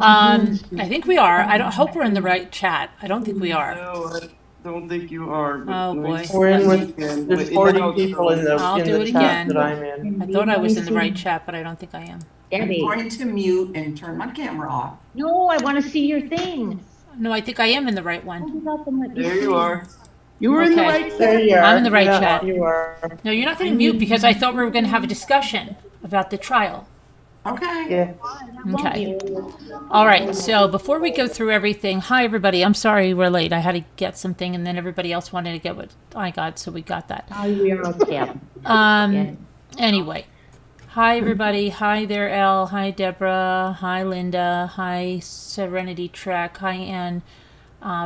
I think we are. I don't hope we're in the right chat. I don't think we are. No, I don't think you are. Oh, boy. We're in with, there's 40 people in I'll do the it chat again. that I'm in. I thought I was in the right chat, but I don't think I am. I'm Debbie. going to mute and turn my camera off. No, I want to see your thing. No, I think I am in the right one. There you are. You were in the Okay. right there you are. I'm in the right Yeah, chat. You are. No, you're not going to mute because I thought we were going to have a discussion about the trial. Okay. Yeah. Okay. All right. So before we go through everything, hi everybody. I'm sorry we're late. I had to get something, and then everybody else wanted to get what I got, so we got that. Oh, we are okay. Anyway, hi everybody. Hi there, Elle. Hi Deborah. Hi Linda. Hi Serenity Trek. Hi Ann.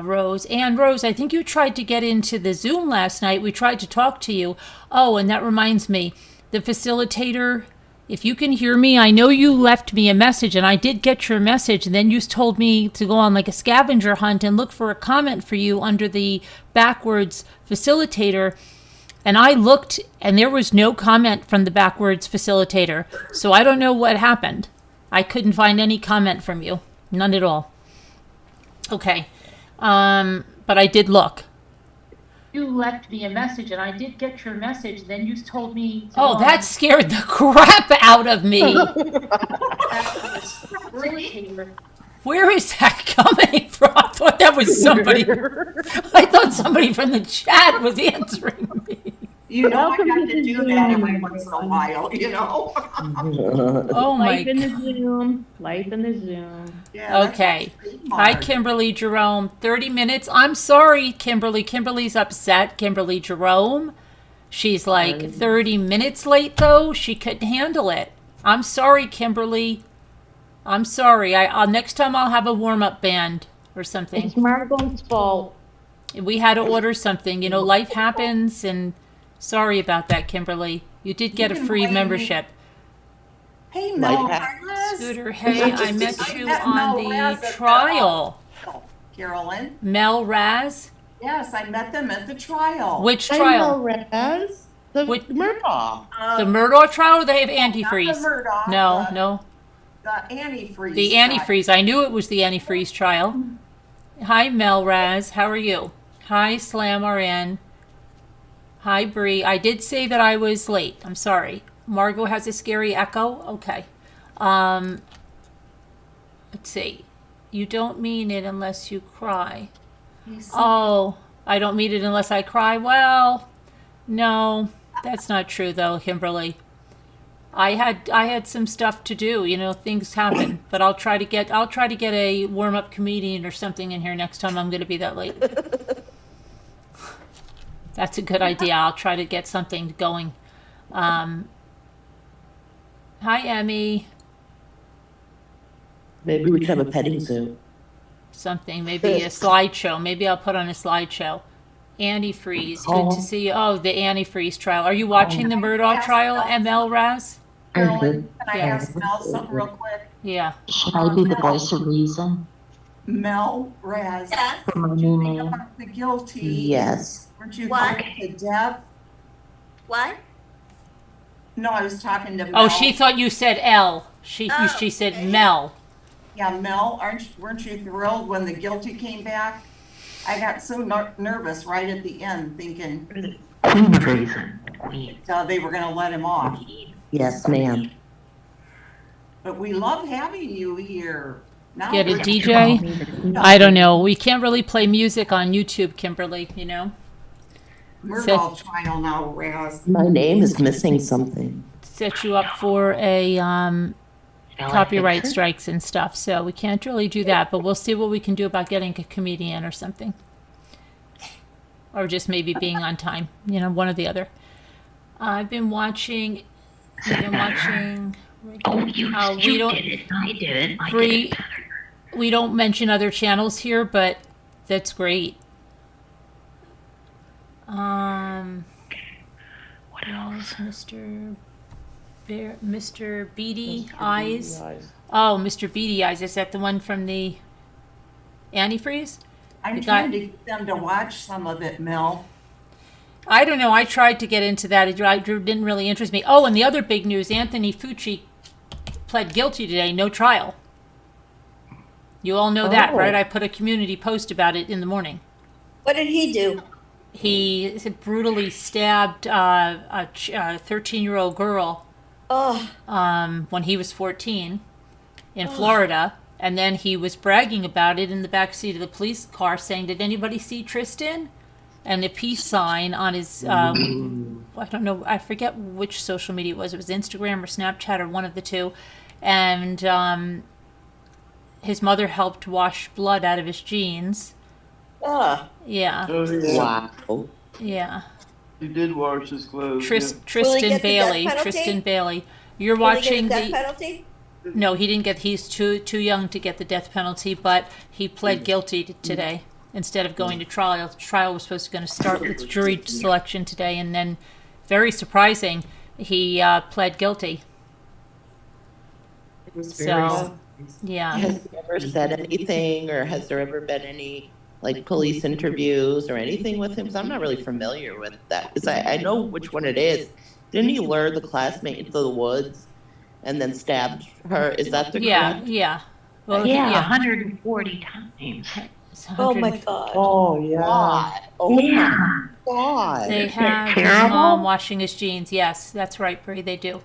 Rose. And Rose, I think you tried to get into the Zoom last night. We tried to talk to you. Oh, and that reminds me, the facilitator, if you can hear me, I know you left me a message, and I did get your message, and then you told me to go on like a scavenger hunt and look for a comment for you under the backwards facilitator. And I looked, and there was no comment from the backwards facilitator. So I don't know what happened. I couldn't find any comment from you. None at all. Okay. But I did look. You left me a message, and I did get your message. Then you told me. Oh, that scared the crap out of me. Where is that coming from? I thought that was somebody. I thought somebody from the chat was answering me. You know, I got to do that every once in a while, you know? Oh my. Life in the Zoom. Life in the Zoom. Yeah, Okay. Hi, Kimberly Jerome. 30 minutes. I'm sorry, Kimberly. Kimberly's upset. Kimberly Jerome. She's like 30 minutes late, though. She couldn't handle it. I'm sorry, Kimberly. I'm sorry. Next time I'll have a warm-up band or something. It's Margot's fault. We had to order something. You know, life happens, and sorry about that, Kimberly. You did get a free membership. Hey, Mel. Scooter, hey, I met you on the trial. Carolyn. Mel Raz? Yes, I met them at the trial. Which trial? Raz? The Murdaugh. The Murdaugh trial, or they have antifreeze? Not the Murdoch, No. The antifreeze. The antifreeze. I knew it was the antifreeze trial. Hi, Mel Raz. How are you? Hi, Slam RN. Hi, Bree. I did say that I was late. I'm sorry. Margot has a scary echo? Okay. Let's see. You don't mean it unless you cry. Oh, I don't mean it unless I cry. Well, no, that's not true though, Kimberly. I had some stuff to do, you know, things happen, but I'll try to get a warm-up comedian or something in here next time I'm going to be that late. That's a good idea. I'll try to get something going. Hi, Emmy. Maybe we could have a petting zoo. Something, maybe a slideshow. Maybe I'll put on a slideshow. Antifreeze, good to see you. Oh, the antifreeze trial. Are you watching the Murdaugh trial, ML Raz? Carolyn, can I ask Mel something real quick? Yeah. Should I be the voice of reason Mel Raz. for my Did new you think name? about the guilty? Yes. Weren't you What? going to death? What? No, I was talking to Mel. Oh, she thought you said L. She Oh, said okay. Mel. Yeah, Mel, weren't you thrilled when the guilty came back? I got so nervous right at the end, thinking Queen of reason. Queen. they were going to let him off. Yes, ma'am. But we love having you here. Now Get a we're- DJ? I don't know. We can't really play music on YouTube, Kimberly, you know? We're all trial now, Raz. My name is missing something. Set you up for a copyright strikes and stuff, so we can't really do that, but we'll see what we can do about getting a comedian or something. Or just maybe being on time, you know, one or the other. I've been watching. Oh, you did it. I did it. I did it better. We don't mention other channels here, but that's great. What else? Mr. Beady Eyes. Oh, Mr. Beady Eyes. Is that the one from the antifreeze? I'm trying to get them to watch some of it, Mel. I don't know. I tried to get into that. It didn't really interest me. Oh, and the other big news, Anthony Fucci pled guilty today. No trial. You all know that, Oh. right? I put a community post about it in the morning. What did he do? He brutally stabbed a 13-year-old girl Oh, when he was 14 in Florida. And then he was bragging about it in the backseat of the police car, saying, "Did anybody see Tristan?" And a peace sign on his, I don't know, I forget which social media it was. It was Instagram or Snapchat or one of the two. And his mother helped wash blood out of his jeans. Yeah, Oh, yeah. Wow. yeah. He did wash his clothes. Will he Tristan get the Bailey. death penalty? Tristan Bailey. You're will he get a watching death the. penalty? No, he didn't get. He's too young to get the death penalty, but he pled guilty today instead of going to trial. The trial was supposed to going to start with jury selection today, and then, very surprising, he pled guilty. So, yeah. Has he ever said anything, or has there ever been any like police interviews or anything with him? Because I'm not really familiar with that. Because I know which one it is. Didn't he lure the classmate into the woods and then stabbed her? Is that the Yeah, correct? yeah. Well, Yeah, yeah. 140 times. It's Oh my 100 God. Oh, God. Oh my Yeah. God. They have his terrible? mom washing his jeans. Yes, that's right, Bree. They do.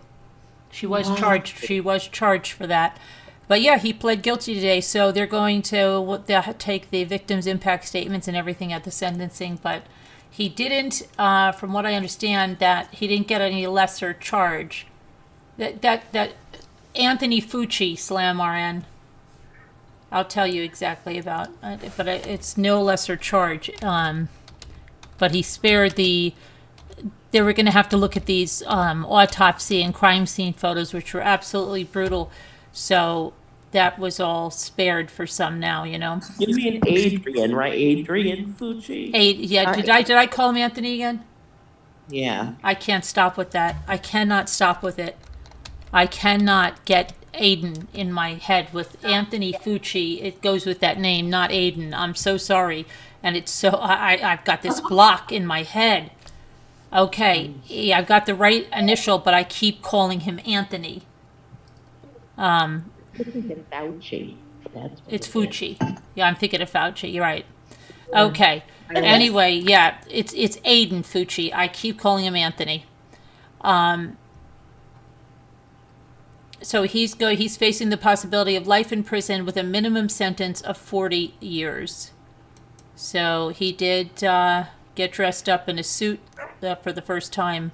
She was charged. She was charged for that. But yeah, he pled guilty today. So they're going to take the victim's impact statements and everything at the sentencing. But he didn't, from what I understand, that he didn't get any lesser charge. That Anthony Fucci, Slam RN. I'll tell you exactly about it, but it's no lesser charge. But he spared the. They were going to have to look at these autopsy and crime scene photos, which were absolutely brutal. So that was all spared for some now, you know. You mean Adrian, right? Adrian Fucci? Yeah, did I call him Anthony again? Yeah. I can't stop with that. I cannot stop with it. I cannot get Aiden in my head with Anthony Fucci. It goes with that name, not Aiden. I'm so sorry. And it's so, I've got this block in my head. Okay, yeah, I've got the right initial, but I keep calling him Anthony. Thinking Fauci. That's what It's it is. Fucci. Yeah, I'm thinking of Fauci. You're right. Okay. Anyway, yeah, it's Aiden Fucci. I keep calling him Anthony. So he's facing the possibility of life in prison with a minimum sentence of 40 years. So he did get dressed up in a suit for the first time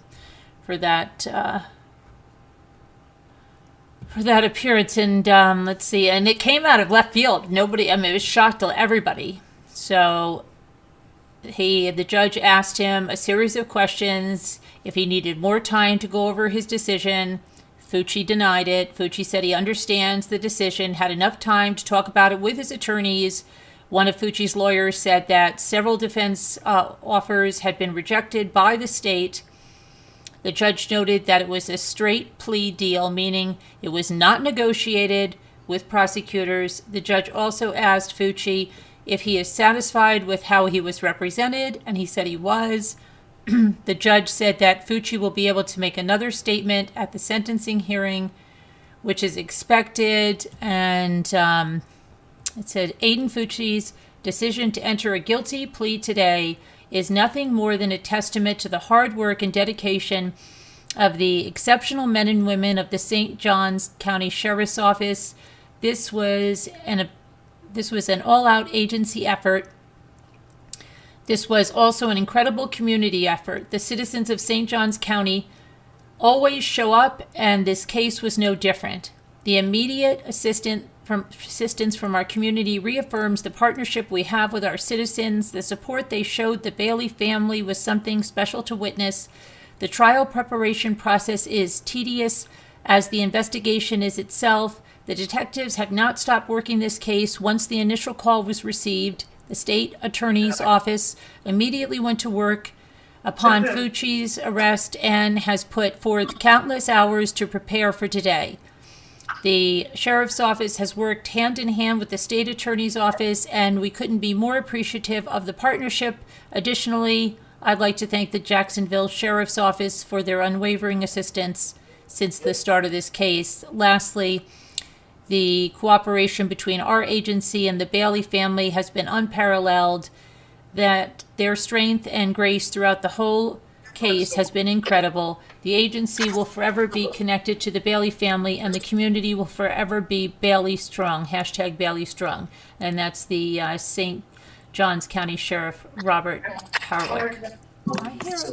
for that appearance. And let's see, and it came out of left field. Nobody, I mean, it was shocked to everybody. So the judge asked him a series of questions if he needed more time to go over his decision. Fucci denied it. Fucci said he understands the decision, had enough time to talk about it with his attorneys. One of Fucci's lawyers said that several defense offers had been rejected by the state. The judge noted that it was a straight plea deal, meaning it was not negotiated with prosecutors. The judge also asked Fucci if he is satisfied with how he was represented, and he said he was. The judge said that Fucci will be able to make another statement at the sentencing hearing, which is expected. And it said Aiden Fucci's decision to enter a guilty plea today is nothing more than a testament to the hard work and dedication of the exceptional men and women of the St. Johns County Sheriff's Office. This was an all-out agency effort. This was also an incredible community effort. The citizens of St. Johns County always show up, and this case was no different. The immediate assistance from our community reaffirms the partnership we have with our citizens. The support they showed the Bailey family was something special to witness. The trial preparation process is tedious, as the investigation is itself. The detectives have not stopped working this case once the initial call was received. The state attorney's office immediately went to work upon Fucci's arrest and has put forth countless hours to prepare for today. The sheriff's office has worked hand in hand with the state attorney's office, and we couldn't be more appreciative of the partnership. Additionally, I'd like to thank the Jacksonville Sheriff's Office for their unwavering assistance since the start of this case. Lastly, The cooperation between our agency and the Bailey family has been unparalleled, that their strength and grace throughout the whole case has been incredible. The agency will forever be connected to the Bailey family, and the community will forever be Bailey strong, hashtag Bailey strong. And that's the St. Johns County Sheriff Robert Harwick.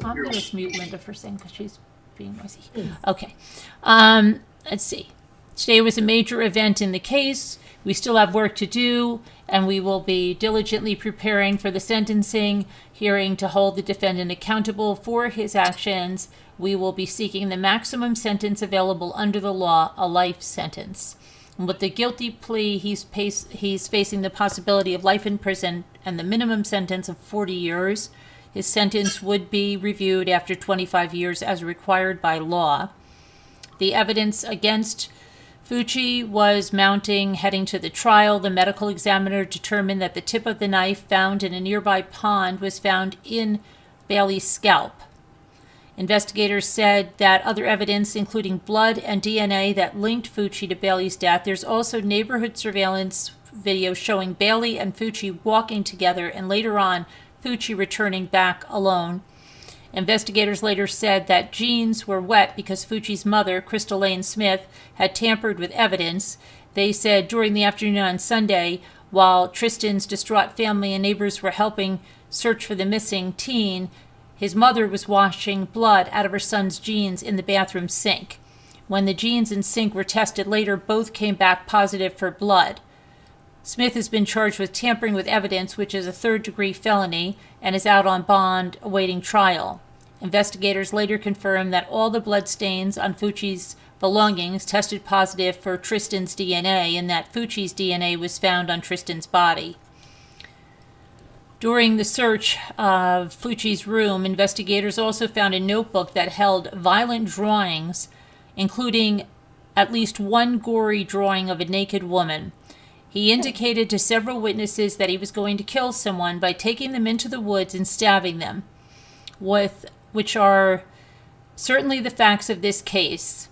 I'm going to mute Linda for a second because she's being noisy. Okay. Let's see. Today was a major event in the case. We still have work to do, and we will be diligently preparing for the sentencing hearing to hold the defendant accountable for his actions. We will be seeking the maximum sentence available under the law, a life sentence. And with the guilty plea, he's facing the possibility of life in prison and the minimum sentence of 40 years. His sentence would be reviewed after 25 years as required by law. The evidence against Fucci was mounting heading to the trial. The medical examiner determined that the tip of the knife found in a nearby pond was found in Bailey's scalp. Investigators said that other evidence, including blood and DNA that linked Fucci to Bailey's death. There's also neighborhood surveillance video showing Bailey and Fucci walking together, and later on, Fucci returning back alone. Investigators later said that jeans were wet because Fucci's mother, Crystal Lane Smith, had tampered with evidence. They said during the afternoon on Sunday, while Tristan's distraught family and neighbors were helping search for the missing teen, his mother was washing blood out of her son's jeans in the bathroom sink. When the jeans and sink were tested later, both came back positive for blood. Smith has been charged with tampering with evidence, which is a third-degree felony, and is out on bond awaiting trial. Investigators later confirmed that all the blood stains on Fucci's belongings tested positive for Tristan's DNA, and that Fucci's DNA was found on Tristan's body. During the search of Fucci's room, investigators also found a notebook that held violent drawings, including at least one gory drawing of a naked woman. He indicated to several witnesses that he was going to kill someone by taking them into the woods and stabbing them, which are certainly the facts of this case.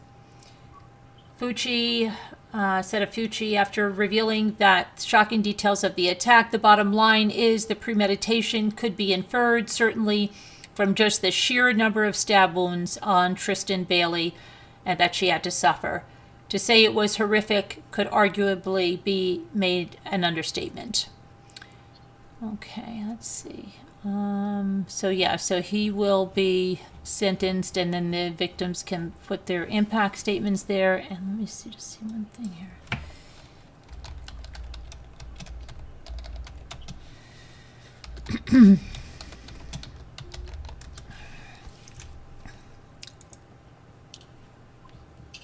Fucci said of Fucci, after revealing that shocking details of the attack, the bottom line is the premeditation could be inferred, certainly from just the sheer number of stab wounds on Tristan Bailey and that she had to suffer. To say it was horrific could arguably be made an understatement. Okay, let's see. So he will be sentenced, and then the victims can put their impact statements there. And let me see, just see one thing here.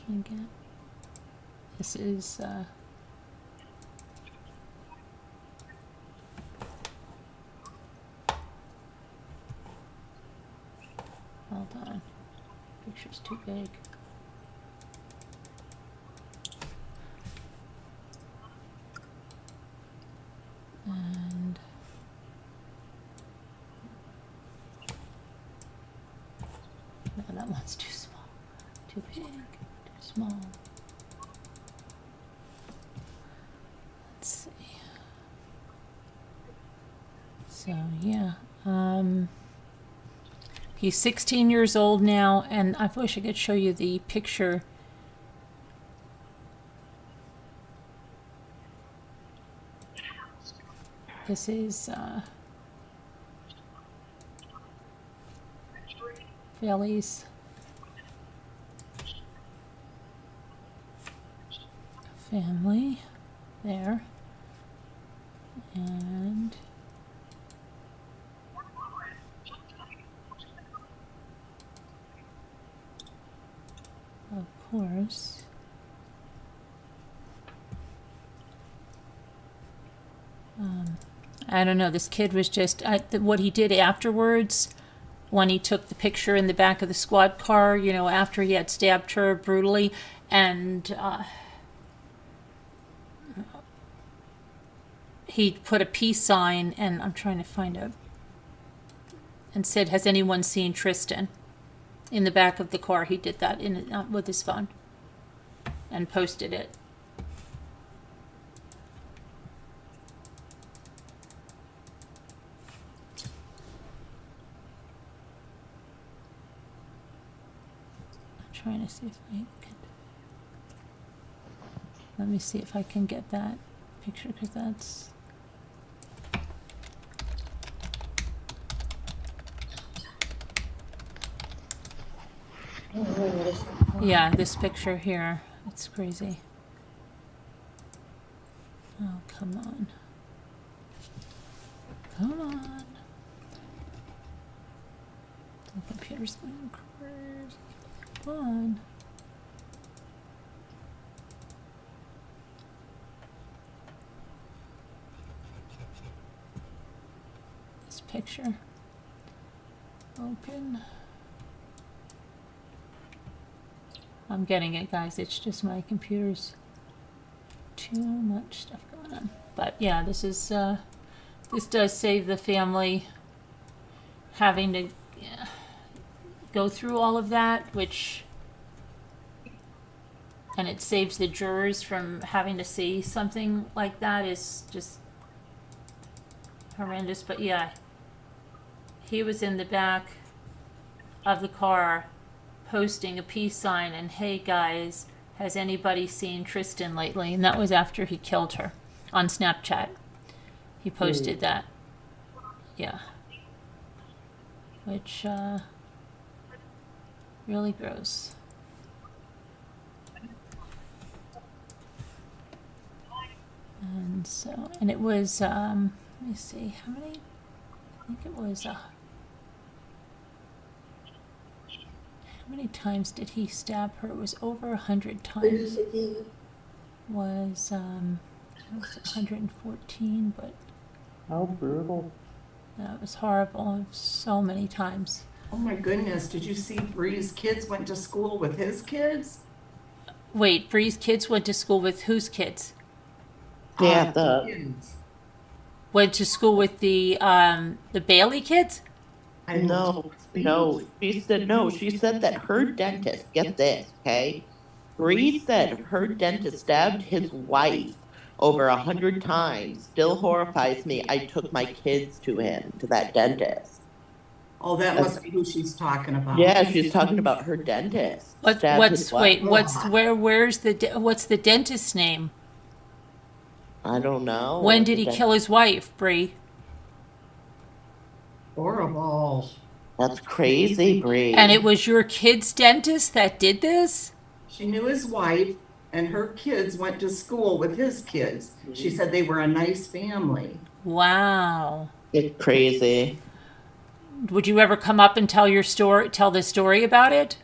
Again. This is hold on. Picture's too big. And no, that one's too small. Too big. Too small. Let's see. So yeah, he's 16 years old now, and I wish I could show you the picture. This is Bailey's family there, and of course I don't know, this kid was just what he did afterwards when he took the picture in the back of the squad car, you know, after he had stabbed her brutally, and he put a peace sign, and I'm trying to find it, and said, "Has anyone seen Tristan?" in the back of the car. He did that with his phone and posted it. trying to see if I can. Let me see if I can get that picture, because that's. Yeah, this picture here. It's crazy. Oh, come on. Come on. The computer's going crazy. Come on. This picture. Open. I'm getting it, guys. It's just my computer's too much stuff going on. But yeah, this is this does save the family having to go through all of that, and it saves the jurors from having to see something like that. Is just horrendous. But yeah, he was in the back of the car posting a peace sign and, "Hey guys, has anybody seen Tristan lately?" And that was after he killed her on Snapchat. He posted that. Yeah. Which, really gross. And so, and it was, let me see, how many? I think it was, how many times did he stab her? It was over 100 times. Was 114, but How brutal. that was horrible. So many times. Oh my goodness, did you see Bree's kids went to school with his kids? Wait, Bree's kids went to school with whose kids? Yeah, Kids. Went to school with the Bailey kids? I know. no. She said no. She said that her dentist, get this, okay? Bree said her dentist stabbed his wife over 100 times. Still horrifies me. I took my kids to him, to that dentist. Oh, that must be who she's talking about. Yeah, she's talking about her dentist. Stabbed his wife. Where's what's the dentist's name? I don't know. When did he kill his wife, Bree? Horrible. That's crazy, Bree. And it was your kid's dentist that did this? She knew his wife, and her kids went to school with his kids. She said they were a nice family. Wow. It's crazy. Would you ever come up and tell the story about it?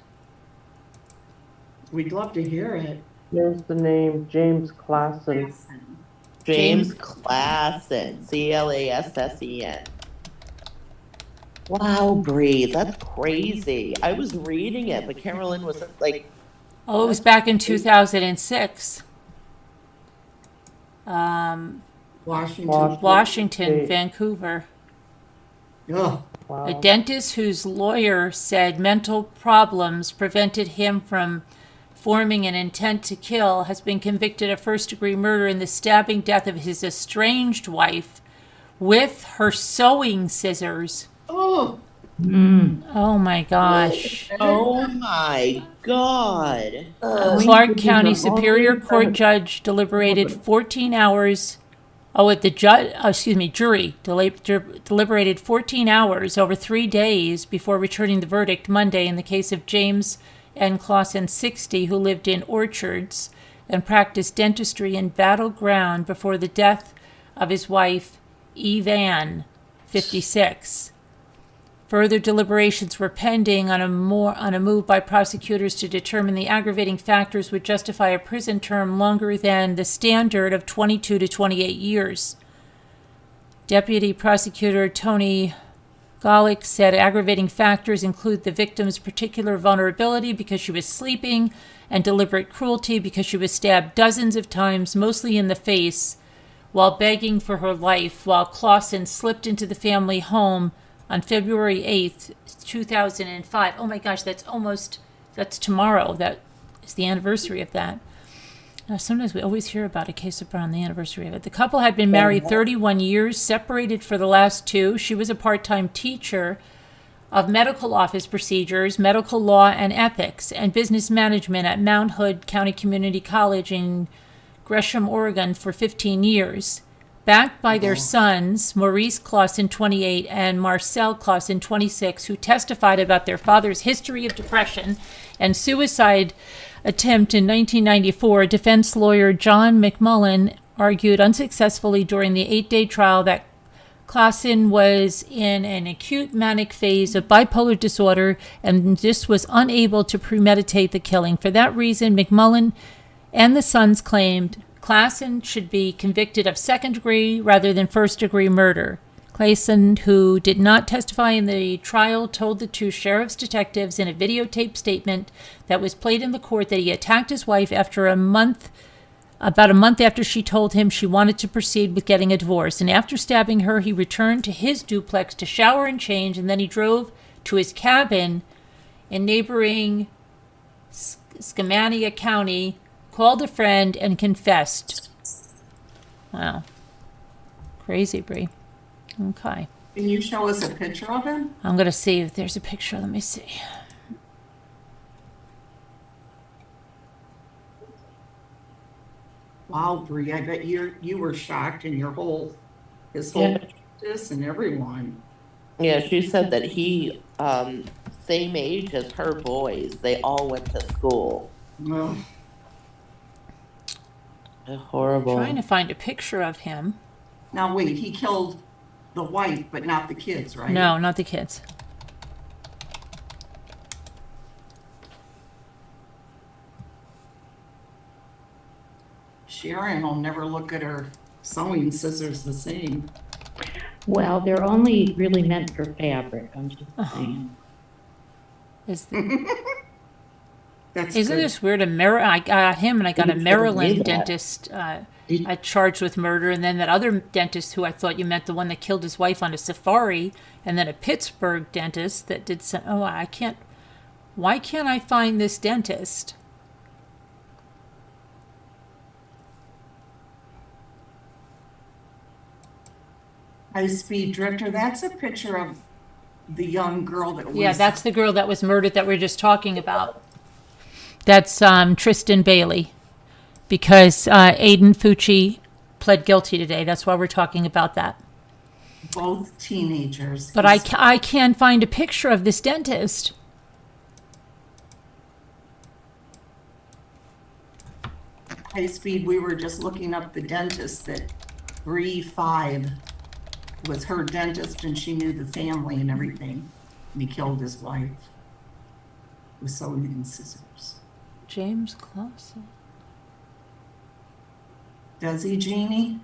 We'd love to hear it. There's the name, James Classen. James Classen, Classen. Wow, Bree, that's crazy. I was reading it, but Carolyn was like, Oh, it was back in 2006. Washington. Washington, Vancouver. Ugh. Wow. A dentist whose lawyer said mental problems prevented him from forming an intent to kill has been convicted of first-degree murder in the stabbing death of his estranged wife with her sewing scissors. Oh. Oh my gosh. oh my God. Clark County Superior Court judge deliberated 14 hours. Jury deliberated 14 hours over 3 days before returning the verdict Monday in the case of James N. Clausen, 60, who lived in Orchards and practiced dentistry in Battle Ground before the death of his wife, Evan, 56. Further deliberations were pending on a move by prosecutors to determine the aggravating factors would justify a prison term longer than the standard of 22 to 28 years. Deputy Prosecutor Tony Golick said aggravating factors include the victim's particular vulnerability because she was sleeping and deliberate cruelty because she was stabbed dozens of times, mostly in the face, while begging for her life, while Clausen slipped into the family home on February 8th, 2005. Oh my gosh, that's tomorrow. That is the anniversary of that. Now, sometimes we always hear about a case on the anniversary of it. The couple had been married 31 years, separated for the last 2. She was a part-time teacher of medical office procedures, medical law and ethics, and business management at Mount Hood County Community College in Gresham, Oregon for 15 years. Backed by their sons, Maurice Clausen, 28, and Marcel Clausen, 26, who testified about their father's history of depression and suicide attempt in 1994, defense lawyer John McMullen argued unsuccessfully during the 8-day trial that Clausen was in an acute manic phase of bipolar disorder and just was unable to premeditate the killing. For that reason, McMullen and the sons claimed Clausen should be convicted of second-degree rather than first-degree murder. Clausen, who did not testify in the trial, told the two sheriff's detectives in a videotaped statement that was played in the court that he attacked his wife about a month after she told him she wanted to proceed with getting a divorce. And after stabbing her, he returned to his duplex to shower and change, and then he drove to his cabin in neighboring Scavenger County, called a friend, and confessed. Wow. Crazy, Bree. Okay. Can you show us a picture of him? I'm going to see if there's a picture. Let me see. Wow, Bree, I bet you were shocked and his whole Yeah. this and everyone. Yeah, she said that he, same age as her boys. They all went to school. Well, Horrible. Trying to find a picture of him. now wait, he killed the wife, but not the kids, right? No, not the kids. Sharon will never look at her sewing scissors the same. Well, they're only really meant for fabric, I'm just saying. That's Isn't good. this weird? I got him, and I got a You shouldn't Maryland do that. dentist charged with murder, and then that other dentist who I thought you meant the one that killed his wife on a safari, and then a Pittsburgh dentist that did some. Oh, I can't. Why can't I find this dentist? High-speed drifter, that's a picture of the young girl that was. Yeah, that's the girl that was murdered that we are just talking about. That's Tristan Bailey, because Aiden Fucci pled guilty today. That's why we're talking about that. Both teenagers. But I can't find a picture of this dentist. High-speed, we were just looking up the dentist that Bree 5 was her dentist, and she knew the family and everything. And he killed his wife with sewing scissors. James Clausen. Does he, Jeannie?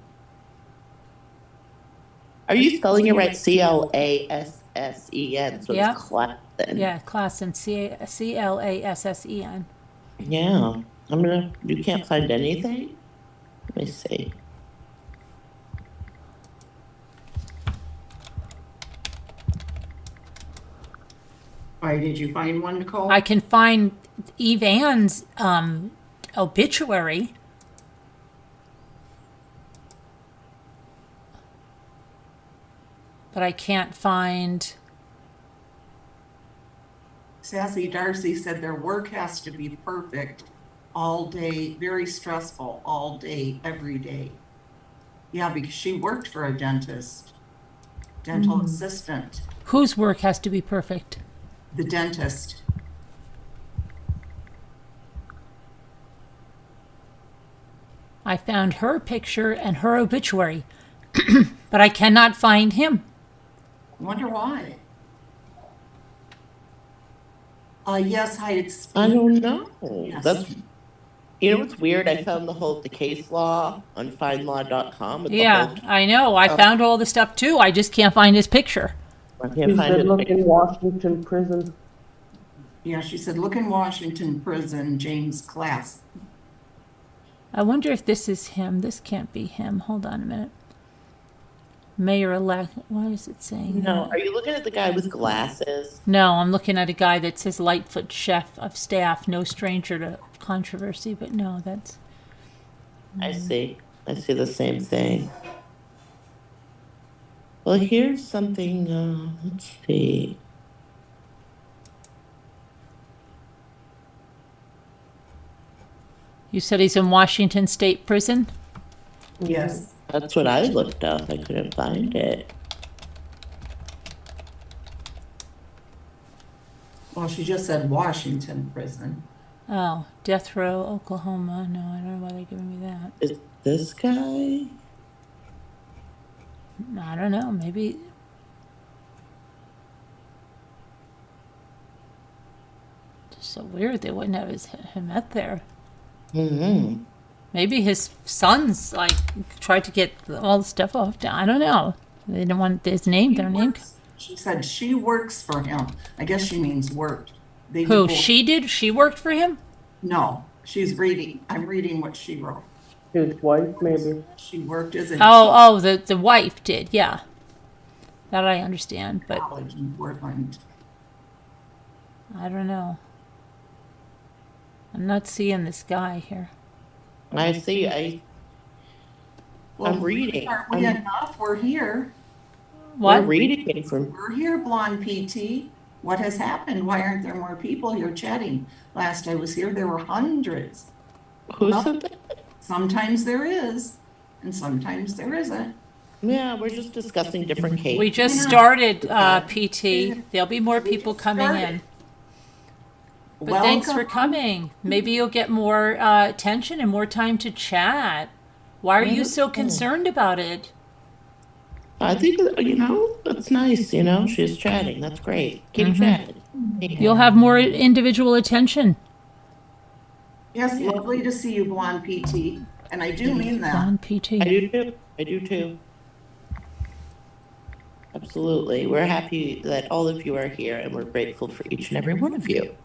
Are you spelling it right? Classen. So Yeah. it's Classen. Yeah, Clausen. Classen. Yeah. You can't find anything? Let me see. Why, did you find one, Nicole? I can find Eve Ann's obituary. But I can't find. Sassy Darcy said their work has to be perfect all day, very stressful all day, every day. Yeah, because she worked for a dentist, dental assistant, Whose work has to be perfect? the dentist. I found her picture and her obituary, but I cannot find him. I wonder why. Yes, I don't know. Yes. You know what's weird? I found the case law on findlaw.com. Yeah, I know. I found all the stuff too. I just can't find his picture. I can't He find said it. look in Washington prison. Yeah, she said, look in Washington prison, James Class. I wonder if this is him. This can't be him. Hold on a minute. Mayor-elect. What is it saying? No, are you looking at the guy with glasses? No, I'm looking at a guy that says Lightfoot Chef of Staff, no stranger to controversy, but no, that's... I see the same thing. Well, here's something, let's see. You said he's in Washington State Prison? Yes. That's what I looked up. I couldn't find it. Well, she just said Washington prison. Oh, Death Row, Oklahoma. No, I don't know why they're giving me that. Is this guy? I don't know. Maybe. Just so weird they wouldn't have him at there. Mm-hmm. Maybe his sons like tried to get all the stuff off. I don't know. They didn't want his name. Their name. She said she works for him. I guess she means worked. They Who? do both. She did? She worked for him? No, she's reading. I'm reading what she wrote. His wife, maybe. She worked as a Oh, the wife did. Yeah, that I understand, but college in Portland. I don't know. I'm not seeing this guy here. I see. I'm reading. Aren't we enough? We're here. We're What? reading from. We're here, Blonde PT. What has happened? Why aren't there more people here chatting? Last I was here, there were hundreds. Who Well, said that? Sometimes there is, and sometimes there isn't. Yeah, we're just discussing different cases. We just Yeah. started PT. There'll be more people just coming started. in. But thanks for Welcome. coming. Maybe you'll get more attention and more time to chat. Why are you so concerned about it? I think, that's nice, she's chatting. That's great. Keep chatting. You'll have more individual attention. Yes, lovely to see you, Blonde PT, and I do mean that. On PT. I do too. I do too. Absolutely. We're happy that all of you are here, and we're grateful for each and every one of you.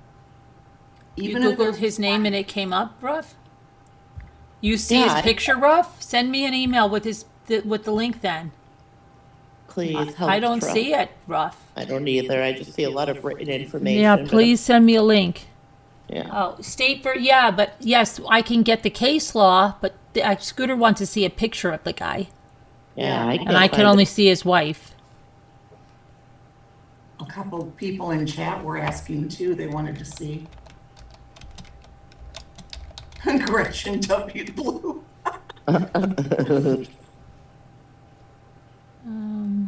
You Even if Googled his name and it came up, Ruff? You see Yeah, his picture, Ruff? Send me an email with with the link then. Please help. I don't Trump. see it, Ruff. I don't either. I just see a lot of written information. Yeah, but- please send me a link. Yeah. Oh, but yes, I can get the case law, but Scooter wants to see a picture of the guy. Yeah. And I can only see his wife. a couple of people in chat were asking too, they wanted to see. Gretchen W. Blue.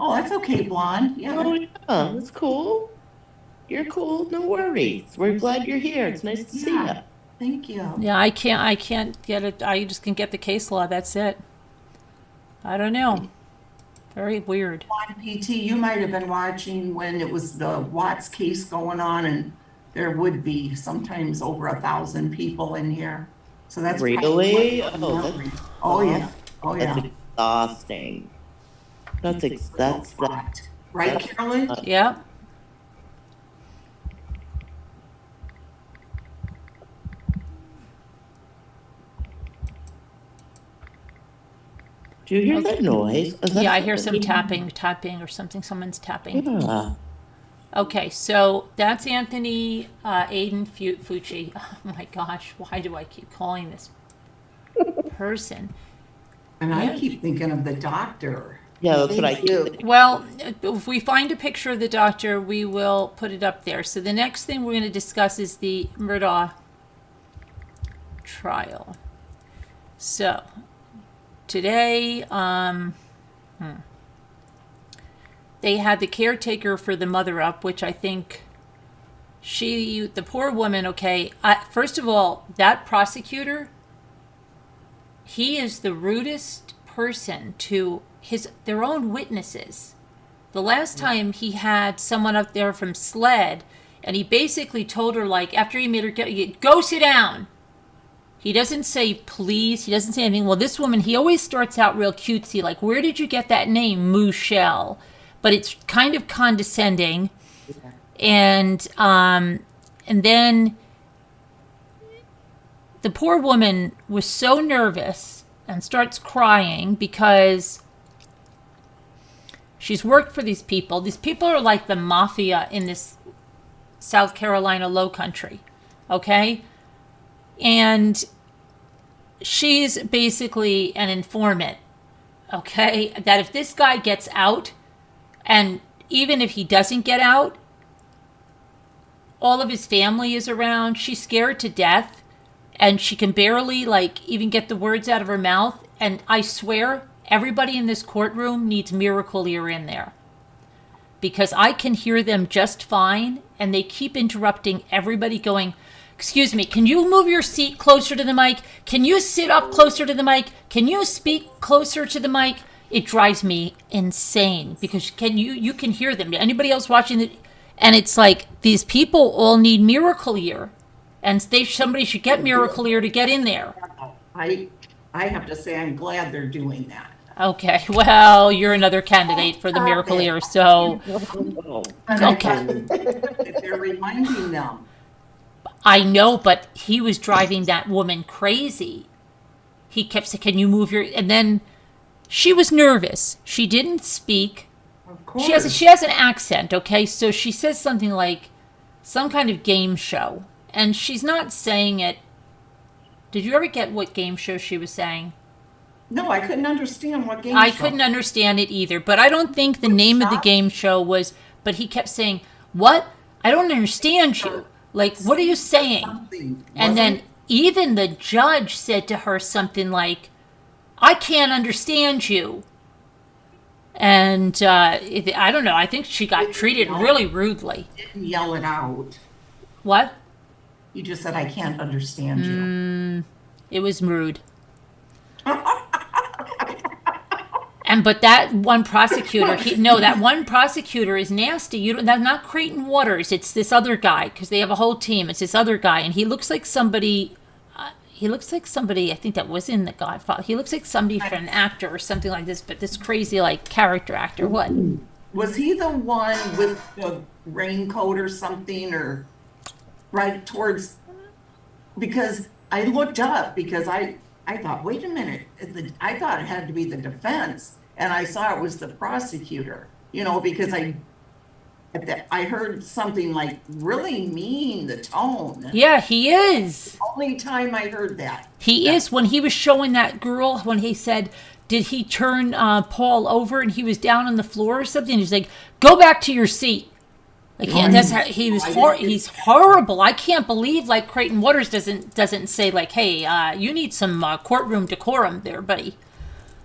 Oh, that's okay, Blonde. Oh, Yeah, yeah. That's cool. You're cool. No worries. We're glad you're here. It's nice to see you. Yeah. Thank you. Yeah, I can't get it. I just can get the case law. That's it. I don't know. Very weird. On PT, you might have been watching when it was the Watts case going on, and there would be sometimes over 1,000 people in here. So that's Really? probably oh yeah, oh That's yeah. exhausting. That's Right, Carolyn? Yeah. Do you hear that noise? Is that Yeah, I hear some something? tapping or something. Someone's tapping. Yeah. Okay, so that's Anthony Aiden Fucci. Oh my gosh, why do I keep calling this person? And I Yeah. keep thinking of the doctor. Yeah, that's what I Thank you. keep. Well, if we find a picture of the doctor, we will put it up there. So the next thing we're going to discuss is the Murdaugh trial. So today, they had the caretaker for the mother up, which I think the poor woman, okay, first of all, that prosecutor, he is the rudest person to their own witnesses. The last time he had someone up there from SLED, and he basically told her, like, after he made her go sit down. He doesn't say please. He doesn't say anything. Well, this woman, he always starts out real cutesy, like, where did you get that name, Michelle? But it's kind of condescending. And then the poor woman was so nervous and starts crying because she's worked for these people. These people are like the mafia in this South Carolina low country, okay? And she's basically an informant, okay? That if this guy gets out, and even if he doesn't get out, all of his family is around. She's scared to death. and she can barely like even get the words out of her mouth. And I swear, everybody in this courtroom needs Miracle Ear in there, because I can hear them just fine, and they keep interrupting everybody going, excuse me, can you move your seat closer to the mic? Can you sit up closer to the mic? Can you speak closer to the mic? It drives me insane, because you can hear them. Anybody else watching it? And it's like, these people all need Miracle Ear, and somebody should get Miracle Ear to get in there. I have to say, I'm glad they're doing that. Okay, well, you're another candidate for the Miracle Ear, so okay. They're reminding them. I know, but he was driving that woman crazy. He kept saying, can you move your... And then she was nervous. She didn't speak. Of course. She has an accent, okay? So she says something like some kind of game show. And she's not saying it... Did you ever get what game show she was saying? No, I couldn't understand what game I show. couldn't understand it either. But I don't think the name of the game show was... But he kept saying, what? I don't understand you. Like, what are you saying? Something, And then even the judge said to her something like, I can't understand you. And I don't know. I think she got treated really rudely. didn't yell it out. What? You just said, I can't understand you. It was rude. But that one prosecutor, that one prosecutor is nasty. That's not Creighton Waters. It's this other guy, because they have a whole team. It's this other guy, and he looks like somebody. I think that was in The Godfather. He looks like somebody for an actor or something like this, but this crazy like character actor. What? Was he the one with the raincoat or something, or right towards? Because I looked up because I thought, wait a minute, I thought it had to be the defense, and I saw it was the prosecutor. Because I heard something like really mean, the tone. Yeah, he is. Only time I heard that. He is. When he was showing that girl, when he said, did he turn Paul over and he was down on the floor or something? He's like, go back to your seat. Like he's horrible. I can't believe like Creighton Waters doesn't say like, hey, you need some courtroom decorum there, buddy.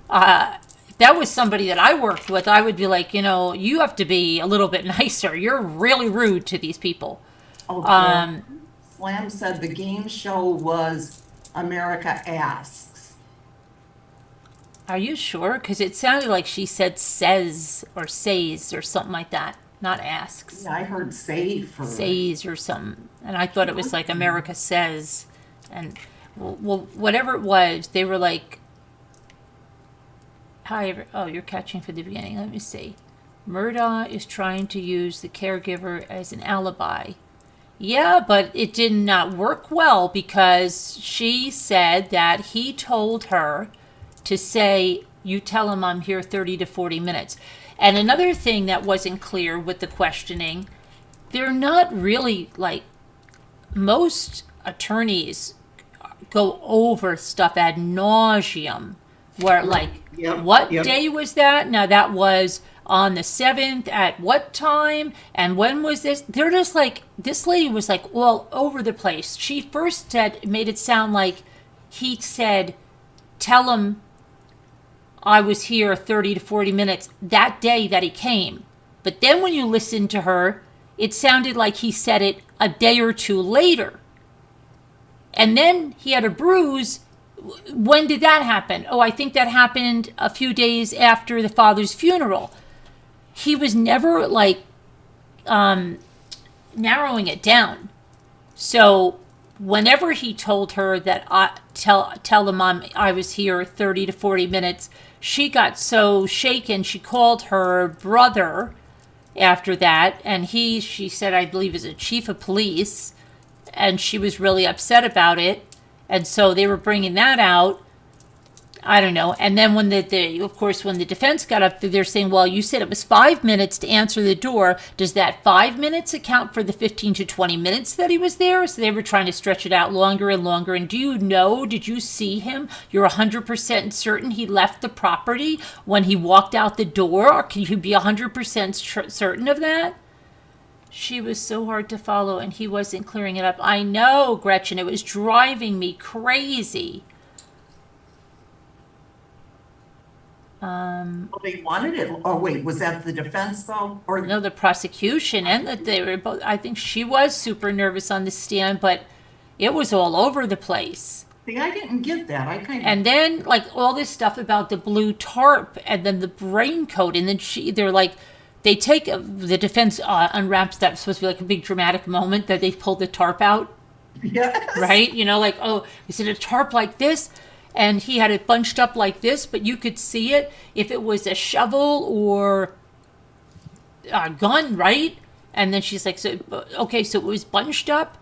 If that was somebody that I worked with, I would be like, you have to be a little bit nicer. You're really rude to these people. Okay. Slam said the game show was America Asks. Are you sure? Because it sounded like she said says or says or something like that. Not asks. Yeah, I heard say for Says or something. And I thought it was like America Says. And well, whatever it was, they were like, hi, you're catching from the beginning. Let me see. Murdaugh is trying to use the caregiver as an alibi. Yeah, but it did not work well, because she said that he told her to say, you tell him I'm here 30 to 40 minutes. And another thing that wasn't clear with the questioning, they're not really like, most attorneys go over stuff ad nauseum, where like, what day was that? Now that was on the 7th at what time? And when was this? They're just like, this lady was like all over the place. She first made it sound like he said, tell him I was here 30 to 40 minutes that day that he came. But then when you listen to her, it sounded like he said it a day or two later. And then he had a bruise. When did that happen? Oh, I think that happened a few days after the father's funeral. He was never like narrowing it down. So whenever he told her that tell him I was here 30 to 40 minutes, she got so shaken, she called her brother after that, and she said, I believe is a chief of police, and she was really upset about it, and so they were bringing that out. I don't know. And then when of course, when the defense got up, they're saying, well, you said it was 5 minutes to answer the door. Does that 5 minutes account for the 15 to 20 minutes that he was there? So they were trying to stretch it out longer and longer. And did you see him? You're 100% certain he left the property when he walked out the door? Or can you be 100% certain of that? She was so hard to follow, and he wasn't clearing it up. I know, Gretchen. It was driving me crazy. Well, they wanted it. Oh, wait, was that the defense though? Or No, the prosecution, and that they were both. I think she was super nervous on the stand, but it was all over the place. see, I didn't get that. I kind of. And then, like, all this stuff about the blue tarp, and then the raincoat, and then they're like, they take the defense unwraps that. It's supposed to be like a big dramatic moment that they pulled the tarp out, Yes. right? You know, like, oh, is it a tarp like this? And he had it bunched up like this, but you could see it if it was a shovel or a gun, right? And then she's like, so, okay, so it was bunched up?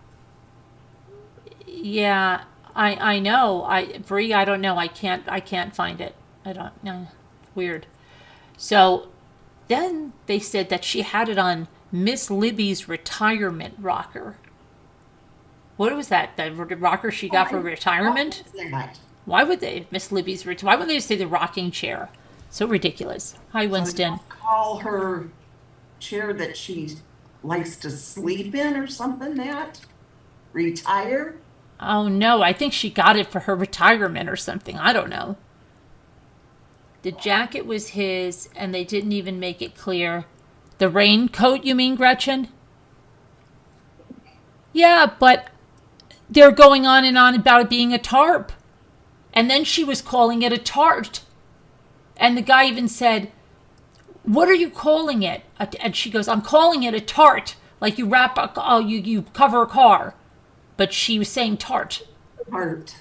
Yeah, I know. Bree, I don't know. I can't find it. I don't know. Weird. So then they said that she had it on Miss Libby's retirement rocker. What was that? The rocker she got for retirement? What was that? Why would they, Miss Libby's why would they say the rocking chair? So ridiculous. Hi, Winston. Call her chair that she likes to sleep in or something that? Retire? Oh no, I think she got it for her retirement or something. I don't know. The jacket was his, and they didn't even make it clear. The raincoat, you mean, Gretchen? Yeah, but they're going on and on about it being a tarp. And then she was calling it a tart. And the guy even said, what are you calling it? And she goes, I'm calling it a tart. Like you wrap, you cover a car. But she was saying tart. Heart.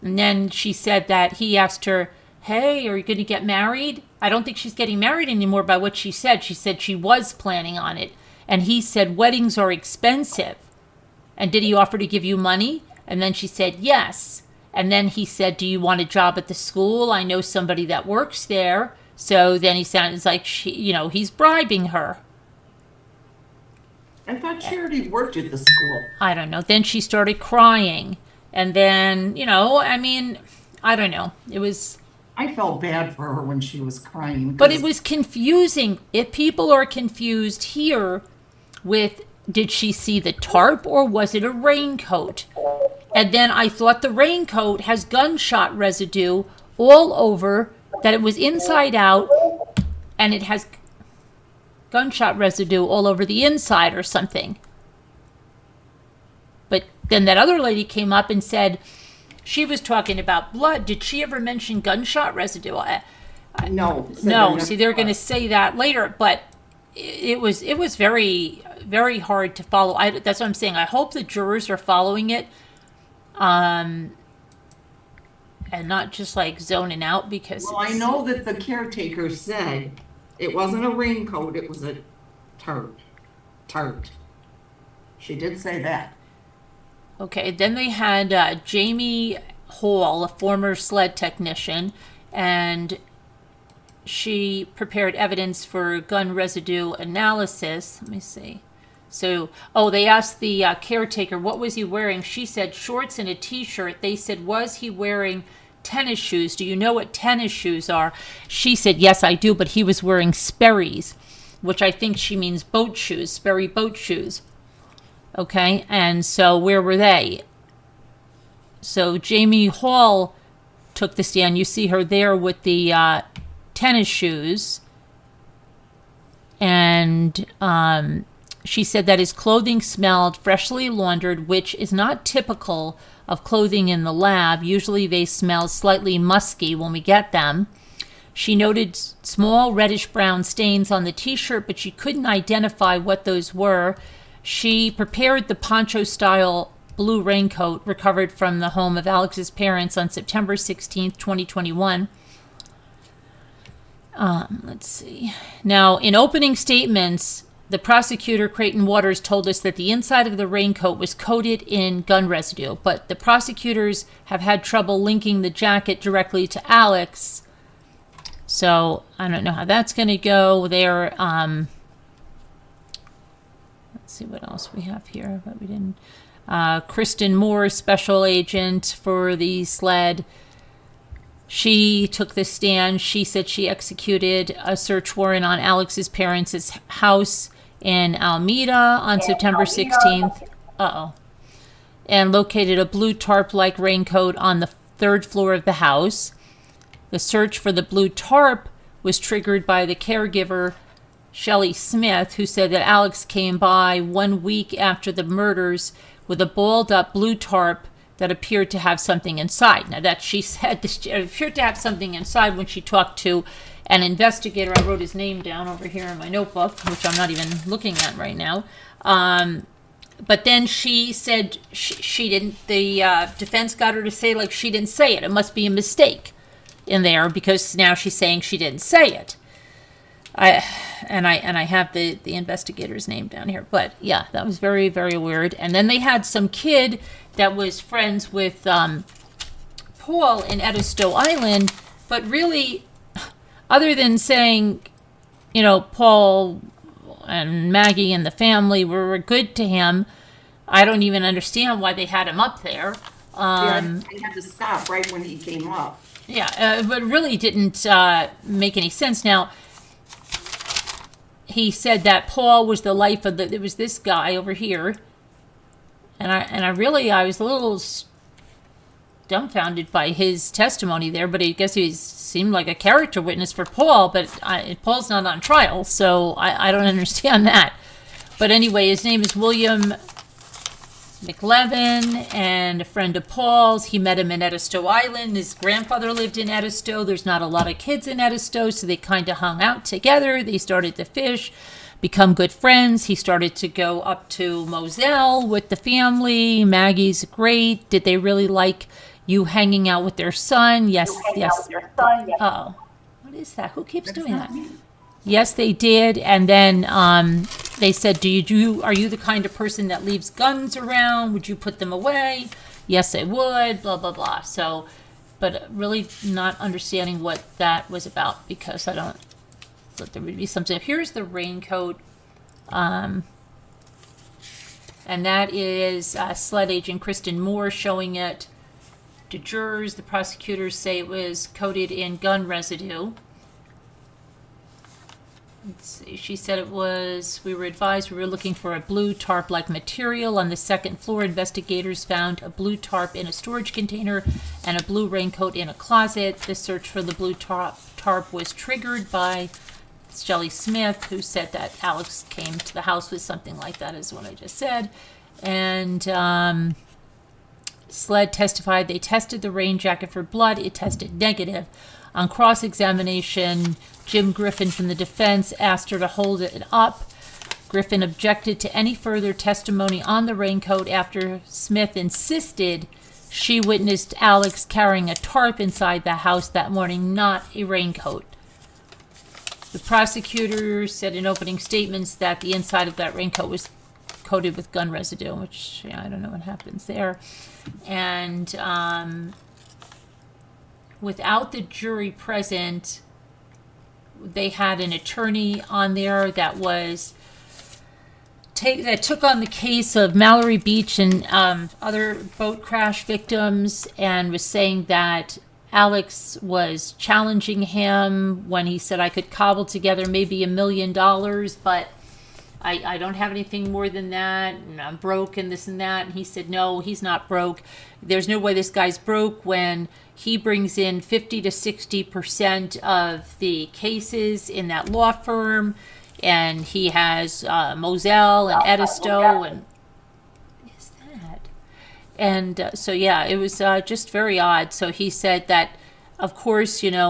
And then she said that he asked her, hey, are you going to get married? I don't think she's getting married anymore by what she said. She said she was planning on it. And he said, weddings are expensive. And did he offer to give you money? And then she said, yes. And then he said, do you want a job at the school? I know somebody that works there. So then he sounds like he's bribing her. I thought Charity worked at the school. I don't know. Then she started crying. And then, I don't know. It was... I felt bad for her when she was crying. But it was confusing. If people are confused here with, did she see the tarp or was it a raincoat? And then I thought the raincoat has gunshot residue all over, that it was inside out, and it has gunshot residue all over the inside or something. But then that other lady came up and said she was talking about blood. Did she ever mention gunshot residue? No. No. See, they're going to say that later, but it was very, very hard to follow. That's what I'm saying. I hope the jurors are following it, and not just like zoning out because. Well, I know that the caretaker said it wasn't a raincoat, it was a tart. She did say that. Okay, then they had Jamie Hall, a former sled technician, and she prepared evidence for gun residue analysis. Let me see. So, they asked the caretaker, what was he wearing? She said shorts and a t-shirt. They said, was he wearing tennis shoes? Do you know what tennis shoes are? She said, yes, I do, but he was wearing Sperry's, which I think she means boat shoes, Sperry boat shoes. Okay, and so where were they? So Jamie Hall took the stand. You see her there with the tennis shoes. And she said that his clothing smelled freshly laundered, which is not typical of clothing in the lab. Usually they smell slightly musky when we get them. She noted small reddish-brown stains on the t-shirt, but she couldn't identify what those were. She prepared the poncho-style blue raincoat recovered from the home of Alex's parents on September 16th, 2021. Let's see. Now, in opening statements, the prosecutor, Creighton Waters, told us that the inside of the raincoat was coated in gun residue, but the prosecutors have had trouble linking the jacket directly to Alex. So I don't know how that's going to go there. Let's see what else we have here, but we didn't. Kristen Moore, special agent for the sled. She took the stand. She said she executed a search warrant on Alex's parents' house in Alameda on September 16th. And located a blue tarp-like raincoat on the third floor of the house. The search for the blue tarp was triggered by the caregiver, Shelley Smith, who said that Alex came by 1 week after the murders with a balled-up blue tarp that appeared to have something inside. Now, that she said this appeared to have something inside when she talked to an investigator. I wrote his name down over here in my notebook, which I'm not even looking at right now. But then she said she didn't, the defense got her to say, like, she didn't say it. It must be a mistake in there, because now she's saying she didn't say it. I have the investigator's name down here. But yeah, that was very, very weird. And then they had some kid that was friends with Paul in Edisto Island, but really, other than saying, you know, Paul and Maggie and the family were good to him, I don't even understand why they had him up there. They had to stop right when he came up. Yeah, but really didn't make any sense. Now, he said that Paul was the life of it was this guy over here. And I was a little dumbfounded by his testimony there, but I guess he seemed like a character witness for Paul, but Paul's not on trial, so I don't understand that. But anyway, his name is William McLevin, and a friend of Paul's. He met him in Edisto Island. His grandfather lived in Edisto. There's not a lot of kids in Edisto, so they kind of hung out together. They started to fish, become good friends. He started to go up to Moselle with the family. Maggie's great. Did they really like you hanging out with their son? Yes. Oh, what is that? Who keeps doing that? Yes, they did. And then they said, are you the kind of person that leaves guns around? Would you put them away? Yes, I would, blah, blah, blah. So, but really not understanding what that was about, because I don't thought there would be something. Here's the raincoat. And that is SLED agent Kristen Moore showing it to jurors. The prosecutors say it was coated in gun residue. Let's see. She said we were advised we were looking for a blue tarp-like material. On the second floor, investigators found a blue tarp in a storage container and a blue raincoat in a closet. The search for the blue tarp was triggered by Shelley Smith, who said that Alex came to the house with something like that, is what I just said. And SLED testified they tested the rain jacket for blood. It tested negative. On cross-examination, Jim Griffin from the defense asked her to hold it up. Griffin objected to any further testimony on the raincoat after Smith insisted she witnessed Alex carrying a tarp inside the house that morning, not a raincoat. The prosecutor said in opening statements that the inside of that raincoat was coated with gun residue, which, I don't know what happens there. And without the jury present, they had an attorney on there that took on the case of Mallory Beach and other boat crash victims, and was saying that Alex was challenging him when he said, I could cobble together maybe $1 million, but I don't have anything more than that, and I'm broke and this and that. And he said, no, he's not broke. There's no way this guy's broke when he brings in 50 to 60% of the cases in that law firm, and he has Moselle and Edisto, and what is that? And so, yeah, it was just very odd. So he said that, of course, there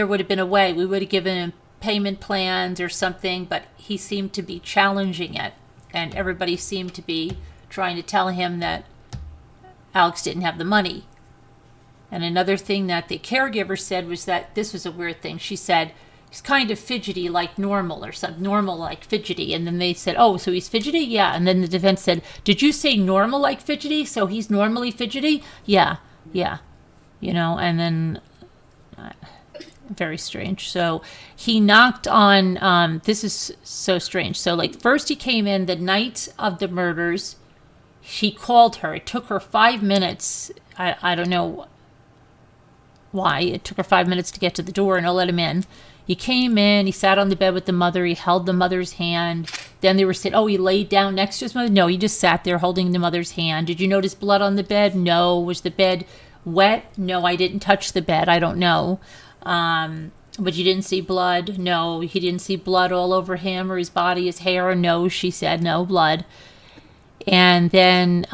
would have been a way. We would have given him payment plans or something, but he seemed to be challenging it, and everybody seemed to be trying to tell him that Alex didn't have the money. And another thing that the caregiver said was that this was a weird thing. She said he's kind of fidgety like normal, or something, normal like fidgety. And then they said, oh, so he's fidgety? Yeah. And then the defense said, did you say normal like fidgety? So he's normally fidgety? Yeah. And then very strange. So he knocked on, this is so strange. So like first he came in the night of the murders. he called her. It took her 5 minutes. I don't know why. It took her 5 minutes to get to the door and to let him in. He came in, he sat on the bed with the mother, he held the mother's hand. Then they were saying, oh, he laid down next to his mother? No, he just sat there holding the mother's hand. Did you notice blood on the bed? No. Was the bed wet? No, I didn't touch the bed. I don't know. But you didn't see blood? No. He didn't see blood all over him or his body, his hair? No, she said, no blood. And then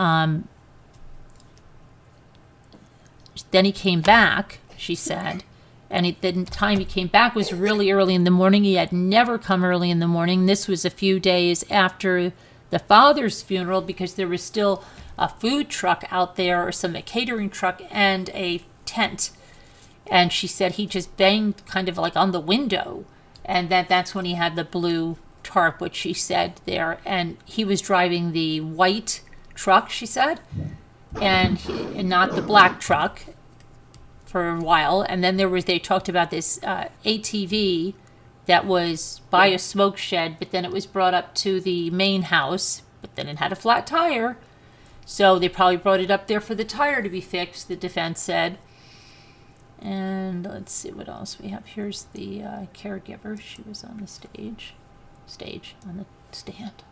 he came back, she said. And the time he came back was really early in the morning. He had never come early in the morning. This was a few days after the father's funeral because there was still a food truck out there, or a catering truck, and a tent. And she said he just banged kind of like on the window. And that's when he had the blue tarp, which she said there. And he was driving the white truck, she said, and not the black truck. For a while, and then they talked about this ATV that was by a smoke shed, but then it was brought up to the main house, but then it had a flat tire, so they probably brought it up there for the tire to be fixed, the defense said. And let's see what else we have. Here's the caregiver. She was on the stage on the stand.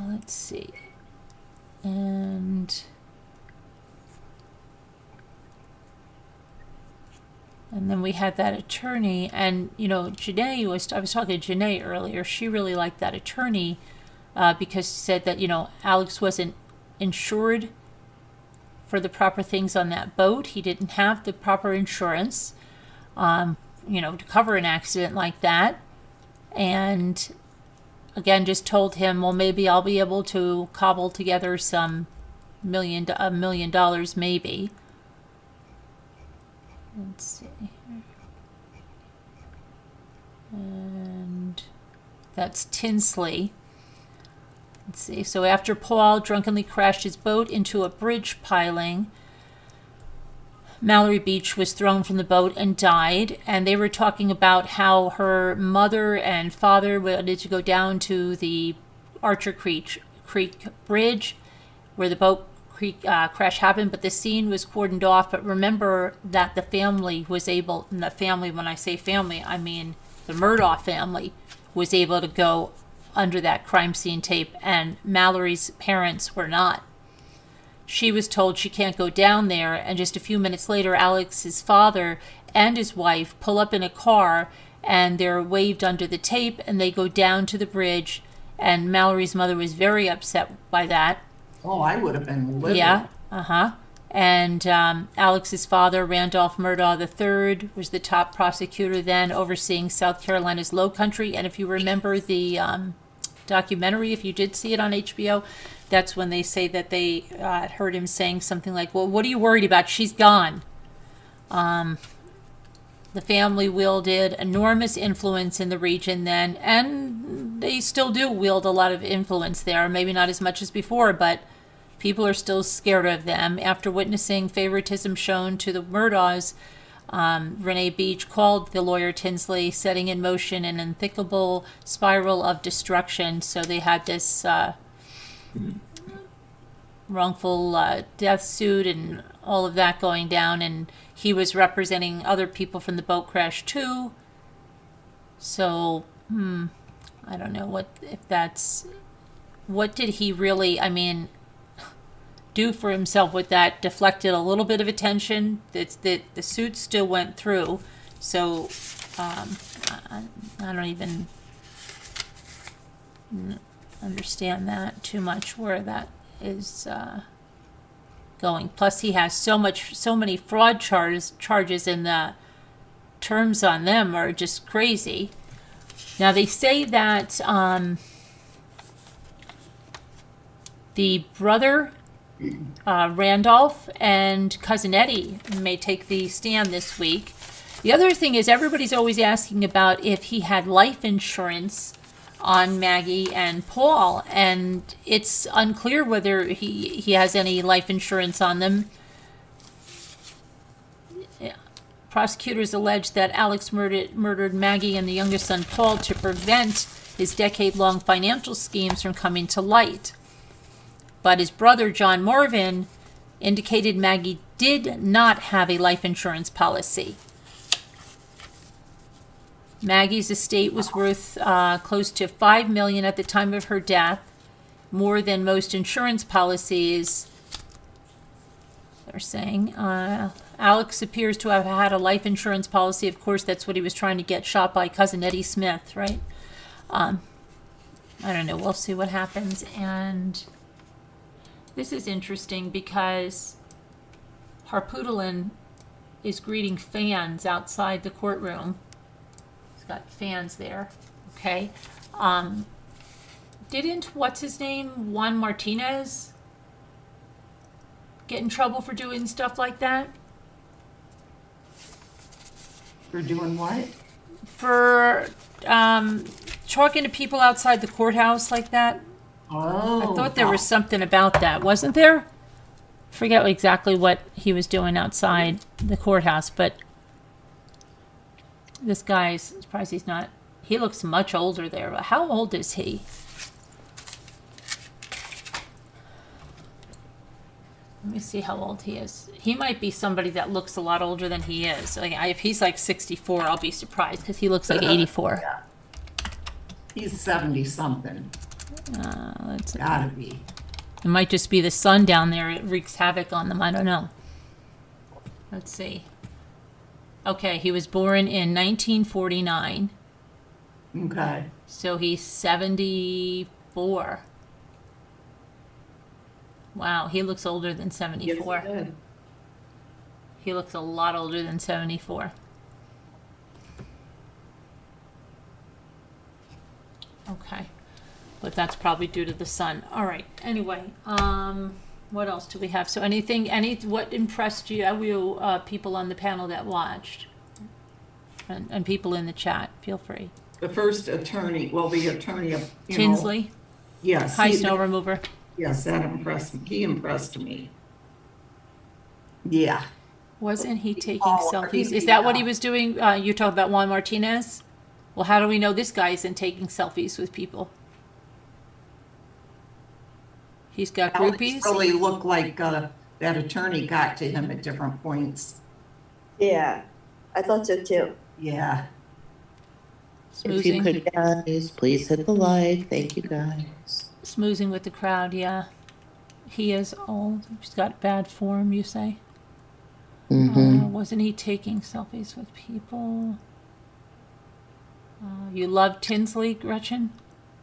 Let's see, And then we had that attorney, and, I was talking to Janae earlier. She really liked that attorney because she said that, Alex wasn't insured for the proper things on that boat. He didn't have the proper insurance, to cover an accident like that. And again, just told him, well, maybe I'll be able to cobble together some $1 million maybe. Let's see. And that's Tinsley. Let's see. So after Paul drunkenly crashed his boat into a bridge piling, Mallory Beach was thrown from the boat and died. And they were talking about how her mother and father wanted to go down to the Archer Creek Bridge where the boat crash happened, but the scene was cordoned off. But remember that the family was able, and the family, when I say family, I mean the Murdaugh family, was able to go under that crime scene tape, and Mallory's parents were not. She was told she can't go down there, and just a few minutes later, Alex's father and his wife pull up in a car, and they're waved under the tape, and they go down to the bridge, and Mallory's mother was very upset by that. Oh, I would have been livid. Yeah, And Alex's father, Randolph Murdaugh III, was the top prosecutor then, overseeing South Carolina's Low Country. And if you remember the documentary, if you did see it on HBO, that's when they say that they heard him saying something like, well, what are you worried about? She's gone. The family wielded enormous influence in the region then, and they still do wield a lot of influence there. Maybe not as much as before, but people are still scared of them. After witnessing favoritism shown to the Murdaughs, Renee Beach called the lawyer Tinsley, setting in motion an unthinkable spiral of destruction. So they had this wrongful death suit and all of that going down, and he was representing other people from the boat crash too. So, I don't know what did he really, do for himself with that? Deflected a little bit of attention. The suit still went through. So, I don't even understand that too much, where that is going. Plus, he has so many fraud charges, and the terms on them are just crazy. Now, they say that the brother, Randolph, and cousin Eddie may take the stand this week. The other thing is, everybody's always asking about if he had life insurance on Maggie and Paul, and it's unclear whether he has any life insurance on them. Prosecutors allege that Alex murdered Maggie and the youngest son Paul to prevent his decade-long financial schemes from coming to light. But his brother, John Morvan, indicated Maggie did not have a life insurance policy. Maggie's estate was worth close to $5 million at the time of her death, more than most insurance policies. They're saying Alex appears to have had a life insurance policy. Of course, that's what he was trying to get shot by cousin Eddie Smith, right? I don't know. We'll see what happens. And this is interesting because Harpoodlin is greeting fans outside the courtroom. He's got fans there. Okay. Didn't, what's his name, Juan Martinez get in trouble for doing stuff like that? For doing what? For talking to people outside the courthouse like that? Oh. I thought there was something about that, wasn't there? Forget exactly what he was doing outside the courthouse, but this guy's surprised he's not. He looks much older there. How old is he? Let me see how old he is. He might be somebody that looks a lot older than he is. Like, if he's like 64, I'll be surprised because he looks like 84. Yeah. He's 70-something. Let's see. Gotta be. It might just be the sun down there. It wreaks havoc on them. I don't know. Let's see. Okay, he was born in 1949. Okay. So he's 74. Wow, he looks older than 74. Yes, he He looks a lot older than 74. Okay. But that's probably due to the sun. All right. Anyway, what else do we have? So what impressed you, people on the panel that watched? And people in the chat, feel free. The first attorney, the attorney of, Tinsley, yes. high snow remover. Yes, that impressed me. He impressed me. Yeah. Wasn't he taking Oh, selfies? he- Is that what he was doing? You talk about Juan Martinez? Well, how do we know this guy isn't taking selfies with people? He's got Alex groupies? really looked like that attorney got to him at different points. Yeah, I thought so too. Yeah. If you Smoozing. could, guys, please hit the like. Thank you, guys. Smoozing with the crowd, yeah. He is old. He's got bad form, you say? Wasn't he taking selfies with people? You love Tinsley, Gretchen?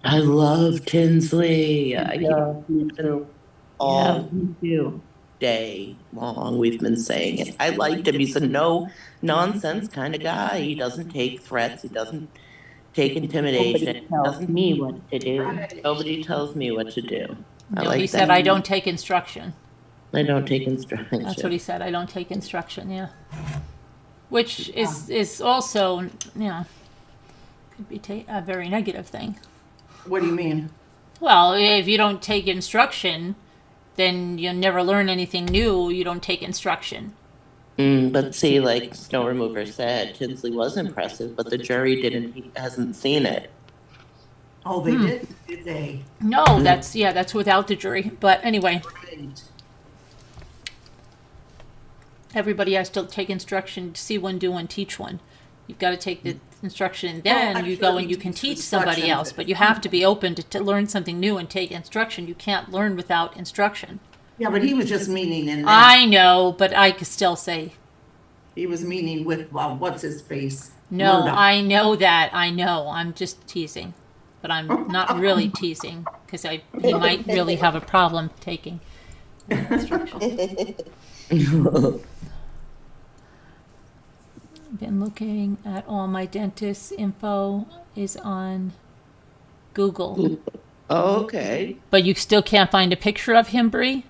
I love Tinsley. Yeah, me too. All Me too. day long we've been saying it. I liked him. He's a no nonsense kind of guy. He doesn't take threats. He doesn't take intimidation. Nobody tells Doesn't- me what to do. Nobody tells me what to do. I No, like he said, that. I don't take instruction. I don't take instructions. That's what he said. I don't take instruction, yeah. Which is also, could be a very negative thing. What do you mean? Well, if you don't take instruction, then you'll never learn anything new. You don't take instruction. But see, like Snow Remover said, Tinsley was impressive, but the jury hasn't seen it. Oh, they did they? No, that's without the jury. But anyway, Right. everybody has to take instruction, see one, do one, teach one. You've got to take the instruction, and then Well, you I'm go sure and he you can teaches teach somebody instructions. else. But you have to be open to learn something new and take instruction. You can't learn without instruction. Yeah, but he was just meaning in that. I know, but I could still say, He was meaning with, what's his face? no, Murdoch. I know that. I know. I'm just teasing. But I'm not really teasing because he might really have a problem taking instruction. Been looking at all my dentist's info is on Google. Oh, okay. But you still can't find a picture of him, Bree?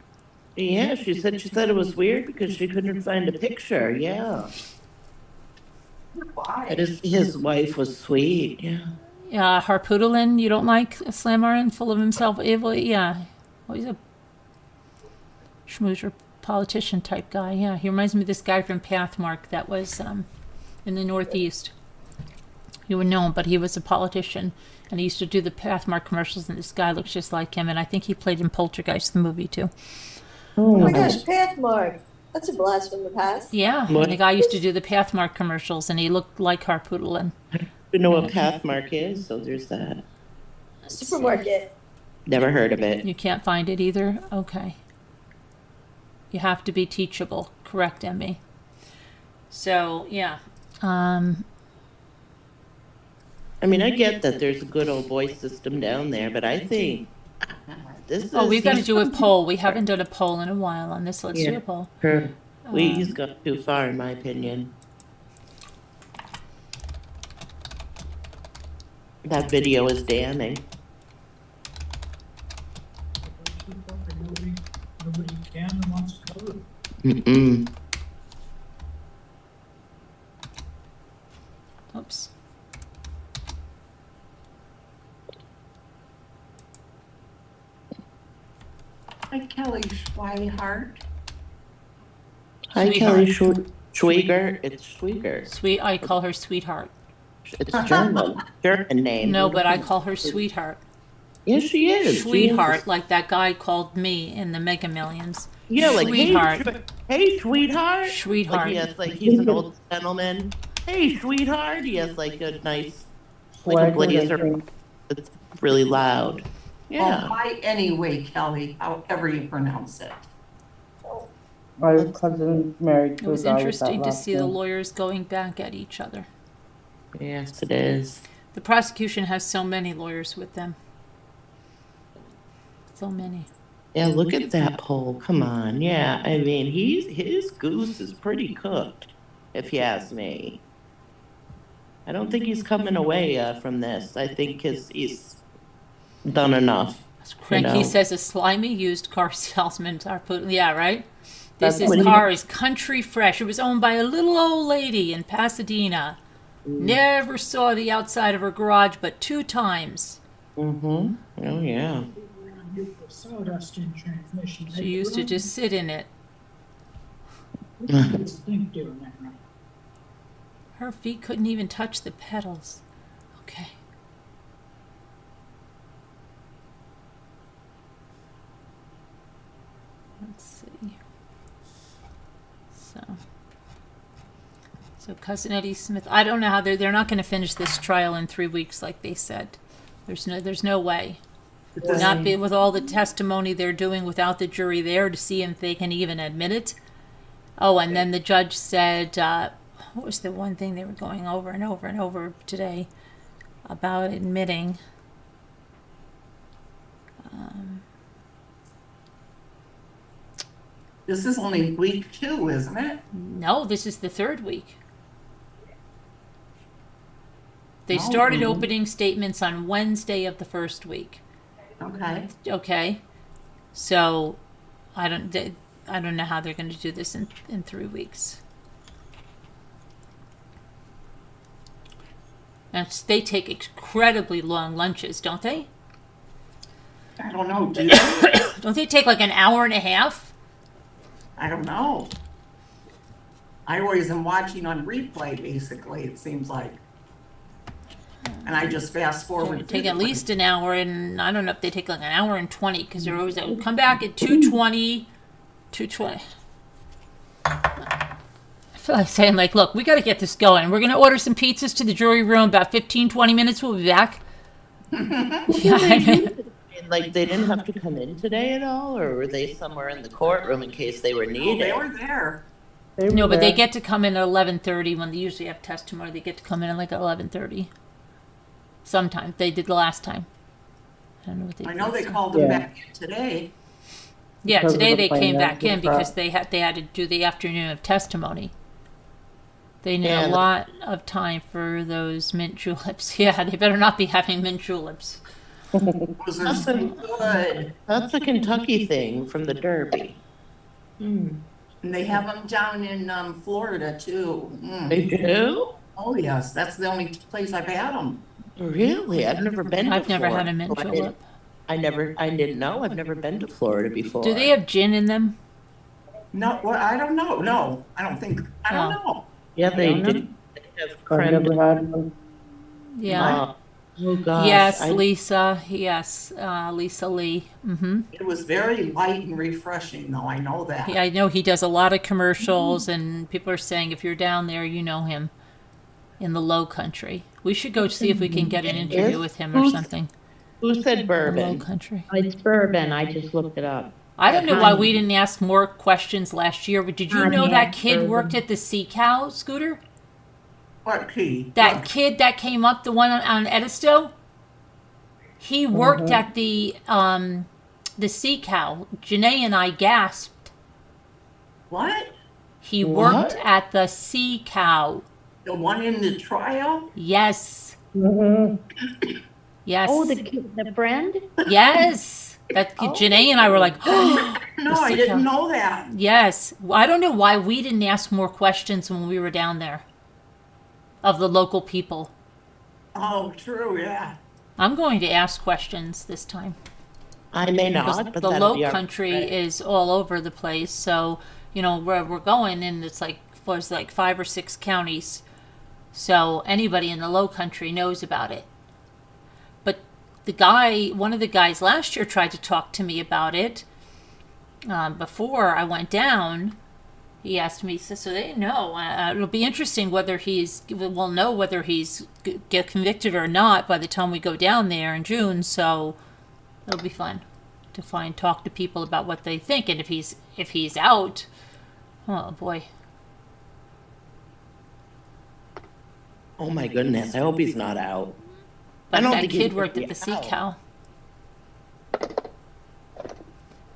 Yeah, she said it was weird because she couldn't find a picture. Yeah. Why? His wife was sweet. Yeah. Harpoodlin, you don't like a Slammer full of himself evil? Yeah. Well, he's a schmoozer politician type guy. Yeah, he reminds me of this guy from Pathmark that was in the Northeast. You would know him, but he was a politician. And he used to do the Pathmark commercials, and this guy looks just like him. And I think he played in Poltergeist, the movie, too. Oh my gosh, Pathmark. That's a blast from the past. Yeah, What? and the guy used to do the Pathmark commercials, and he looked like Harpoodle. And You know what Pathmark is, so there's that. Supermarket. Never heard of it. you can't find it either? Okay. You have to be teachable. Correct, Emmy. So, yeah. I mean, I get that there's a good old voice system down there, but I think this is. Oh, we've got to he's do a gone poll. We haven't done a poll in a while on this. Let's do a poll. He's gone too far, in my opinion. That video is damning. Nobody can and wants to cover it. Mm-mm. Oops. Hi, Kelly Schweihart. Hi, Kelly Schwieger. It's Schwieger. Sweet. I call her Sweetheart. It's German. German name. No, but I call her Sweetheart. Yes, she is. Sweetheart, like that guy called me in the Mega Millions. Yeah, like, Sweetheart. hey, sweetheart. Sweetheart. Like, yes, like he's an old gentleman. Hey, sweetheart. He has like a nice, like a blazer that's really loud. Well, Yeah. hi anyway, Kelly, however you pronounce it. My cousin's married It to a was guy with that interesting to last see the name. lawyers going back at each other. Yes, it is. The prosecution has so many lawyers with them. So many. Yeah, look at that poll. Come on. Yeah, I mean, his goose is pretty cooked, if you ask me. I don't think he's coming away from this. I think he's done enough. Cranky know. says a slimy used car salesman. Yeah, right? This That's what car is country fresh. It was owned by a little old lady in Pasadena. Never saw the outside of her garage but 2 times. Mm-hmm. Oh, yeah. Around here for sawdust in transmission. She used to just sit in it. Kids think doing that right. Her feet couldn't even touch the pedals. Okay. Let's see. So Cousin Eddie Smith. I don't know how they're not going to finish this trial in 3 weeks, like they said. There's no way. Not be with all the testimony they're doing without the jury there to see if they can even admit it. Oh, and then the judge said, what was the one thing they were going over and over and over today about admitting? This is only week 2, isn't it? No, this is the 3rd week. They Oh. started opening statements on Wednesday of the 1st week. Okay. Okay, so I don't know how they're going to do this in 3 weeks. And they take incredibly long lunches, don't they? I don't know, do they? Don't they take like an hour and a half? I don't know. I always am watching on replay, basically, it seems like. And I just fast forward. It take at least an hour, and I don't know if they take like an hour and 20 because they're always come back at 2:20. I feel like saying like, look, we got to get this going. We're going to order some pizzas to the jury room. About 15-20 minutes, we'll be back. Yeah, I mean, Like, they didn't have to come in today at all, or were they somewhere in the courtroom in case they were No, needed? they were there. no, but they get to come in at 11:30 when they usually have testimony. They get to come in at like 11:30. Sometimes they did the last time. I don't know what they I did. know they called them Yeah. back in today. Yeah, Because of today the they came plane back in accident. because they had to do the afternoon of testimony. They need Yeah, a lot of time for those mint juleps. Yeah, they better not be having mint juleps. Those are so good. That's a Kentucky thing from the Derby. And they have them down in Florida too. They do? Oh yes, that's the only place I've had them. Really? I've never been to I've never had Florida. a mint So julep. I didn't know. I've never been to Florida before. Do they have gin in them? No, well, I don't know. No, I don't think. I don't know. Yeah, they don't know. do. They have I've creme. never had one. Yeah. Oh gosh. Yes, I- Lisa. Yes, Lisa Lee. It was very light and refreshing, though, I know that. Yeah, I know he does a lot of commercials, and people are saying if you're down there, you know him in the Low Country. We should go see if we can get an interview with him or Who's- something. Who said Low bourbon? Country. It's bourbon, I just looked it up. I don't know why we didn't ask more questions last year, but did you know that kid worked at the Sea Cow, Scooter? What key? That kid that came up, the one on Edisto? He worked at the Sea Cow. Janae and I gasped. What? He What? worked at the Sea Cow. The one in the trial? Yes. Yes. Oh, the friend? Yes. That Janae and I were like, oh, No, I didn't know that. yes. I don't know why we didn't ask more questions when we were down there of the local people. Oh, true, yeah. I'm going to ask questions this time. I may Because not, but the that'll Low be our- Country is all over the place. So, you know, where we're going, and it's like, was like 5 or 6 counties. So anybody in the Low Country knows about it. But one of the guys last year tried to talk to me about it. Before I went down, he asked me, so they know. It'll be interesting whether we'll know whether he's get convicted or not by the time we go down there in June. So it'll be fun to talk to people about what they think, and if he's out, oh boy. Oh my goodness, I hope he's not out. But I don't that think he's kid gonna worked be at the Sea out. Cow.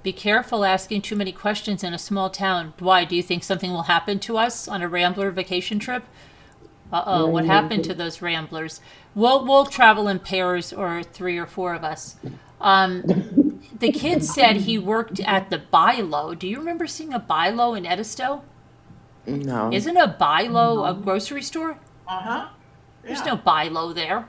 Be careful asking too many questions in a small town. Why? Do you think something will happen to us on a Rambler vacation trip? Uh-oh, what happened to those Ramblers? We'll travel in pairs, or 3 or 4 of us. The kid said he worked at the Bilo. Do you remember seeing a Bilo in Edisto? No. Isn't a Bilo a grocery store? Uh-huh. There's Yeah. no Bilo there.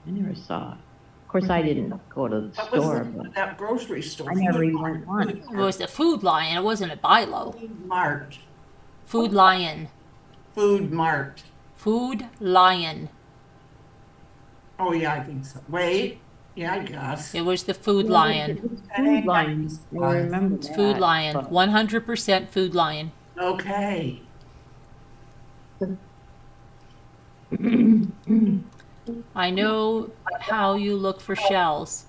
I never saw it. Of course, I didn't go to the That was store, but that grocery store. I never Food even Mart. went once. It was the Food Lion. It wasn't a Bilo. Food Mart. Food Lion. Food Mart. Food Lion. Oh, yeah, I think so. Wait. Yeah, I guess. It was the Food Lion. It's Food Lion, I remember It's that. Food Lion. but- 100% Food Lion. Okay. I know how you look for shells.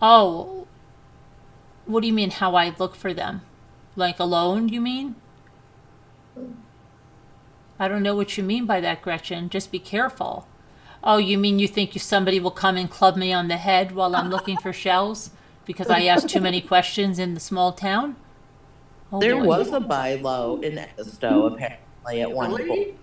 Oh, what do you mean how I look for them? Like alone, you mean? I don't know what you mean by that, Gretchen. Just be careful. Oh, you mean you think somebody will come and club me on the head while I'm looking for shells? Because I asked too many questions in the small town? Oh, There boy. was a Bilo in Edisto, apparently, at one point. Really?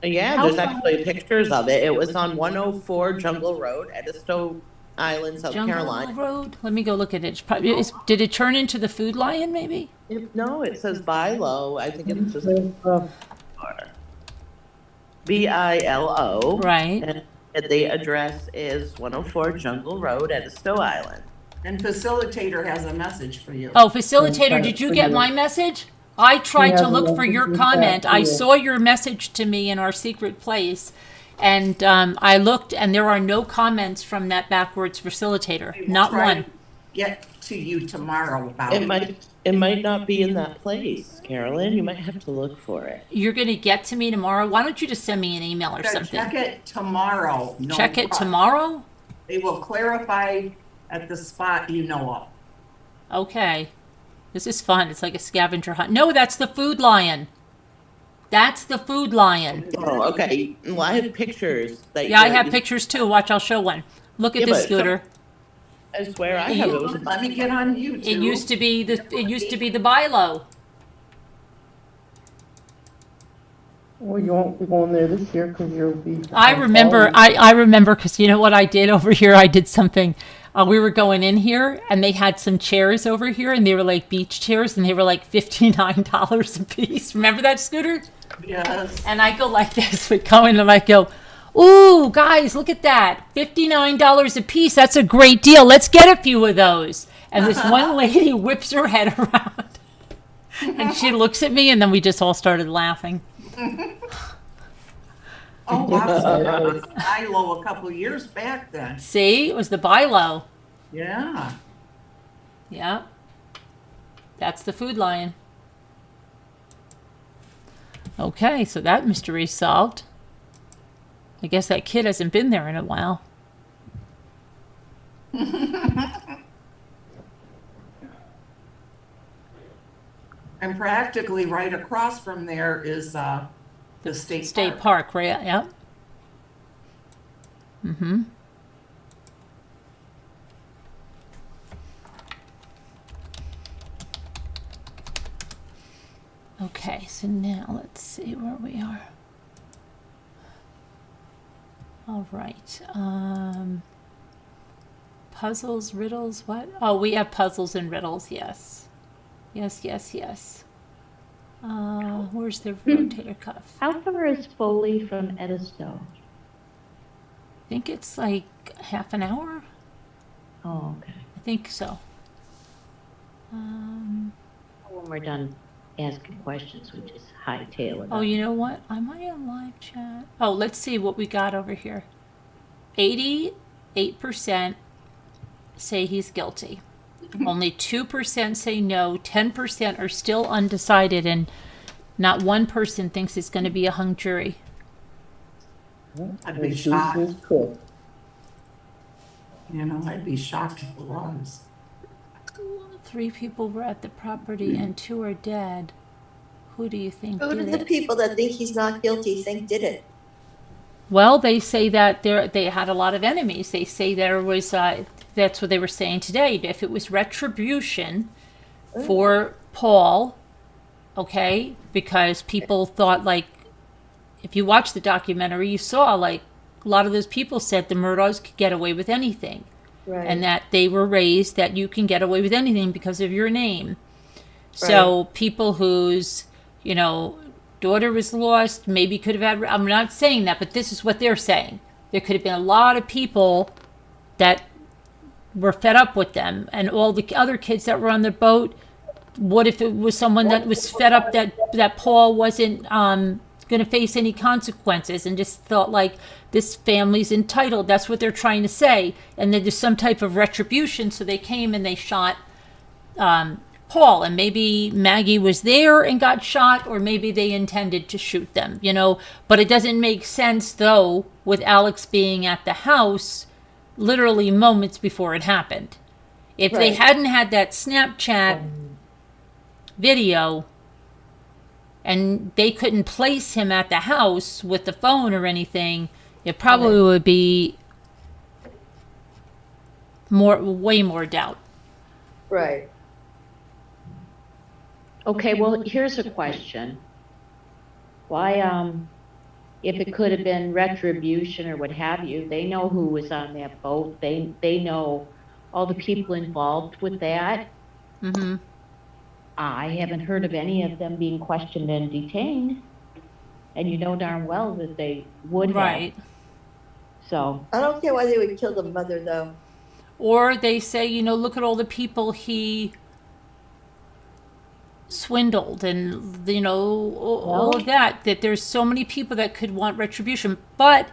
Yeah, there's actually pictures of it. It was on 104 Jungle Road, Edisto Island, South Jungle Carolina. Road? Let me go look at it. It's probably, did it turn into the Food Lion, maybe? No, it says Bilo. I think it's just There's, Bilo. Right. And the address is 104 Jungle Road, Edisto Island. And facilitator has a message for you. Oh, facilitator, did you get my message? I tried to look for your comment. I saw your message to me in our secret place, and I looked, and there are no comments from that backwards facilitator. We will Not try one. to Get to you tomorrow about It might not be in that place, Carolyn. You might have to look for it. You're going to get to me tomorrow? Why don't you just send me an email or Check something? it tomorrow. No Check it rush. tomorrow? They will clarify at the spot you know of. Okay. This is fun. It's like a scavenger hunt. No, that's the Food Lion. That's the Food Lion. Oh, okay. Well, I have pictures that. Yeah, I have pictures too. Watch, I'll show one. Look at Yeah, this but- scooter. I swear I have. It was Let me get on YouTube. It used to be the Bilo. well, you won't be going there this year because you'll be. I remember because you know what I did over here? I did something. We were going in here and they had some chairs over here and they were like beach chairs and they were like $59 a piece. Remember that, Scooter? Yes. And I go like this, we go in and I go, ooh, guys, look at that. $59 a piece. That's a great deal. Let's get a few of those. And this one lady whips her head around and she looks at me and then we just all started laughing. Oh, wow. It was ILO a couple of years back then. See, it was the buy-low. Yeah. Yeah. That's the Food Lion. Okay, so that mystery's solved. I guess that kid hasn't been there in a while. And practically right across from there is the state park. Park, right? Yep. Mm-hmm. Okay, so now let's see where we are. All right. Puzzles, riddles, what? Oh, we have puzzles and riddles, yes. Yes. Where's the rotator cuff? How far is Foley from Edisto? I think it's like half an hour. Oh, okay. I think so. When we're done asking questions, we just hightail it. Oh, you know what? Am I on live chat? Oh, let's see what we got over here. 88% say he's guilty. Only 2% say no. 10% are still undecided, and not one person thinks it's going to be a hung jury. I'd be shocked. You know, I'd be shocked if it was. 3 people were at the property and 2 are dead. Who do you think Who did do the it? people that think he's not guilty think did it? Well, they say that they had a lot of enemies. They say there was, that's what they were saying today. If it was retribution for Paul, okay, because people thought, like, if you watch the documentary, you saw, like, a lot of those people said the Murdaughs could get away with anything. Right. And that they were raised that you can get away with anything because of your name. So people whose, you know, daughter was lost, maybe could have had, I'm not saying that, but this is what they're saying. There could have been a lot of people that were fed up with them, and all the other kids that were on the boat. What if it was someone that was fed up that Paul wasn't going to face any consequences and just thought like this family's entitled? That's what they're trying to say. And then there's some type of retribution, so they came and they shot Paul, and maybe Maggie was there and got shot, or maybe they intended to shoot them, you know. But it doesn't make sense, though, with Alex being at the house literally moments before it happened. If they hadn't had that Snapchat video and they couldn't place him at the house with the phone or anything, it probably would be way more doubt. Right. Okay, well, here's a question. Why, if it could have been retribution or what have you, they know who was on that boat. They know all the people involved with that. Mm-hmm. I haven't heard of any of them being questioned and detained. And you know darn well that they would have. Right. So, I don't get why they would kill the mother, though. Or they say, you know, look at all the people he swindled, and, you know, all of that there's so many people that could want retribution. But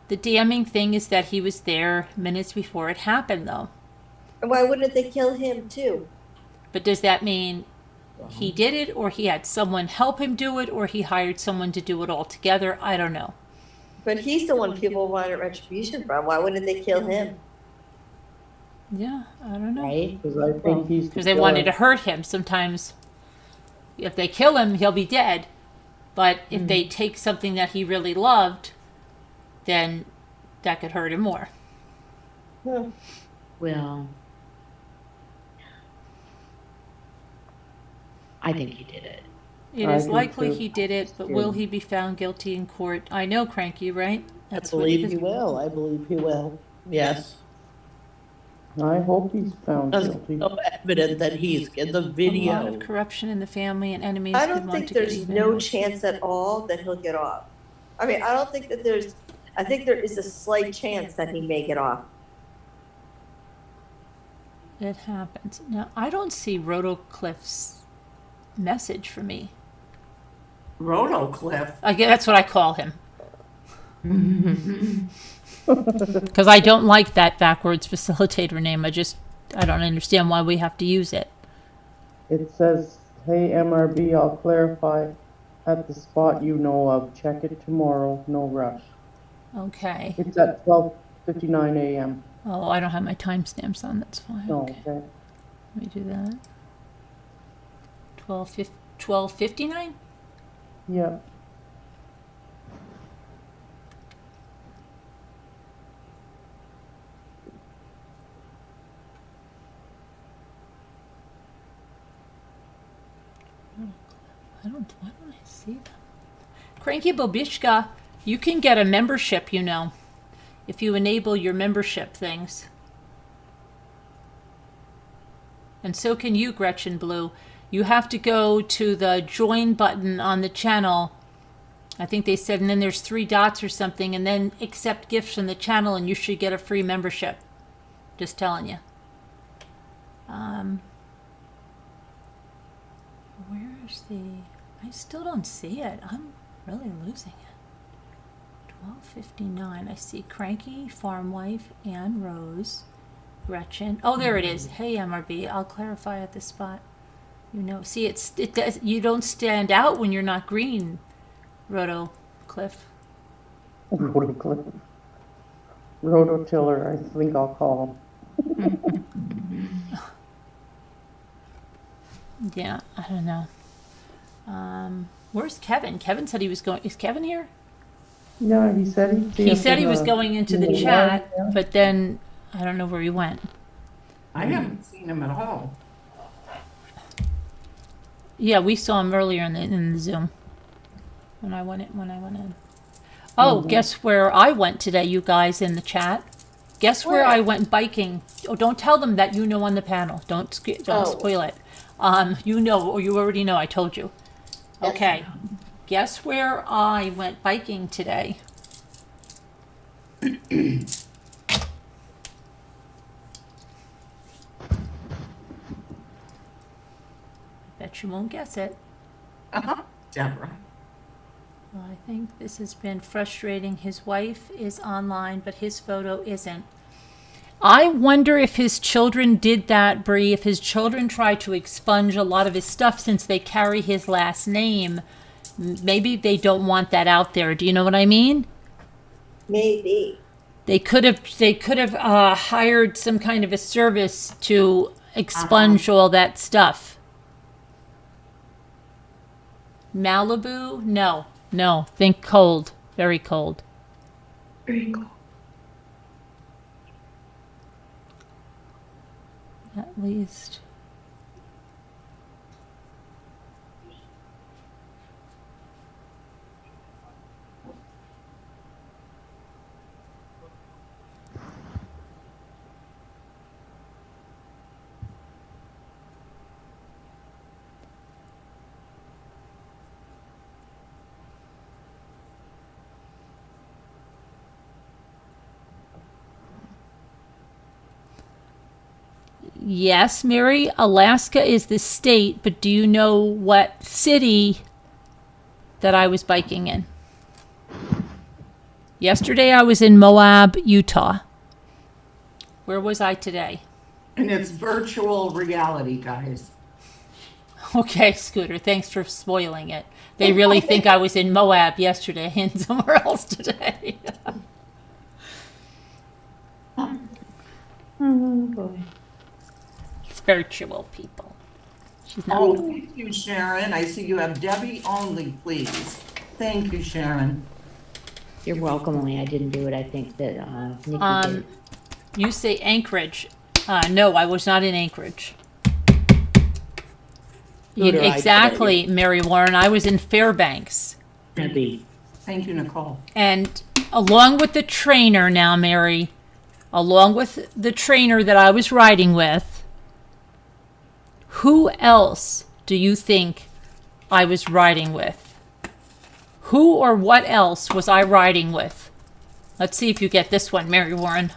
the damning thing is that he was there minutes before it happened, though. And why wouldn't they kill him, too? But does that mean he did it, or he had someone help him do it, or he hired someone to do it all together? I don't know. But he's the one people wanted retribution from. Why wouldn't they kill him? Yeah, I don't know. right? Because I think he's the Because they wanted to killer. hurt him. Sometimes if they kill him, he'll be dead. But if they take something that he really loved, then that could hurt him more. Well, I think he did it. It I is think likely so. he did it, but will he be found guilty in court? I know, Cranky, right? I believe he will. I believe he will. Yes. I hope he's found There's guilty. no evidence that he's in the A lot video. of corruption in the family, and enemies I could don't want think to get there's even. no chance at all that he'll get off. I mean, I don't think that there's, I think there is a slight chance that he may get off. It happens. Now, I don't see Rotocliffe's message for me. Rotocliffe. Again, that's what I call him. Because I don't like that backwards facilitator name. I don't understand why we have to use it. It says, hey, MRB, I'll clarify at the spot you know of. Check it tomorrow, no rush. Okay. It's at 12:59 a.m. Oh, I don't have my timestamps on. That's fine. No, Okay. okay. Let me do that. 12:59? Yeah. Why don't I see them? Cranky Bobishka, you can get a membership, you know, if you enable your membership things. And so can you, Gretchen Blue. You have to go to the join button on the channel. I think they said, and then there's 3 dots or something, and then accept gifts from the channel, and you should get a free membership. Just telling you. Where's the... I still don't see it. I'm really losing it. 12:59. I see Cranky, Farm Wife, Ann Rose, Gretchen. Oh, there it is. Hey, MRB. I'll clarify at the spot. You know, see, it does. You don't stand out when you're not green, Roto Cliff. Rotocliffe. Rototiller, I think I'll call him. Yeah, I don't know. Where's Kevin? Kevin said he was going. Is Kevin here? Yeah, he said he'd see He us said in he was the- going into in the the chat, live, yeah. but then I don't know where he went. I haven't seen him at all. Yeah, we saw him earlier in the Zoom when I went in. Oh, guess where I went today, you guys in the chat? Guess where I went biking? Oh, don't tell them that you know on the panel. Don't spoil it. You know, or you already know. I told you. Okay. Guess where I went biking today? Bet you won't guess it. Deborah. Well, I think this has been frustrating. His wife is online, but his photo isn't. I wonder if his children did that, Bree, if his children tried to expunge a lot of his stuff since they carry his last name. Maybe they don't want that out there. Do you know what I mean? Maybe. They could have hired some kind of a service to expunge all that stuff. Malibu? No. Think cold. Very cold. Very cool. At least. Yes, Mary, Alaska is the state, but do you know what city that I was biking in? Yesterday I was in Moab, Utah. Where was I today? And it's virtual reality, guys. Okay, Scooter, thanks for spoiling it. They really think I was in Moab yesterday and somewhere else today. Oh, boy. It's virtual, people. She's not. Oh, thank you, Sharon. I see you have Debbie only, please. Thank you, Sharon. You're welcome, only I didn't do it. I think that Nikki did. You say Anchorage. No, I was not in Anchorage. Scooter, I Exactly, Mary Warren. I was in Fairbanks. Debbie. Thank you, Nicole. And along with the trainer now, Mary, along with the trainer that I was riding with, who else do you think I was riding with? Who or what else was I riding with? Let's see if you get this one, Mary Warren.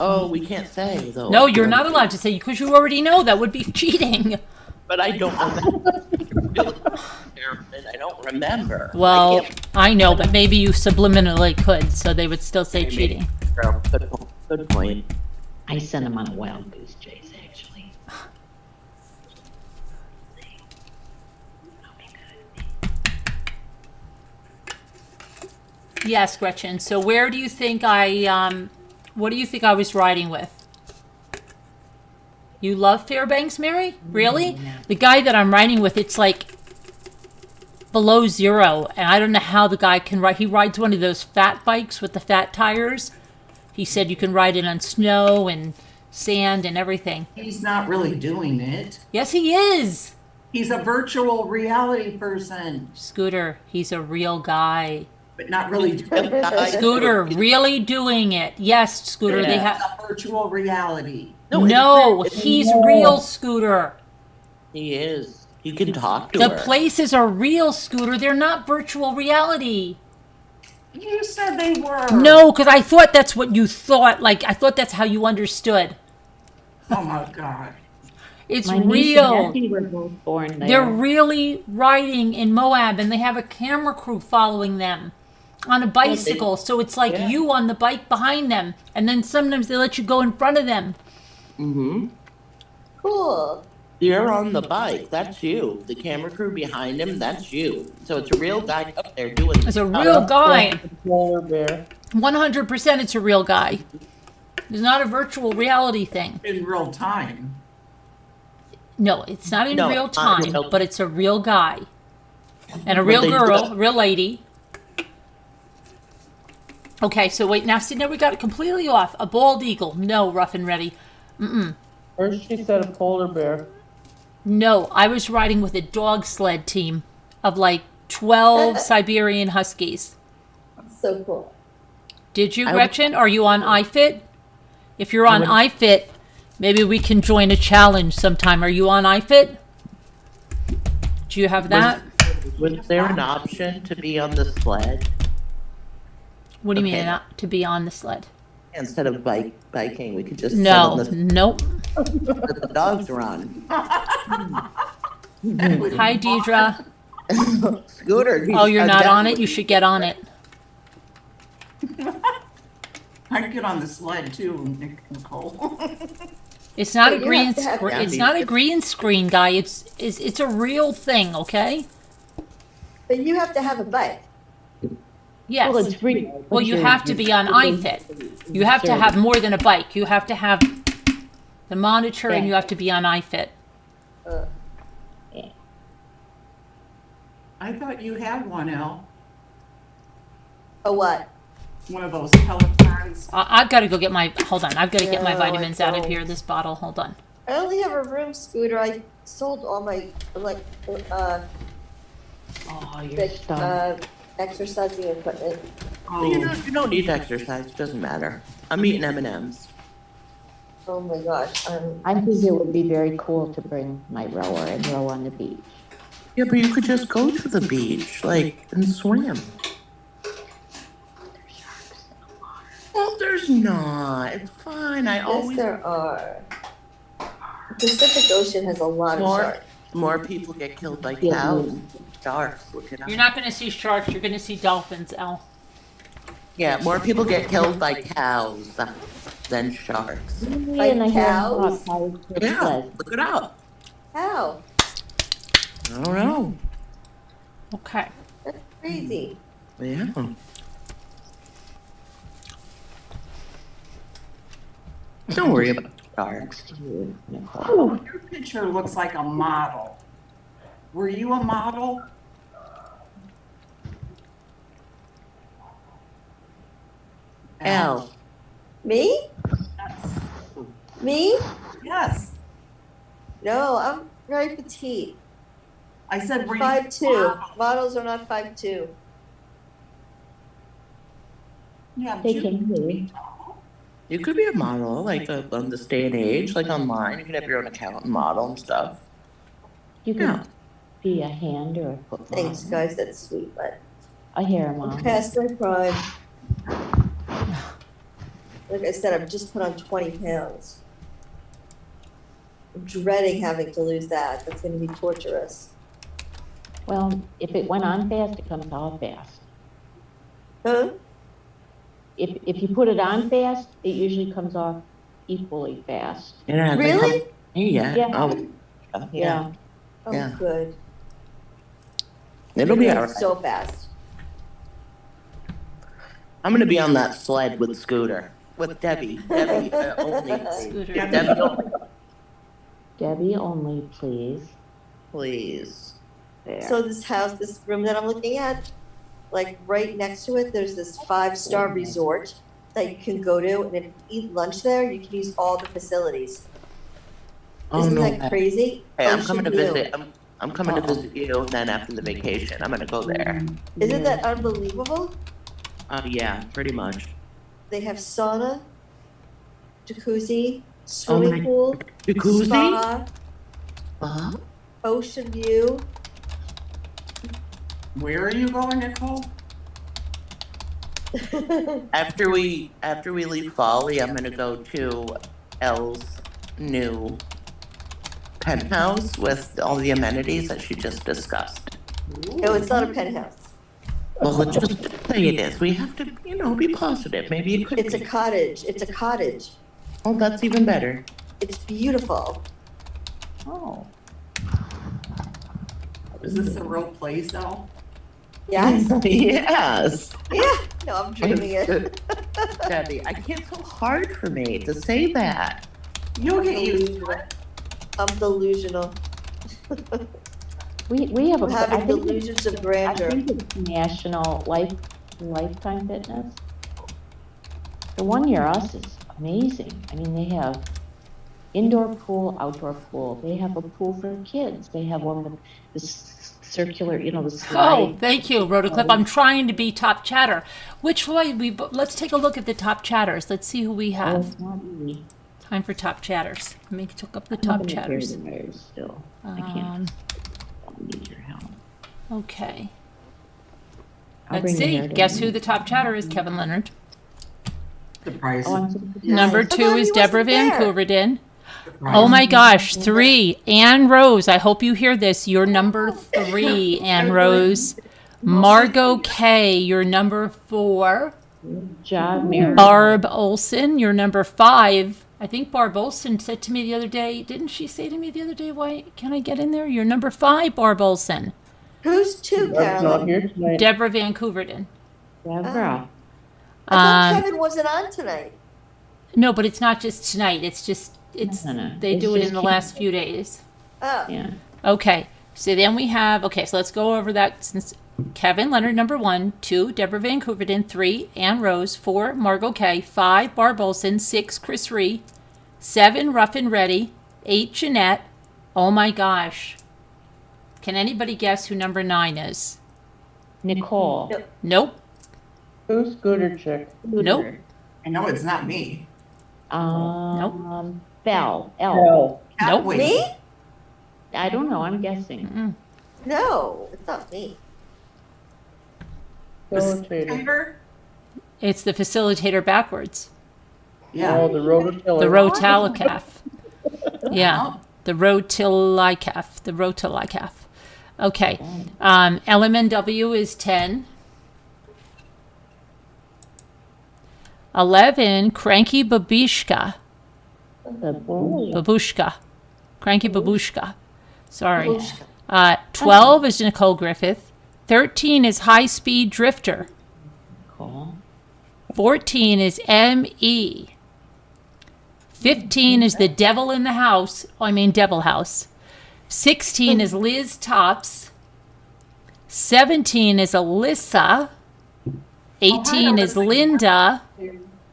Oh, we can't say though. No, you're not allowed to say because you already know that would be cheating. But I don't know that. I don't remember. Well, can't- I know, but maybe you subliminally could, so they would still say Maybe. cheating. Good point. I sent him on a wild goose chase, actually. Yes, Gretchen. So where do you think what do you think I was riding with? You love Fairbanks, Mary? Really? The guy that I'm riding with, it's like below 0, and I don't know how the guy can ride. He rides one of those fat bikes with the fat tires. He said you can ride it on snow and sand and everything. He's not really doing it. Yes, he is. He's a virtual reality person, Scooter, he's a real guy. but not really doing it. Scooter, really doing it. Yes, Scooter, they Yeah. have. It's a virtual reality. No, he's real, Scooter. He is. He can talk to The her. places are real, Scooter. They're not virtual reality. You said they were. No, because I thought that's what you thought. Like, I thought that's how you understood. Oh my God. It's My niece and real. nephew were both born there. They're really riding in Moab, and they have a camera crew following them on a bicycle. So it's like Yeah. you on the bike behind them, and then sometimes they let you go in front of them. Mm-hmm. Cool. You're on the bike. That's you. The camera crew behind him, that's you. So it's a real guy up there doing It's a real guy. The polar bear. 100% it's a real guy. It's not a virtual reality thing. In real time. No, it's not in No, real not time, real. but it's a real guy. And a But real they do girl, it. a real lady. Okay, so wait, now see, now we got it completely off. A bald eagle. No, rough and ready. First she said a polar bear. No, I was riding with a dog sled team of like 12 Siberian Huskies. So cool. Did you, I- Gretchen? Are you on iFit? If you're on I iFit, maybe we can join a challenge sometime. Are you on iFit? Do you have that? Was there an option to be on the sled What do you mean, Okay. not to be on the sled? instead of biking? We could just sit No, on the nope. let the dogs run. Hi, Deidre. Scooter. Oh, you're not on it? You should get on it. I'd get on the sled too, Nicole. It's not a But you green have to have- screen. It's not a green screen, guy. It's a real thing, okay? But you have to have a bike. Yes. Well, it's real. Well, you have to be on iFit. You have to have more than a bike. You have to have the monitor, and you have to be on iFit. I thought you had one, Elle. A what? One of those Pelotons. I've got to go get my. Hold on. I've got to get my No, I vitamins out of don't. here. This bottle. Hold on. I only have a room scooter. I sold all my Oh, your like, stuff. exercising equipment. You don't need to exercise. It doesn't matter. I'm eating M&Ms. Oh my gosh. I think it would be very cool to bring my rower and row on the beach. Yeah, but you could just go to the beach, like, and swim. Well, there's not. It's fine. I Yes, always there are. The Pacific Ocean has a lot of more sharks. more people get killed by Yeah. cows than sharks. Look it up. You're not going to see sharks. You're going to see dolphins, Elle. Yeah, more people get killed by cows than sharks. Like And I hear cows? about how it's Yeah, sled. look it up. How? I don't know. Okay. That's crazy. Yeah. Don't worry about sharks. Oh, your picture looks like a model. Were you a model? Elle. Me? Yes. Me? Yes. No, I'm very petite. I said, were you 5'2". a model? Models are not 5'2". Yeah, They but can you be. You could be a model, like on this day and age, like online. You could have your own account and model and stuff. You Yeah. could be a hand or a foot model. Thanks, guys. That's sweet, but A hair I'm model. past my prime. Like I said, I've just put on 20 pounds. I'm dreading having to lose that. That's going to be torturous. Well, if it went on fast, it comes off fast. Huh? If you put it on fast, it usually comes off equally fast. It hasn't Really? come to me yet. Yeah. Oh, yeah. Oh, Yeah. good. It'll be You're all doing right. so fast. I'm gonna be on that sled with Scooter, with Debbie. Debbie only, please. Scooter. Debbie only, Debbie only, please. please. There. So this house, this room that I'm looking at, like right next to it, there's this 5-star resort that you can go to, and if you eat lunch there, you can use all the facilities. Oh, Isn't no. that crazy? Hey, I'm Ocean coming to view. visit. I'm coming to visit you. Then after the vacation, I'm gonna go there. Isn't that unbelievable? Yeah, pretty much. They have sauna, jacuzzi, Oh swimming my- pool, Jacuzzi? spa, Uh-huh. ocean view. Where are you going, Nicole? After we leave Folly, I'm gonna go to Elle's new penthouse with all the amenities that she just discussed. No, it's not a penthouse. Well, let's just say it is. We have to, be positive. Maybe it could It's a be. cottage. It's a cottage. Oh, that's even better. It's beautiful. Oh. Is this a real place though? Yes? Yes. Yeah. No, I'm dreaming it. Debbie, I can't so hard for me to say that. You'll get used to it. I'm delusional. We have a, I'm I having think, delusions of I grandeur. think it's National Lifetime Fitness. The one near us is amazing. I mean, they have indoor pool, outdoor pool. They have a pool for kids. They have one with this circular, the Oh, slide. thank you, Rotoclip. I'm trying to be top chatter. Which way let's take a look at the top chatters. Let's see who we Oh, have. it's not easy. Time for top chatters. Let me look up the I'm top gonna carry chatters. the wires still. I can't. I'll need your help. Okay. I'll Let's bring the see. hair Guess down. who the top chatter is? Kevin Leonard. Surprise. Oh, I'm surprised. Number I 2 thought is he Deborah wasn't there. Vancouverden. Surprise. Oh my gosh, 3. Ann Rose. I hope you hear this. You're number 3, Ann Rose. Margot K. You're number 4. Good job, Mary. Barb Olson. You're number 5. I think Barb Olson said to me the other day, didn't she say to me the other day, why can I get in there? You're number 5, Barb Olson. Who's 2, That's not Carolyn? here tonight. Deborah Vancouverden. Deborah. I thought Um, Kevin wasn't on tonight. No, but it's not just tonight. It's No. they It's do it just in the last few days. Oh. Yeah. Okay, so then we have, so let's go over that since Kevin Leonard, number 1, 2, Deborah Vancouverden, 3, Ann Rose, 4, Margot K, 5, Barb Olson, 6, Chris Ree, 7, Ruffin Reddy, 8, Jeanette. Oh my gosh. Can anybody guess who number 9 is? Nicole. No. Nope. Who's Scooter Chick? Nope. I know it's not me. Belle. Elle. Hell. Nope. Wait. Me? I don't know. I'm guessing. Mm-mm. No, it's not me. Facilitator. Tiger? It's the facilitator backwards. Yeah. Oh, the rototiller. The Rotalicaf. Yeah. The Rotilicaf. The Rotilicaf. Okay. LMNW is 10. 11, Cranky Babushka. Babushka. Cranky Babushka. Sorry. Babushka. 12 is Nicole Griffith. 13 is High Speed Drifter. Nicole. 14 is M.E. 15 is The Devil in the House. Devil House. 16 is Liz Tops. 17 is Alyssa. 18 is Linda.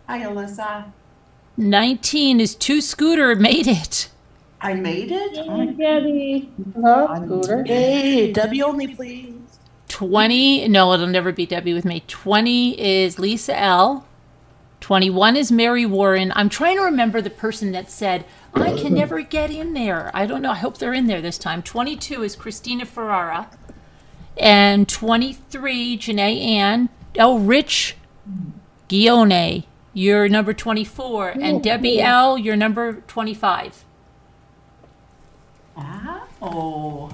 Hi, Alyssa. 19 is Two Scooter made it. I made it? Hi, Debbie. Huh, Scooter? Hey, Debbie only, please. 20, no, it'll never be Debbie with me. 20 is Lisa L. 21 is Mary Warren. I'm trying to remember the person that said, I can never get in there. I don't know. I hope they're in there this time. 22 is Christina Ferrara. And 23, Janae Ann. Oh, Rich Guione, you're number 24. And Debbie L., you're number 25. Oh.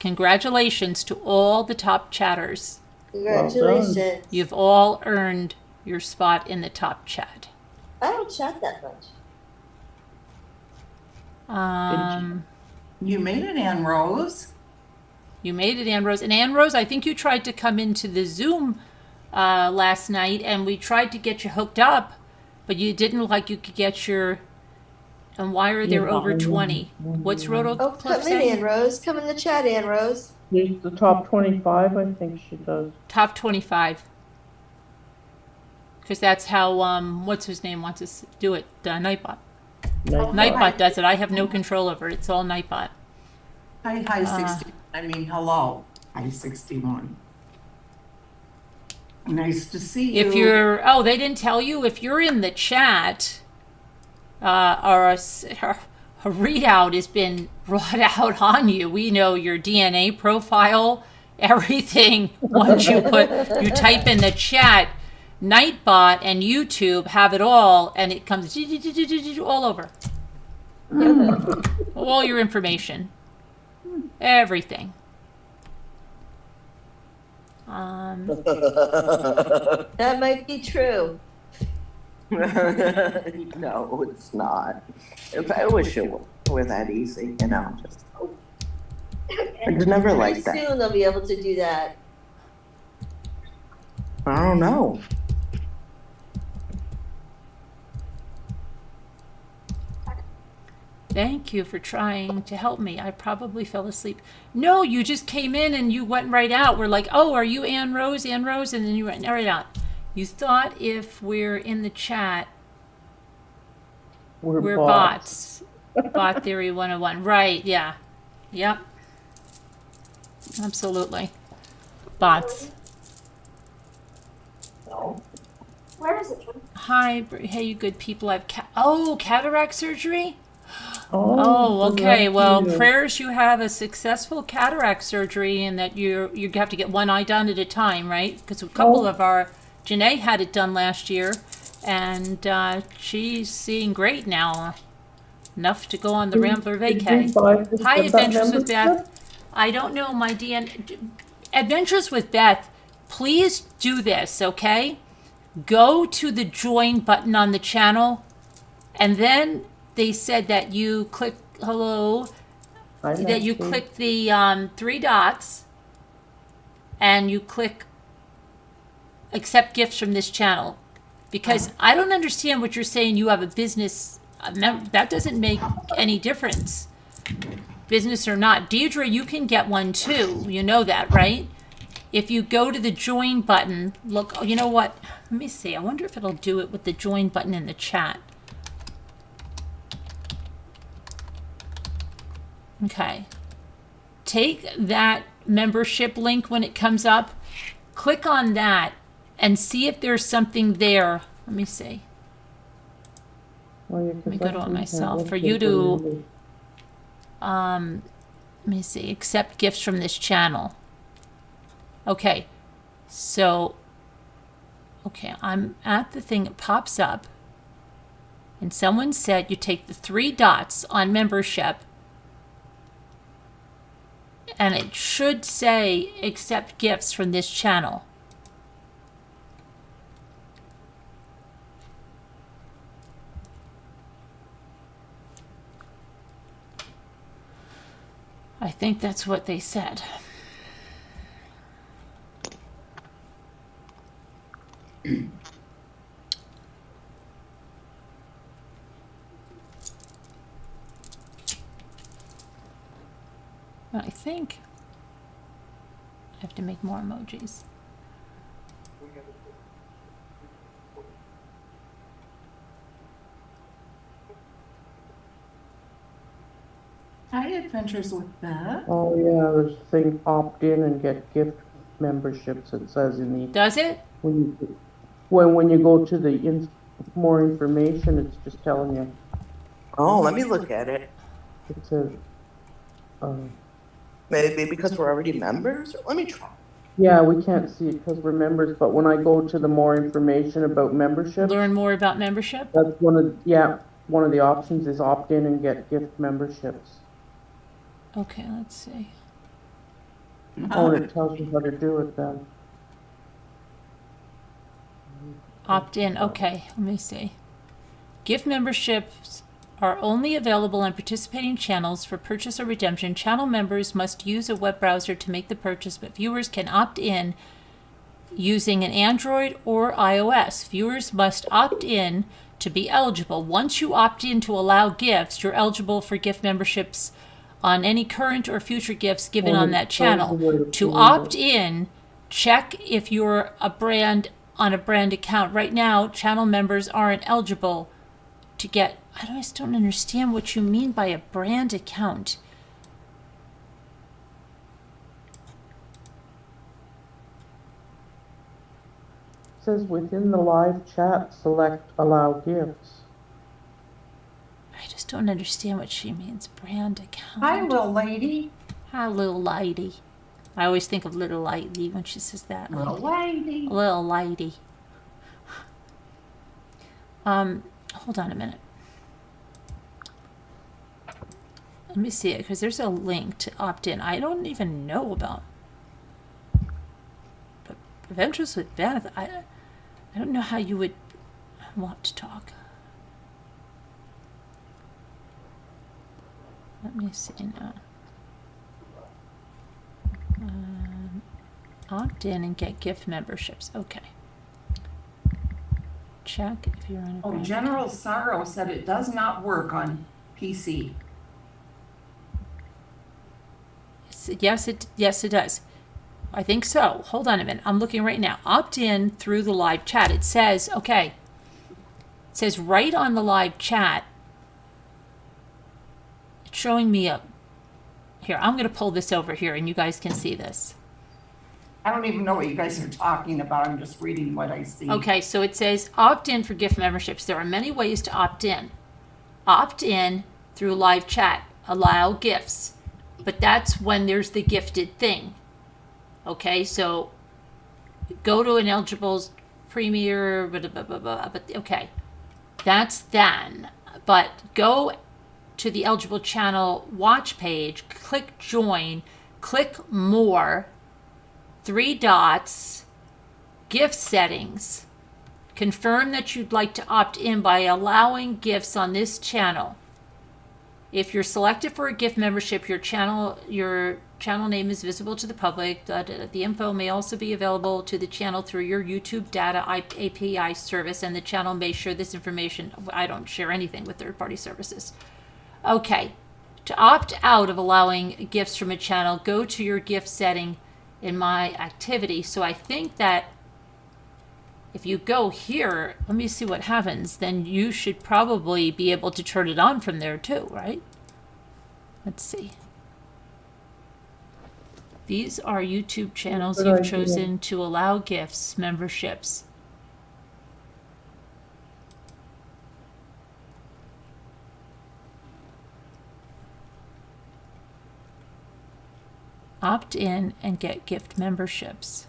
Congratulations to all the top chatters. Congratulations. You've all earned your spot in the top chat. I don't chat that much. You made it, Ann Rose. You made it, Ann Rose. And Ann Rose, I think you tried to come into the Zoom last night, and we tried to get you hooked up, but you didn't look like you could get your. And why are there over 20? What's Oh, Rotoclip come in, saying? Ann Rose. Come in the chat, Ann Rose. There's the top 25, I think she does. Top 25. Because that's how, what's his name wants us to do it, Nightbot. Nightbot does it. I have no control over it. It's all Nightbot. Hi, 60. Hello. Hi, 61. Nice to see you. If you're, oh, they didn't tell you? If you're in the chat, or a readout has been brought out on you. We know your DNA profile, everything. Once you type in the chat, Nightbot and YouTube have it all, and it comes all over. All your information. Everything. That might be true. No, it's not. If I wish it were that easy, you know, just. It's never like that. Soon they'll be able to do that. I don't know. Thank you for trying to help me. I probably fell asleep. No, you just came in and you went right out. We're like, oh, are you Ann Rose? Ann Rose? And then you went right out. You thought if we're in the chat, we're bots. Bot Theory 101. Right, yeah. Yep. Absolutely. Bots. Where is it? Hi, hey, you good people. I've cataract surgery? Oh, okay. Well, good. prayers you have a successful cataract surgery and that you have to get one eye done at a time, right? Because a couple of Janae had it done last year, and she's seeing great now. Enough to go on the Rambler vacay. Hi, Adventures with Beth. I don't know my Adventures with Beth, please do this, okay? Go to the join button on the channel, and then they said that you click that you click the 3 dots and you click accept gifts from this channel, because I don't understand what you're saying. You have a business that doesn't make any difference, business or not. Deidre, you can get one too, you know that, right? If you go to the join button, look, you know what, let me see, I wonder if it'll do it with the join button in the chat. Okay, take that membership link when it comes up, click on that and see if there's something there. Let me see. Let me go to it myself for you to, let me see, accept gifts from this channel. Okay, so, okay, I'm at the thing, it pops up, and someone said you take the 3 dots on membership, and it should say accept gifts from this channel. I think that's what they said. I think I have to make more emojis. Hi, Adventures with Beth. Oh, yeah, there's a thing, opt in and get gift memberships, it says in the... Does it? When you go to the more information, it's just telling you. Oh, let me look at it. It says... Maybe because we're already members? Let me try. Yeah, we can't see it because we're members, but when I go to the more information about membership, Learn more about membership? that's one of the options is opt in and get gift memberships. Okay, let's see. Oh, and it tells you how to do it then. Opt in. Okay, let me see. Gift memberships are only available on participating channels for purchase or redemption. Channel members must use a web browser to make the purchase, but viewers can opt in using an Android or iOS. Viewers must opt in to be eligible. Once you opt in to allow gifts, you're eligible for gift memberships on any current or future gifts given on that channel. To opt in, check if you're on a brand account. Right now, channel members aren't eligible to get. I just don't understand what you mean by a brand account. It says within the live chat, select allow gifts. I just don't understand what she means. Brand account. Hi, little lady. Hi, little lady. I always think of little lady when she says that. Little lady. Little lady. Hold on a minute. Let me see it, because there's a link to opt in. I don't even know about. But Adventures with Beth, I don't know how you would want to talk. Let me see now. Opt in and get gift memberships. Okay. Check if you're on a Oh, brand General account. Sorrow said it does not work on PC. Yes, it does. I think so. Hold on a minute. I'm looking right now. Opt in through the live chat. It says, okay. It says right on the live chat. It's showing me a. Here, I'm going to pull this over here and you guys can see this. I don't even know what you guys are talking about. I'm just reading what I see. Okay, so it says opt in for gift memberships. There are many ways to opt in. Opt in through live chat. Allow gifts. But that's when there's the gifted thing. Okay, so go to an eligible premier, blah, blah, blah, blah, but okay, that's then. But go to the eligible channel watch page, click join, click more, 3 dots, gift settings. Confirm that you'd like to opt in by allowing gifts on this channel. If you're selected for a gift membership, your channel name is visible to the public. The info may also be available to the channel through your YouTube data API service, and the channel may share this information. I don't share anything with third-party services. Okay, to opt out of allowing gifts from a channel, go to your gift setting in My Activity. So I think that if you go here, let me see what happens, then you should probably be able to turn it on from there too, right? Let's see. These are YouTube channels Good you've idea. chosen to allow gifts, memberships. Opt in and get gift memberships.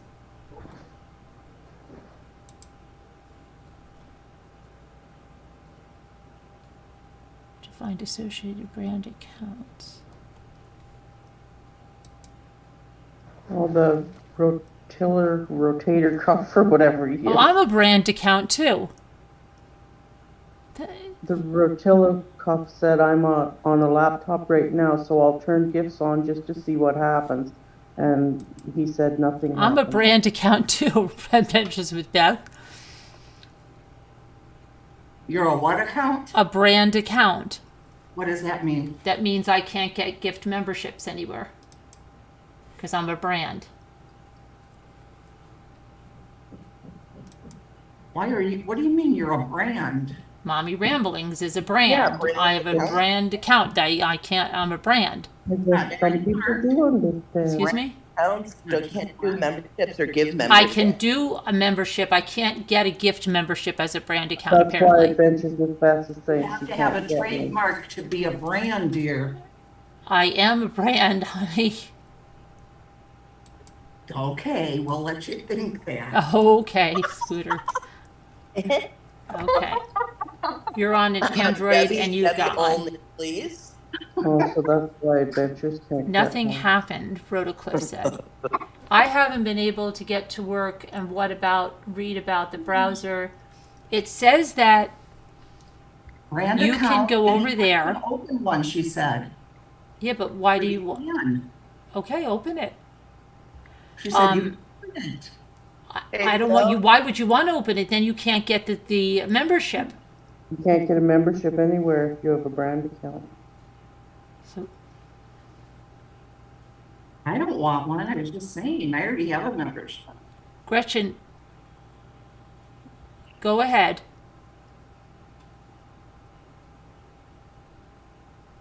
To find associated brand accounts. Oh, the rotator cuff or whatever he is. Oh, I'm a brand account too. The rotilla cuff said I'm on a laptop right now, so I'll turn gifts on just to see what happens. And he said nothing I'm a happened. brand account too. Adventures with Beth. You're a what account? A brand account. What does that mean? That means I can't get gift memberships anywhere. Because I'm a brand. What do you mean you're a brand? Mommy Ramblings is a brand. Yeah, brand I have a account. brand account. I can't, I'm a brand. I guess some people do understand. Excuse me? Accounts can't do memberships or give I memberships. can do a membership. I can't get a gift membership as a brand account, That's why apparently. Adventures with Beth is saying You have she to have can't a get one. trademark to be a brand, dear. I am a brand, honey. Okay, we'll let you think that. Okay, Scooter. Okay. You're on an Android Debbie, and you Debbie got one. only, please. Oh, so that's why adventures can't get Nothing one. happened, Rotocliffe said. I haven't been able to get to work, and read about the browser. It says that Brand you can account, go over anyone there. can open one, she said. Yeah, but why do you want? Can. Okay, open it. She said you can open it. I don't want you. Why would you want to open it? Then you can't get the membership. You can't get a membership anywhere if you have a brand account. So I don't want one. I was just saying, I already have a membership. Gretchen, go ahead.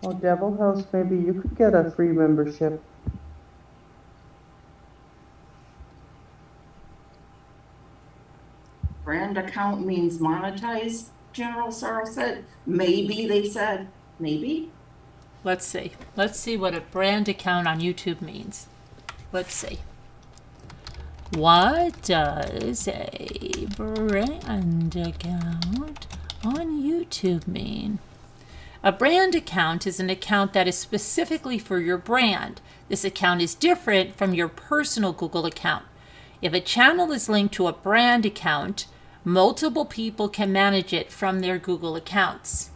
Oh, Devil House, maybe you could get a free membership. Brand account means monetized, General Sorrell said. Maybe, they said. Maybe? Let's see. Let's see what a brand account on YouTube means. Let's see. What does a brand account on YouTube mean? A brand account is an account that is specifically for your brand. This account is different from your personal Google account. If a channel is linked to a brand account, multiple people can manage it from their Google accounts.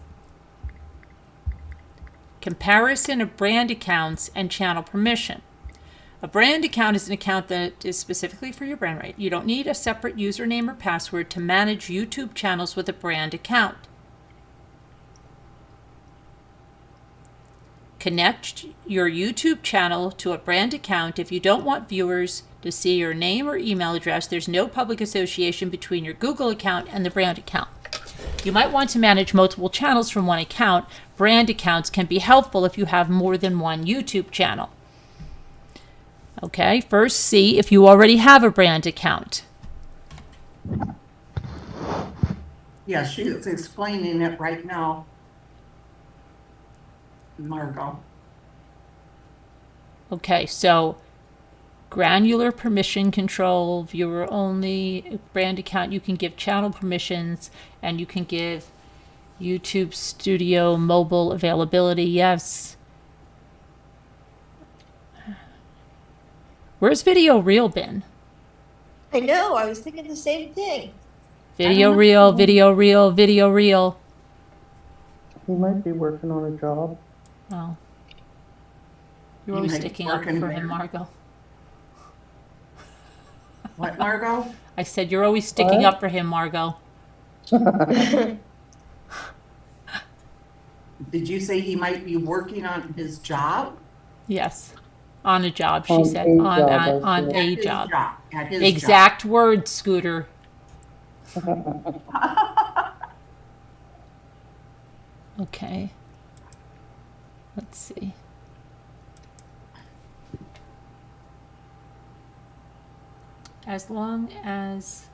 Comparison of brand accounts and channel permission. A brand account is an account that is specifically for your brand, right? You don't need a separate username or password to manage YouTube channels with a brand account. Connect your YouTube channel to a brand account if you don't want viewers to see your name or email address. There's no public association between your Google account and the brand account. You might want to manage multiple channels from one account. Brand accounts can be helpful if you have more than one YouTube channel. Okay, first see if you already have a brand account. Yeah, she is explaining it right now. Margot. Okay, so granular permission control, viewer only, brand account, you can give channel permissions, and you can give YouTube Studio mobile availability, yes. Where's Video Reel been? I know, I was thinking the same thing. Video Reel, Video Reel, Video Reel. He might be working on a job. Oh. You're He always might be sticking up working for him, there. Margot. What, Margot? I said you're always sticking What? up for him, Margot. Did you say he might be working on his job? Yes. On a job, she On said. a On, job, on, I on see. a At his job. At his Exact word, Scooter. job. Okay. Let's see. As long as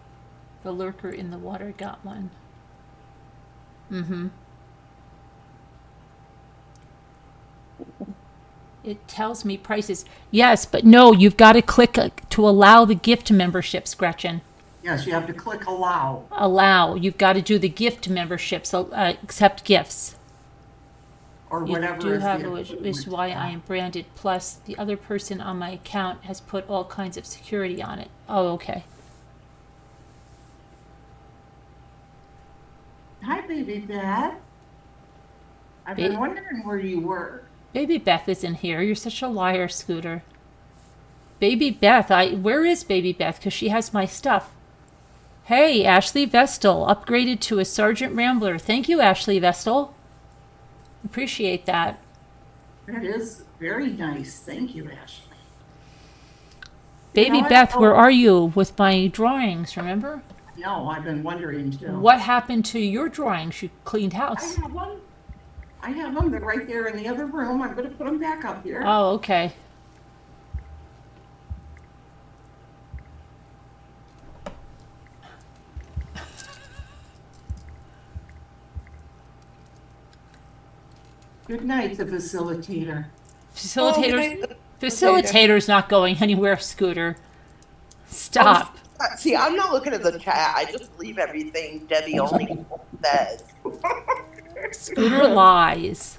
the lurker in the water got one. Mm-hmm. It tells me prices. Yes, but no, you've got to click to allow the gift memberships, Gretchen. Yes, you have to click allow. Allow. You've got to do the gift memberships, accept gifts. Or You whatever. do is have, the which is equivalent why to I am branded. Plus, the other person on my account has put all kinds of security on it. Oh, okay. that. Hi, baby Beth. I've been wondering where you were. Baby Beth isn't here. You're such a liar, Scooter. Baby Beth, where is Baby Beth? Because she has my stuff. Hey, Ashley Vestal, upgraded to a Sergeant Rambler. Thank you, Ashley Vestal. Appreciate that. That is very nice. Thank you, Ashley. Baby know what? Beth, where Oh. are you with my drawings, remember? No, I've been wondering too. What happened to your drawings? You cleaned I house. have them. I have them. They're right there in the other room. I'm going to put them back up here. Oh, okay. Good night, the facilitator. Facilitator's not going anywhere, Scooter. Stop. See, I'm not looking at the chat. I just leave everything Debbie only says. Scooter lies.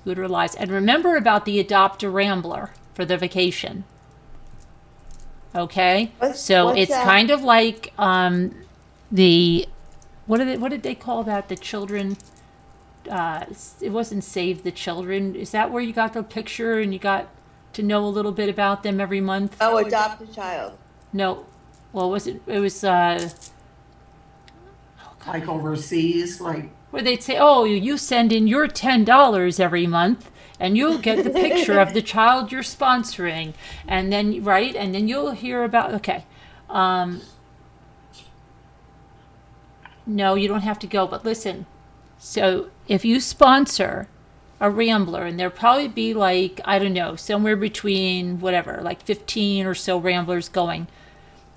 Scooter lies. And remember about the adopt a rambler for the vacation. Okay? What's It's that? kind of like the what did they call that? The children it wasn't Save the Children. Is that where you got the picture and you got to know a little bit about them every month? Oh, adopt a child. No. Well, was it was Like overseas, like, where they'd say, "Oh, you send in your $10 every month, and you'll get the picture of the child you're sponsoring," and then and then you'll hear about. Okay, no, you don't have to go, but listen. So if you sponsor a rambler, and there'll probably be like, I don't know, somewhere between whatever, like 15 or so ramblers going.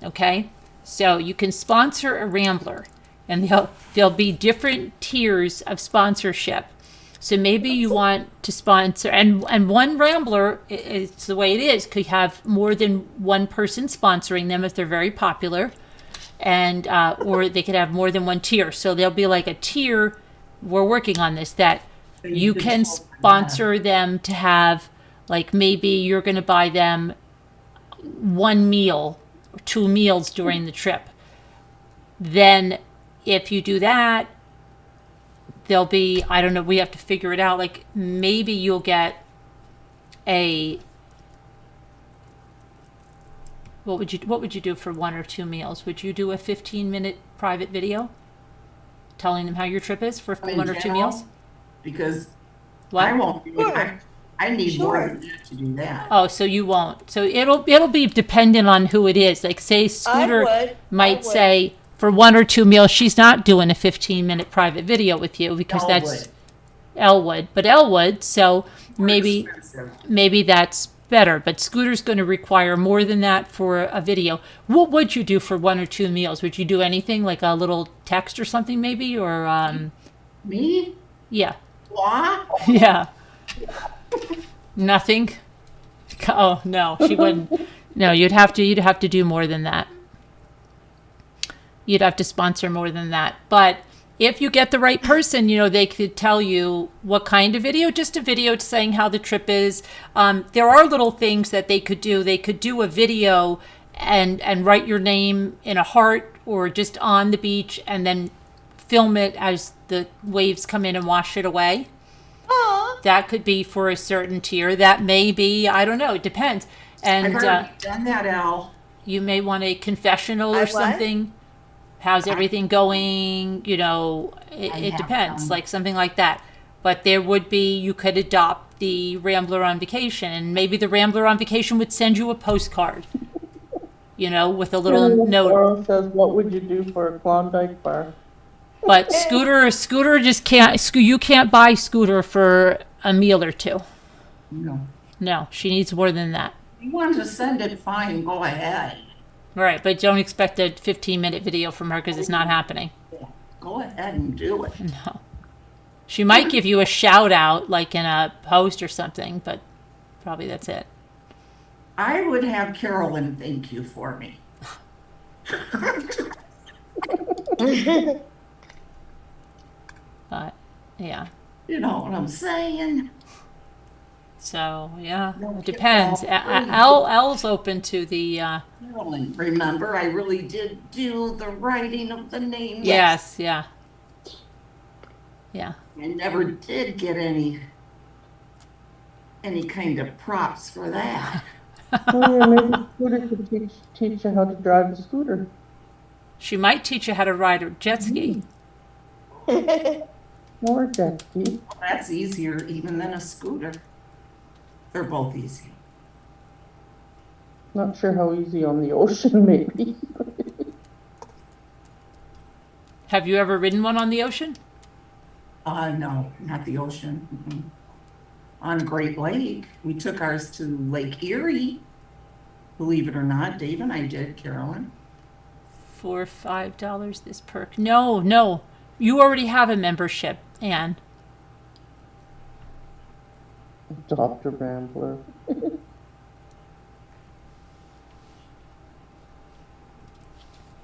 Okay, so you can sponsor a rambler. And there'll be different tiers of sponsorship. So maybe you want to sponsor, and one rambler, it's the way it is, could have more than one person sponsoring them if they're very popular, and or they could have more than one tier. So there'll be like a tier. We're working on this that you can sponsor them to have, like maybe you're going to buy them one meal or 2 meals during the trip. Then if you do that, there'll be, I don't know, we have to figure it out. Like maybe you'll get what would you do for 1 or 2 meals? Would you do a 15-minute private video telling them how your trip is for in 1 or 2 general, meals? because What? I won't do it. I need more Sure. than that to do that. Oh, so you won't. So it'll be dependent on who it is. Like say Scooter I might would. say for 1 or 2 meals she's not doing a 15-minute private video with you because Elle that's would. Elle would. But Elle would, so More maybe expensive. that's better. But Scooter's going to require more than that for a video. What would you do for 1 or 2 meals? Would you do anything like a little text or something maybe, or Me? yeah. What? Yeah. Nothing. Oh no, she wouldn't. No, you'd have to do more than that. You'd have to sponsor more than that. But if you get the right person, they could tell you what kind of video. Just a video saying how the trip is. There are little things that they could do. They could do a video and write your name in a heart or just on the beach, and then film it as the waves come in and wash it away. Aw. That could be for a certain tier. That may be, I don't know, it depends. I've And already done that, Elle. you may want a confessional I or what? something. How's everything going? I It have depends, done. like something like that. But there would be, you could adopt the Rambler on Vacation, and maybe the Rambler on Vacation would send you a postcard, with a little note. Laura says, what would you do for a Klondike bar? But Scooter just can't, you can't buy Scooter for a meal or 2. No. No, she needs more than that. You want to send it, fine, go ahead. Right, but don't expect a 15-minute video from her because it's not happening. Go ahead and do it. No. She might give you a shout out like in a post or something, but probably that's it. I would have Carolyn thank you for me. But yeah. You know what I'm saying? So yeah, No, it depends. L's open to the Carolyn, remember, I really did do the writing of the name. yes, yeah. Yeah. I never did get any kind of props for that. Oh, yeah, maybe Scooter could teach you how to drive a scooter. She might teach you how to ride a jet ski. Or jet ski. That's easier even than a scooter. They're both easy. Not sure how easy on the ocean, maybe. Have you ever ridden one on the ocean? No, not the ocean. Mm-mm. On Great Lake, we took ours to Lake Erie. Believe it or not, Dave and I did, Carolyn. For $5 this perk. No. You already have a membership, Anne. Dr. Rambler.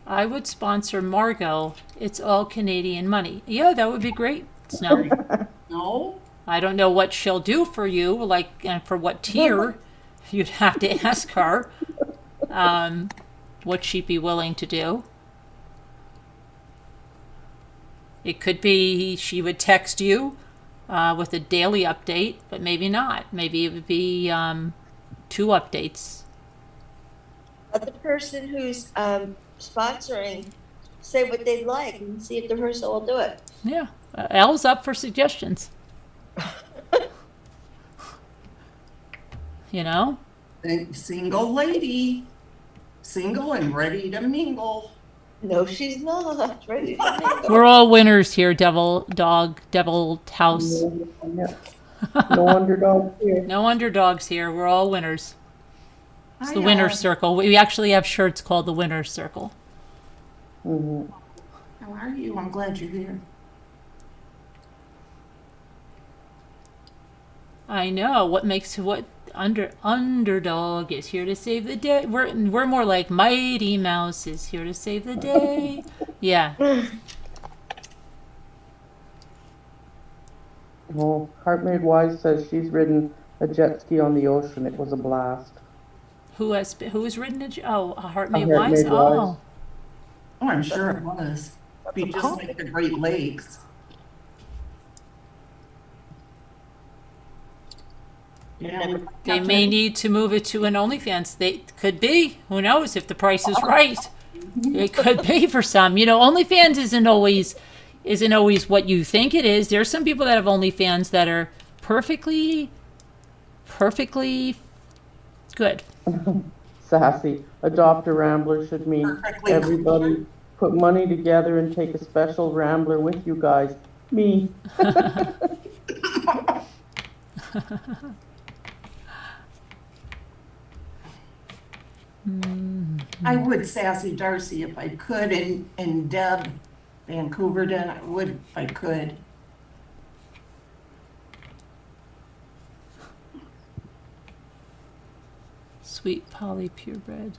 I would sponsor Margot. It's all Canadian money. Yeah, that would be great. Snow. No, I don't know what she'll do for you, like, and for what tier. You'd have to ask her what she'd be willing to do. It could be she would text you with a daily update, but maybe not. Maybe it would be 2 updates. Let the person who's sponsoring say what they'd like and see if the person will do it. Yeah, Elle's up for suggestions. You know? Single lady, single and ready to mingle. No, she's not ready to mingle. We're all winners here, devil house. Yeah. No underdog here. No underdogs here. We're all winners. It's the Hi, winner's circle. We actually have shirts called the winner's circle. Mhm. How are you? I'm glad you're here. I know. What underdog is here to save the day? We're more like Mighty Mouse is here to save the day. Yeah. Well, Heart Made Wise says she's ridden a jet ski on the ocean. It was a blast. Who has ridden a Heart A Made Heart Wise? Made Oh. Wise. Oh, I'm sure it was. Be just like the Great Lakes. Yeah. They may need to move it to an OnlyFans. They could be. Who knows if the price is right? It could be for some. You know, OnlyFans isn't always what you think it is. There's some people that have OnlyFans that are perfectly good. Sassy. Adopt a Rambler should mean Perfectly everybody put money together and take a special Rambler with you guys. Me. I would sassy Darcy if I could, and Deb Vancouverton, I would if I could. Sweet Polly purebred.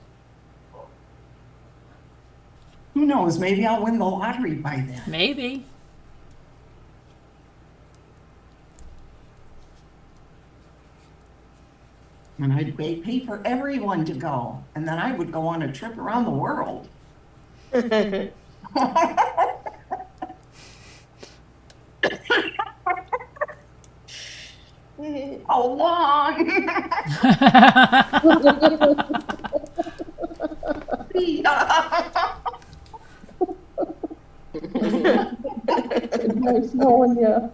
Who knows? Maybe I'll win the lottery by then. Maybe. And I'd pay for everyone to go, and then I would go on a trip around the world. How long? Nice knowing ya.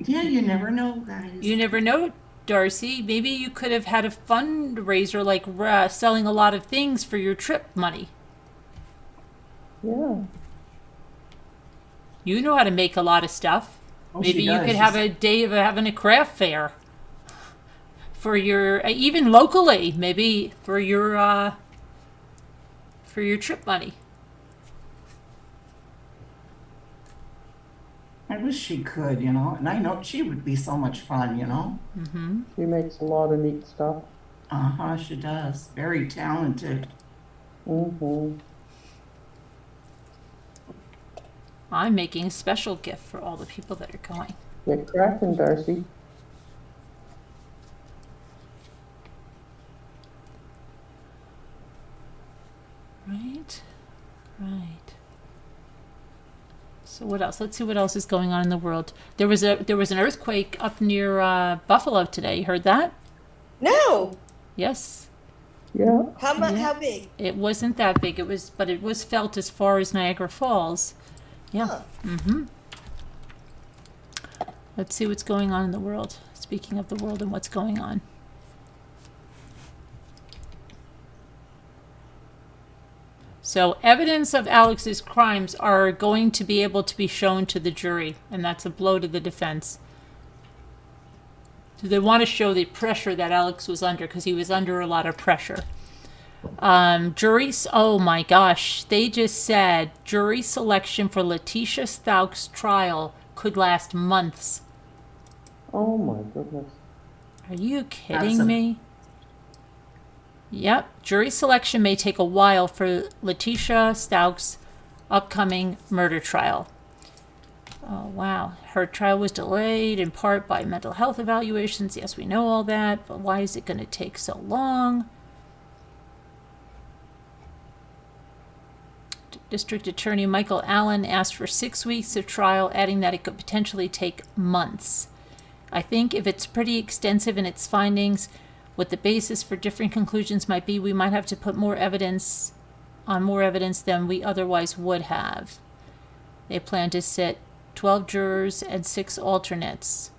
Yeah, you never know, guys. You never know, Darcy. Maybe you could have had a fundraiser like selling a lot of things for your trip money. Yeah. You know how to make a lot of stuff. Oh, Maybe she you does. could have a day of having a craft fair for your even locally. Maybe for your trip money. I wish she could, you know, and I know she would be so much fun, you know. Mm-hmm. She makes a lot of neat stuff. Uh-huh, she does. Very talented. Mm-hmm. I'm making a special gift for all the people that are going. Get cracking, Darcy. Right. So what else? Let's see what else is going on in the world. There was an earthquake up near Buffalo today. You heard that? No. Yes. Yeah. How much? Yeah. How big? It wasn't that big. But it was felt as far as Niagara Falls. Yeah. Huh. Mm-hmm. Let's see what's going on in the world. Speaking of the world and what's going on. So evidence of Alex's crimes are going to be able to be shown to the jury, and that's a blow to the defense. So they want to show the pressure that Alex was under, because he was under a lot of pressure. Juries, oh my gosh, they just said jury selection for Letitia Stauch's trial could last months. Oh my goodness. Are you kidding me? Yep. Jury selection may take a while for Letitia Stauch's upcoming murder trial. Oh, wow. Her trial was delayed in part by mental health evaluations. Yes, we know all that, but why is it going to take so long? District Attorney Michael Allen asked for 6 weeks of trial, adding that it could potentially take months. I think if it's pretty extensive in its findings, what the basis for different conclusions might be, we might have to put more evidence than we otherwise would have. They plan to sit 12 jurors and 6 alternates.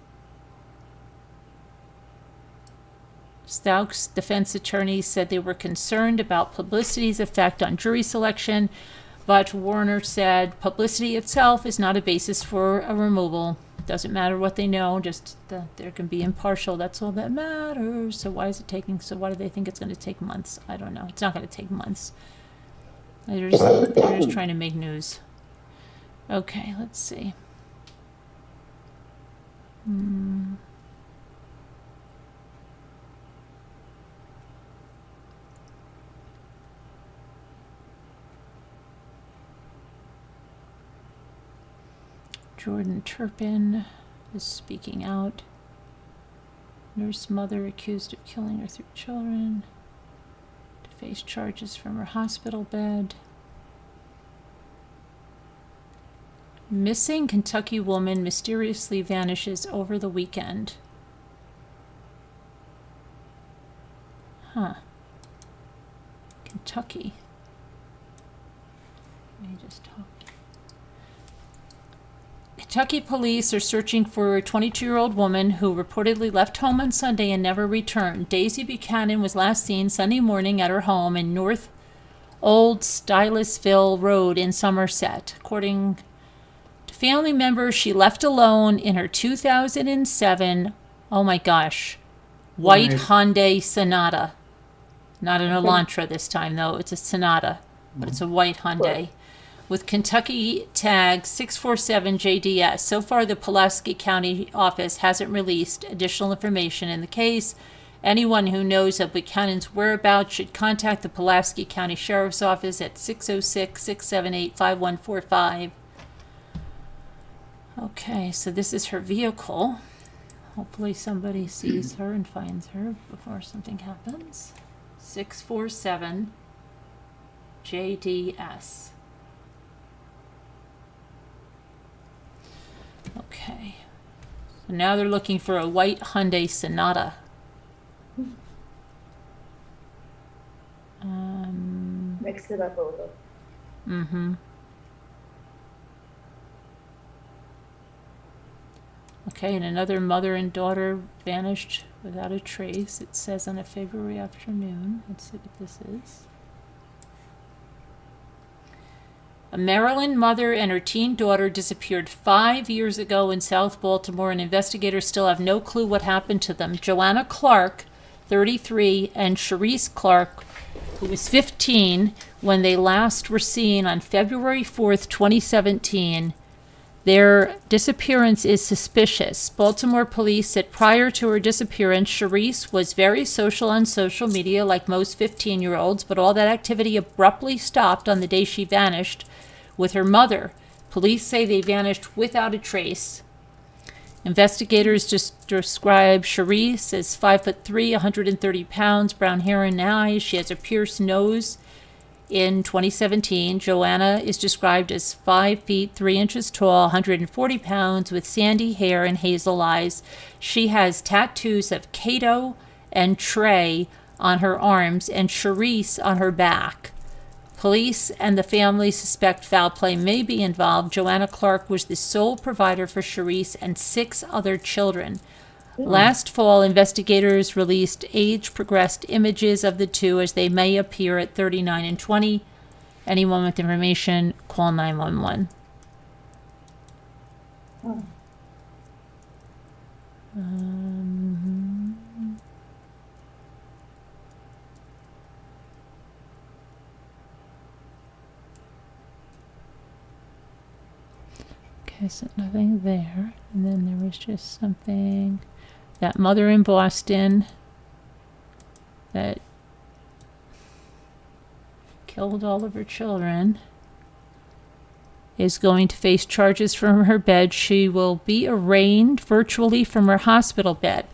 Stauch's defense attorney said they were concerned about publicity's effect on jury selection, but Warner said publicity itself is not a basis for a removal. Doesn't matter what they know, just there can be impartial. That's all that matters. So why do they think it's going to take months? I don't know. It's not going to take months. They're just trying to make news. Okay, let's see. Jordan Turpin is speaking out. Nurse mother accused of killing her 3 children to face charges from her hospital bed. Missing Kentucky woman mysteriously vanishes over the weekend. Huh. Kentucky. Let me just talk. Kentucky police are searching for a 22-year-old woman who reportedly left home on Sunday and never returned. Daisy Buchanan was last seen Sunday morning at her home in North Old Stylisville Road in Somerset. According to family members, she left alone in her 2007, oh my gosh, white Hyundai Sonata. Not an Elantra this time, though. It's a Sonata, but it's a white Hyundai. With Kentucky tag 647JDS. So far, the Pulaski County office hasn't released additional information in the case. Anyone who knows of Buchanan's whereabouts should contact the Pulaski County Sheriff's Office at 606-678-5145. Okay, so this is her vehicle. Hopefully somebody sees her and finds her before something happens. 647JDS. Okay. So now they're looking for a white Hyundai Sonata. Mix it up a little. Mm-hmm. Okay, and another mother and daughter vanished without a trace. It says on a February afternoon. Let's see what this is. A Maryland mother and her teen daughter disappeared 5 years ago in South Baltimore, and investigators still have no clue what happened to them. Joanna Clark, 33, and Sharice Clark, who was 15, when they last were seen on February 4th, 2017. Their disappearance is suspicious. Baltimore police said prior to her disappearance, Sharice was very social on social media, like most 15-year-olds, but all that activity abruptly stopped on the day she vanished with her mother. Police say they vanished without a trace. Investigators just describe Sharice as 5'3", 130 pounds, brown hair and eyes. She has a pierced nose. In 2017, Joanna is described as 5 feet 3 inches tall, 140 pounds, with sandy hair and hazel eyes. She has tattoos of Cato and Trey on her arms and Sharice on her back. Police and the family suspect foul play may be involved. Joanna Clark was the sole provider for Sharice and 6 other children. Last fall, investigators released age-progressed images of the two as they may appear at 39 and 20. Anyone with information, call 911. Okay, so nothing there. And then there was just something... That mother in Boston that killed all of her children, is going to face charges from her bed. She will be arraigned virtually from her hospital bed.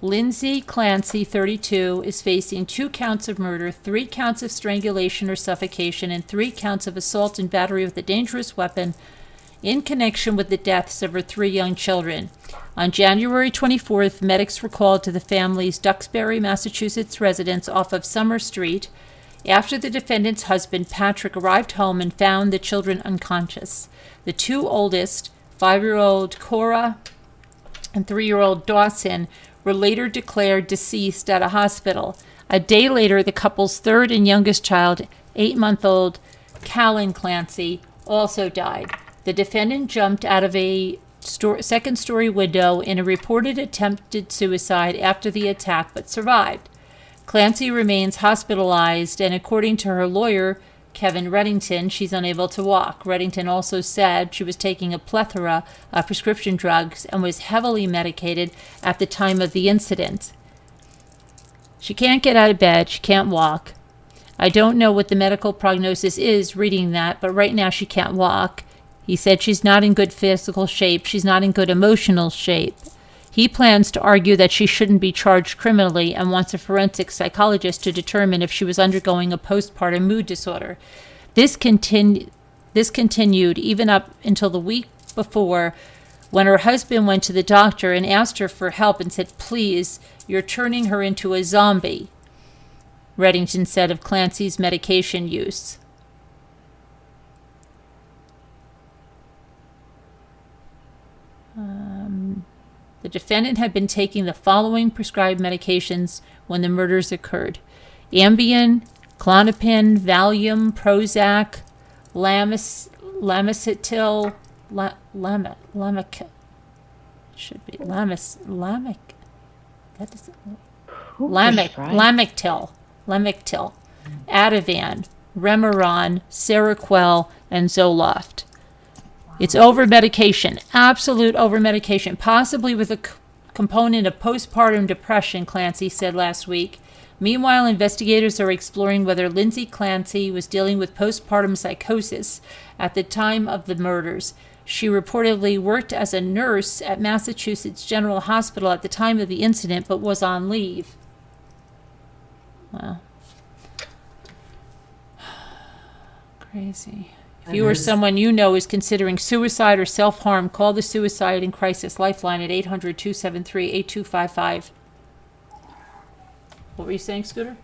Lindsay Clancy, 32, is facing 2 counts of murder, 3 counts of strangulation or suffocation, and 3 counts of assault and battery with a dangerous weapon in connection with the deaths of her 3 young children. On January 24th, medics were called to the family's Duxbury, Massachusetts residence off of Summer Street after the defendant's husband, Patrick, arrived home and found the children unconscious. The 2 oldest, 5-year-old Cora and 3-year-old Dawson, were later declared deceased at a hospital. A day later, the couple's 3rd and youngest child, 8-month-old Callan Clancy, also died. The defendant jumped out of a second-story window in a reported attempted suicide after the attack, but survived. Clancy remains hospitalized, and according to her lawyer, Kevin Reddington, she's unable to walk. Reddington also said she was taking a plethora of prescription drugs and was heavily medicated at the time of the incident. She can't get out of bed. She can't walk. I don't know what the medical prognosis is reading that, but right now she can't walk. He said she's not in good physical shape. She's not in good emotional shape. He plans to argue that she shouldn't be charged criminally and wants a forensic psychologist to determine if she was undergoing a postpartum mood disorder. This continued even up until the week before, when her husband went to the doctor and asked her for help and said, "Please, you're turning her into a zombie," Reddington said of Clancy's medication use. The defendant had been taking the following prescribed medications when the murders occurred: Ambien, Klonopin, Valium, Prozac, Lamic, should be Lamic. That is Lamictal, Ativan, Remeron, Seroquel, and Zoloft. It's over-medication, absolute over-medication, possibly with a component of postpartum depression, Clancy said last week. Meanwhile, investigators are exploring whether Lindsay Clancy was dealing with postpartum psychosis at the time of the murders. She reportedly worked as a nurse at Massachusetts General Hospital at the time of the incident, but was on leave. Wow. Crazy. If you or someone you know is considering suicide or self-harm, call the Suicide and Crisis Lifeline at 800-273-8255. What were you saying, Scooter?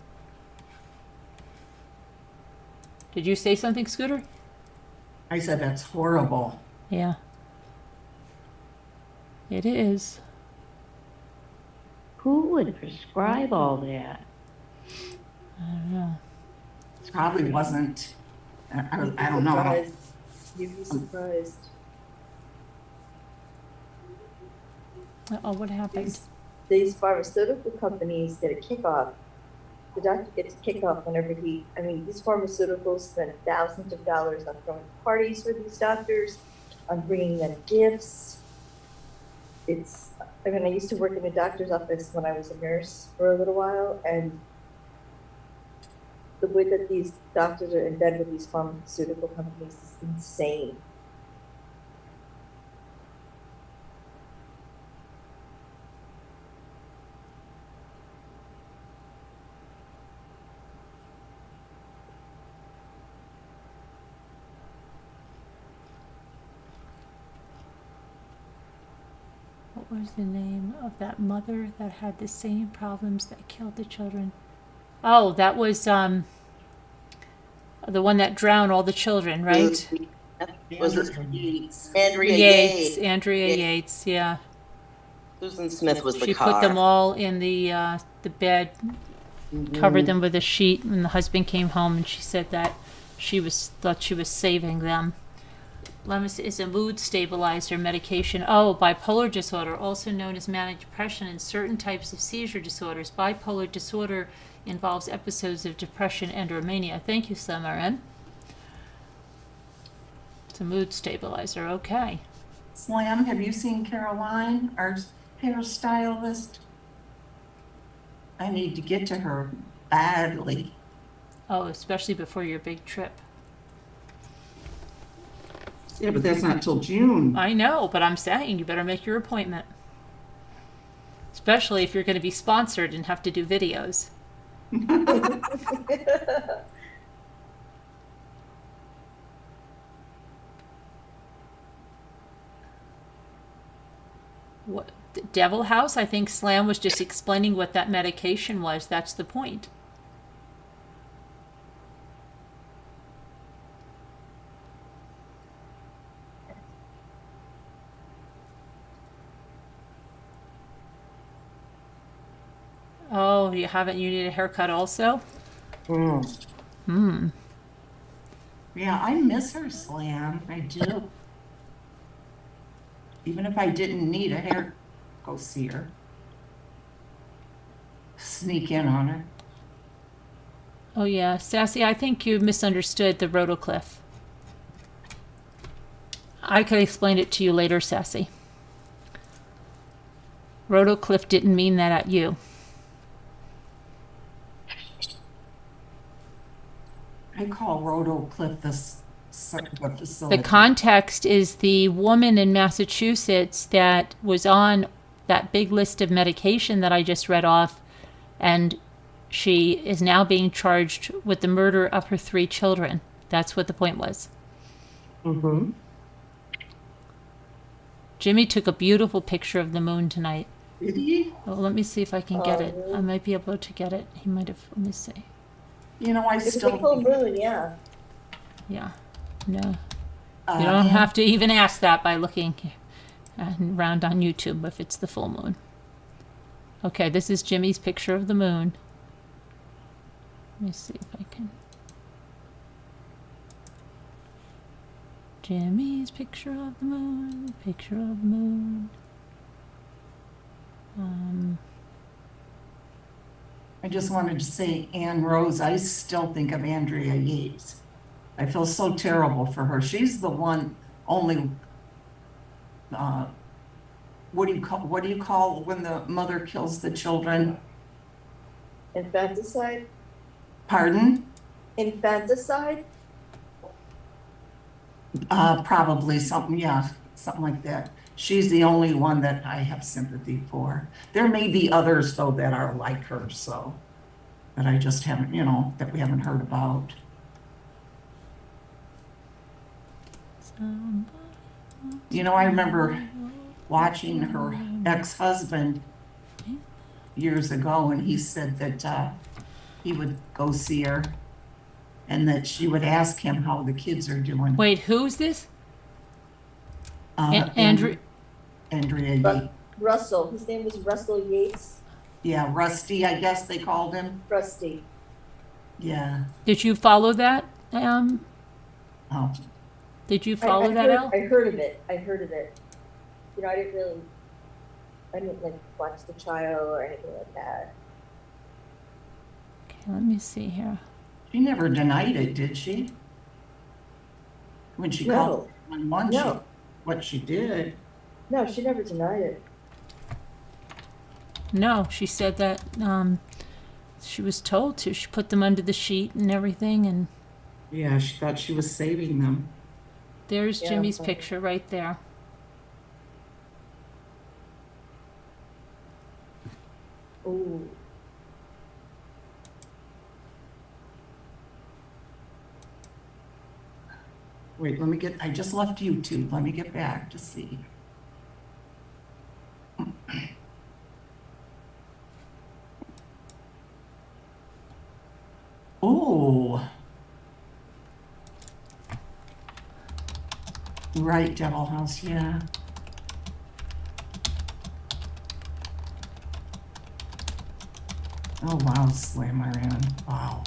Did you say something, Scooter? I said that's horrible. Yeah. It is. Who would prescribe all that? I don't know. Probably wasn't. I don't know. You'd be surprised. Oh, what happened? These pharmaceutical companies get a kickoff. The doctor gets a kickoff whenever these pharmaceuticals spend thousands of dollars on throwing parties for these doctors, on bringing them gifts. I used to work in a doctor's office when I was a nurse for a little while, and the way that these doctors are in bed with these pharmaceutical companies is insane. What was the name of that mother that had the same problems that killed the children? Oh, that was the one that drowned all the children, right? Was it Yates. Andrea Yates? Andrea Yates, yeah. Susan Smith was the She car. put them all in the bed, covered them with a sheet, and the husband came home and she said that thought she was saving them. Lemis is a mood stabilizer medication. Oh, bipolar disorder, also known as manic depression, and certain types of seizure disorders. Bipolar disorder involves episodes of depression and/or mania. Thank you, Samarin. It's a mood stabilizer. Okay. Slam, have you seen Caroline, our hairstylist? I need to get to her badly. Oh, especially before your big trip. Yeah, but that's not till June. I know, but I'm saying you better make your appointment. Especially if you're going to be sponsored and have to do videos. What, Devil House? I think Slam was just explaining what that medication was. That's the point. Oh, you haven't? You need a haircut also? Hmm. Yeah, I miss her, Slam. I do. Even if I didn't need a hair, go see her. Sneak in on her. Oh, yeah. Sassy, I think you misunderstood the rotocliffe. I could explain it to you later, Sassy. Rotocliffe didn't mean that at you. I call Rotocliffe the facility. The context is the woman in Massachusetts that was on that big list of medication that I just read off, and she is now being charged with the murder of her 3 children. That's what the point was. Mm-hmm. Jimmy took a beautiful picture of the moon tonight. Did he? Oh, let me see if I can get Oh, it. really? I might be able to get it. He might have. Let me see. You know, I It's a still. full moon, yeah. Yeah. No. You don't have to even ask that by looking around on YouTube if it's the full moon. Okay, this is Jimmy's picture of the moon. Let me see if I can. Jimmy's picture of the moon, picture of the moon. I just wanted to say, Ann Rose, I still think of Andrea Yates. I feel so terrible for her. She's the one only, what do you call when the mother kills the children? Infanticide? Pardon? Infanticide? Probably something, yeah, something like that. She's the only one that I have sympathy for. There may be others though that are like her, so, that I just haven't, that we haven't heard about. I remember watching her ex-husband years ago, and he said that he would go see her and that she would ask him how the kids are doing. Wait, who's this? Uh, Andrew. Andrea Yates. Russell. His name was Russell Yates. Yeah, Rusty, I guess they called him. Rusty. Yeah. Did you follow that? Oh, Did you I follow that, heard, Al? I heard of it. I didn't like watch the trial or anything like that. Okay, let me see here. she never denied it, did she? When she called on one, No. what she did. No, she never denied it. No, she said that she was told to. She put them under the sheet and everything, and Yeah, she thought she was saving them. there's Yeah, Jimmy's okay. picture right there. Ooh. Wait, I just left YouTube. Let me get back to see. Oh. Right, Devil House, yeah. Oh, wow, Slammer in. Wow.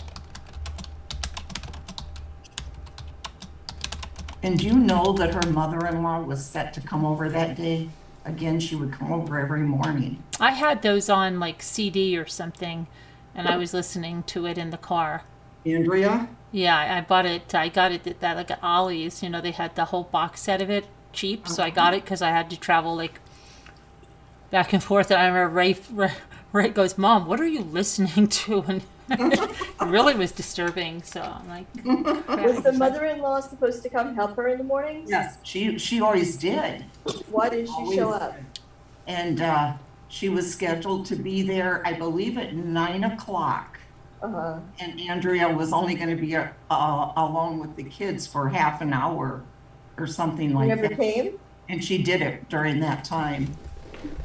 And do you know that her mother-in-law was set to come over that day? Again, she would come over every morning. I had those on like CD or something, and I was listening to it in the car. Andrea? Yeah, I bought it. I got it at that like at Ollie's. They had the whole box set of it cheap, so I got it because I had to travel like back and forth. And I remember Ray goes, "Mom, what are you listening to?" And It really was disturbing. So I'm like, Was the mother-in-law supposed to come help her in the mornings? Yes, she always did. Why didn't she Always show up? did. And she was scheduled to be there, I believe, at 9 o'clock. Uh-huh. And Andrea was only going to be alone with the kids for half an hour or something She like never that. came? And she did it during that time.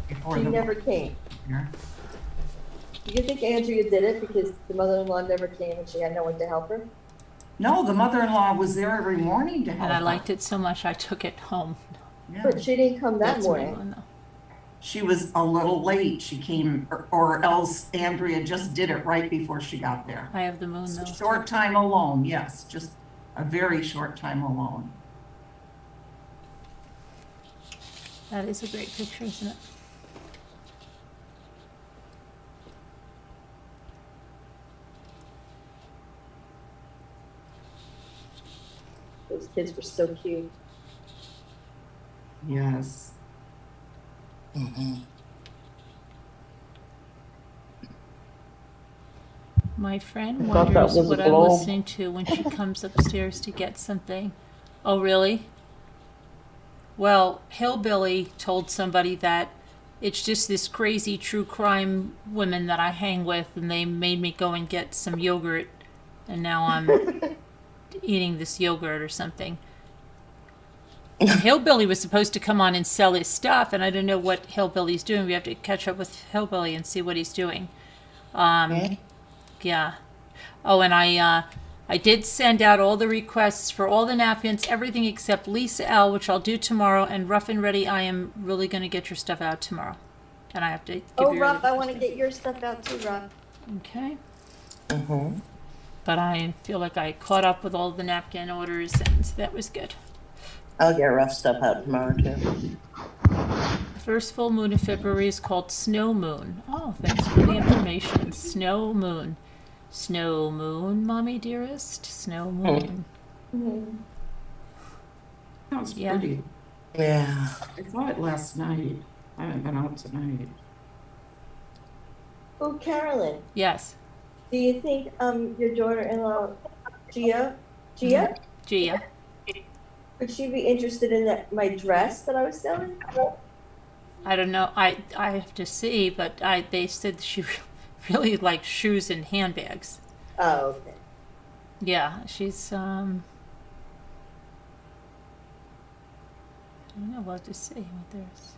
Before She the never came. Yeah. Do you think Andrea did it because the mother-in-law never came and she had no one to help her? No, the mother-in-law was there every morning to help and I her. liked it so much I took it home. Yeah. But she didn't come that That's my morning. one, though. She was a little late. She came, or else Andrea just did it right before she got there. I have the moon It's a though. short time alone, yes, just a very short time alone. That is a great picture, isn't it? Those kids were so cute. Yes. My friend I thought that wonders was a what I'm globe. listening to when she comes upstairs to get something. Oh, really? Well, Hillbilly told somebody that it's just this crazy true crime women that I hang with, and they made me go and get some yogurt, and now I'm eating this yogurt or something. And Hillbilly was supposed to come on and sell his stuff, and I don't know what Hillbilly's doing. We have to catch up with Hillbilly and see what he's doing. Yeah. Oh, and I did send out all the requests for all the napkins, everything except Lisa L, which I'll do tomorrow, and Rough and Ready, I am really going to get your stuff out tomorrow. And I have to give Oh, you Rob, early I want to request. get your stuff out too, Rob. Okay. Mm-hmm. But I feel like I caught up with all the napkin orders, and so that was good. I'll get rough stuff out tomorrow too. The first full moon in February is called Snow Moon. Oh, thanks for the information. Snow Moon. Snow Moon, Mommy dearest. Snow Moon. Mhm. Sounds Yeah. pretty. Yeah. I saw it last night. I haven't been out tonight. Oh, Carolyn, Yes. do you think your daughter-in-law, Gia, Gia. would she be interested in my dress that I was selling? I don't know. I have to see, but they said she really likes shoes and handbags. Oh, okay. Yeah, she's I don't know. We'll have to see what there's.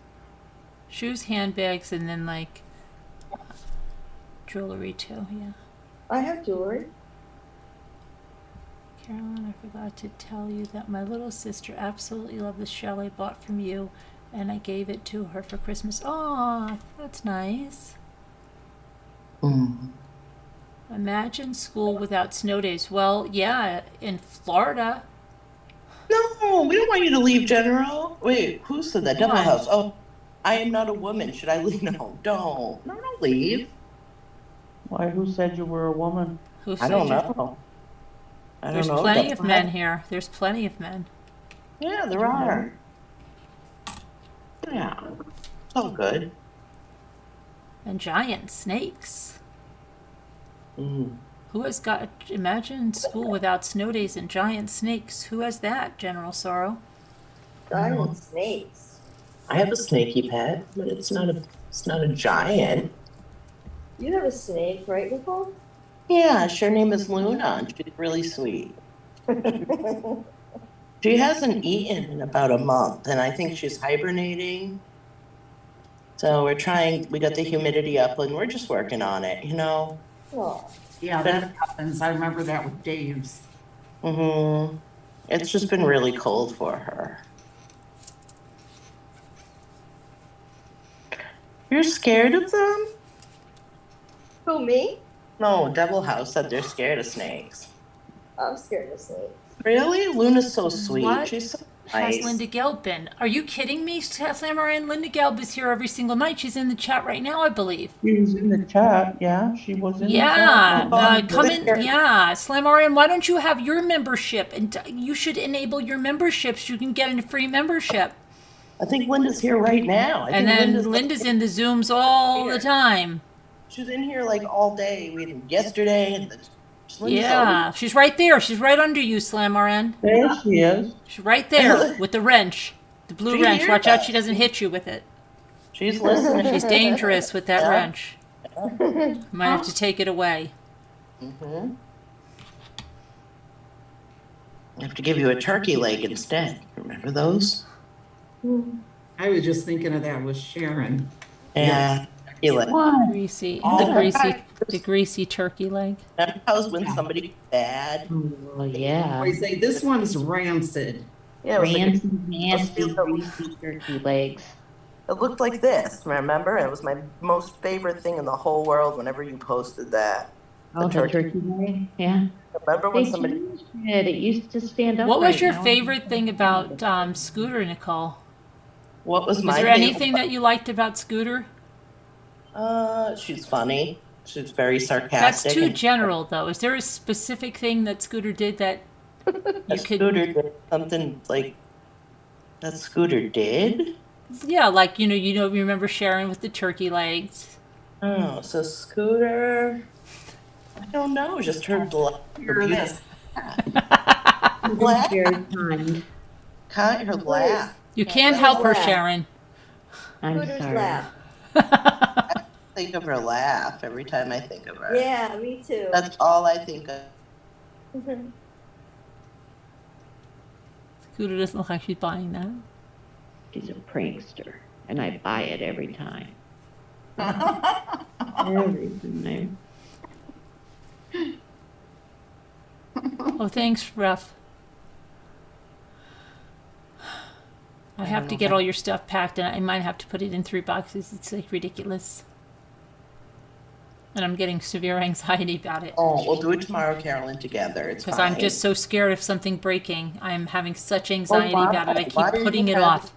Shoes, handbags, and then like jewelry too. Yeah. I have jewelry. Carolyn, I forgot to tell you that my little sister absolutely loved the shell I bought from you, and I gave it to her for Christmas. Aw, that's nice. Mm. Imagine school without snow days. Well, yeah, in Florida. No, we don't want you to leave, General. Wait, who said that? Double Why? House. Oh, I am not a woman. Should I leave? No, don't. No, don't leave. Why, who said you were a woman? Who I said don't you- know. I don't There's know. plenty Double of men House. here. There's plenty of men. Yeah, there are. Yeah, it's all good. And giant snakes. Mm. Who has got, imagine school without snow days and giant snakes. Who has that, General Sorrow? Giant snakes. I have a snaky pet, but it's not a giant. You have a snake, right, Nicole? Yeah, her name is Luna, and she's really sweet. She hasn't eaten in about a month, and I think she's hibernating. So we got the humidity up, and we're just working on it, you know? Oh, Yeah, that happens. I remember that with Dave's. Mm-hmm. It's just been really cold for her. You're scared of them? who, me? No, Devil House said they're scared of snakes. I'm scared of snakes. Really? Luna's so sweet. What? She's so Has nice. Linda Gelb been? Are you kidding me, Slamoran? Linda Gelb is here every single night. She's in the chat right now, I believe. She was in the chat, yeah, she was in the Yeah, chat. come in. Yeah, Slamoran, why don't you have your membership? And you should enable your memberships. You can get a free membership. I think Linda's here right now. I And think then Linda's in the Zooms all the time. She was in here like all day. We had yesterday and Yeah, she's right there. She's right under you, Slam RN. There she is. She's right there with the wrench, the blue She wrench. hears Watch out, us. she doesn't hit you with it. She's listening. She's dangerous with that Yeah. wrench. Might have to take it away. Mm-hmm. I have to give you a turkey leg instead. Remember those? I was just thinking of that with Sharon. Yeah. Turkey leg. Greasy, Oh. the greasy turkey leg. Remember how when somebody bad? Oh, yeah. I say, this one's rancid. Yeah, it was like Rancid, nasty, greasy turkey legs. it looked like this, remember? It was my most favorite thing in the whole world whenever you posted that. Oh, the turkey leg? Yeah. Remember when They somebody changed it. It used to stand up. What was right your now. favorite thing about Scooter, Nicole? what was my Was there favorite- anything that you liked about Scooter? She's funny. She's very That's sarcastic. too and general, though. Is there a specific thing that Scooter did that you could? Scooter did something like that Scooter did? Yeah, like you remember Sharon with the turkey legs. Oh, so Scooter, I don't know, just her black, Hear this. black, Very kind. her laugh. You can't help her, laugh. Sharon. I'm Hooters sorry. laugh. Think of her laugh every time I think of her. Yeah, me too. That's all I think of. Scooter doesn't look like she's buying that. She's a prankster, and I buy it every time. Every time. Oh, thanks, Ruff. I have to get all your stuff packed, and I might have to put it in 3 boxes. It's like ridiculous. And I'm getting severe anxiety about it. Oh, we'll do it tomorrow, Carolyn, together. It's Because fine. I'm just so scared of something breaking. I'm having such anxiety why? about it. I Why are keep you putting it having- off.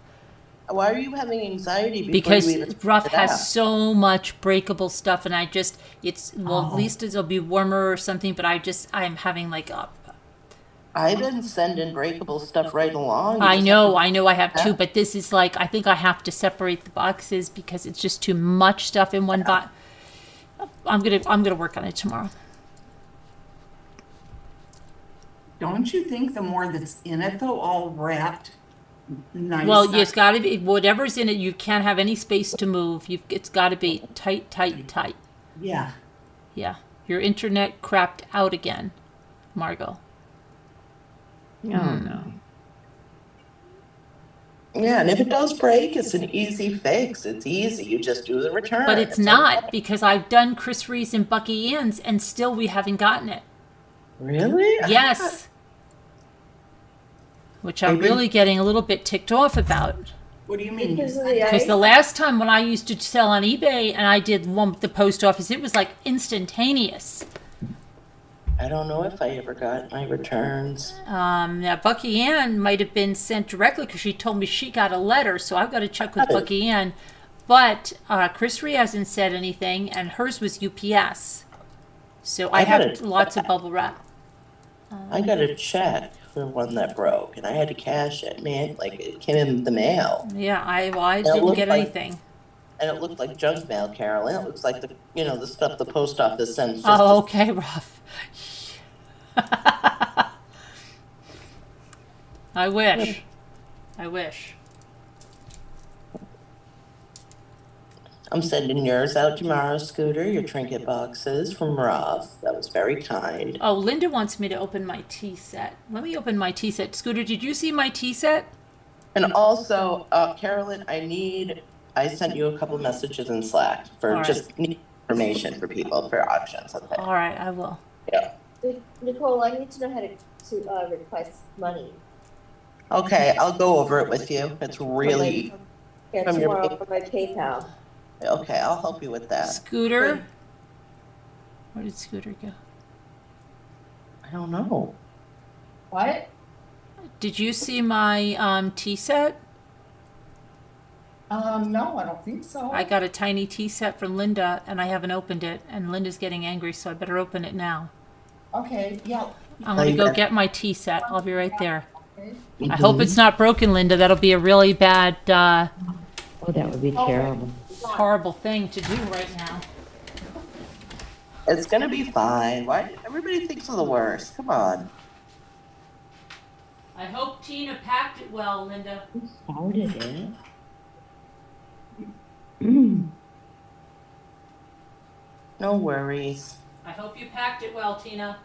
Why are you having anxiety? Before Because you even Ruff put it out? has so much breakable stuff, and at least it'll be warmer or something, but I'm having like a. I've been sending breakable stuff right along. You I just know I have Yeah. two, but this is like, I think I have to separate the boxes because it's just too much stuff in one box. I'm gonna work on it tomorrow. Don't you think the more that's in it though, all wrapped nice? Well, it's got to be whatever's in it. You can't have any space to move. It's got to be tight, tight, tight. Yeah. Yeah, your internet crapped out again, Margot. Oh, no. Yeah, and if it does break, it's an easy fix. It's easy. You just do the return. But it's not, because I've done Chris Reeves and Bucky Ann's, and still we haven't gotten it. Really? Yes. Which I'm really getting a little bit ticked off about. What do you mean? Because of the Because ice? the last time when I used to sell on eBay and I did one with the post office, it was like instantaneous. I don't know if I ever got my returns. Now Bucky Ann might have been sent directly because she told me she got a letter, so I've got to check with Bucky Ann. But Chris Ree hasn't said anything, and hers was UPS. So I I got have it. lots of bubble wrap. I got a check for one that broke, and I had to cash it. Man, like it came in the mail, Yeah, I It didn't looked get like- anything. and it looked like junk mail, Carolyn. It looks like the stuff the post office sends. Oh, okay, rough. I wish. I'm sending yours out tomorrow, Scooter. Your trinket boxes from Ruff. That was very kind. Oh, Linda wants me to open my tea set. Let me open my tea set. Scooter, did you see my tea set? And also, Carolyn, I sent you a couple of messages in Slack for All right. just information for people for options. Okay. All right, I will. Yeah. Nicole, I need to know how to request money. Okay, I'll go over it with you. It's really Yeah, From your tomorrow for my PayPal. okay. I'll help you with that. Scooter? Where did Scooter go? I don't know. What? Did you see my tea set? No, I don't think so. I got a tiny tea set from Linda, and I haven't opened it, and Linda's getting angry, so I better open it now. Okay, yeah. I'm gonna go get my tea set. I'll be right there. Okay. I hope it's not broken, Linda. That'll be a really bad, Oh, that would be terrible. horrible thing to do right now. It's gonna be fine. Why? Everybody thinks of the worst. Come on. I hope Tina packed it well, Linda. Who started it? No worries. I hope you packed it well, Tina.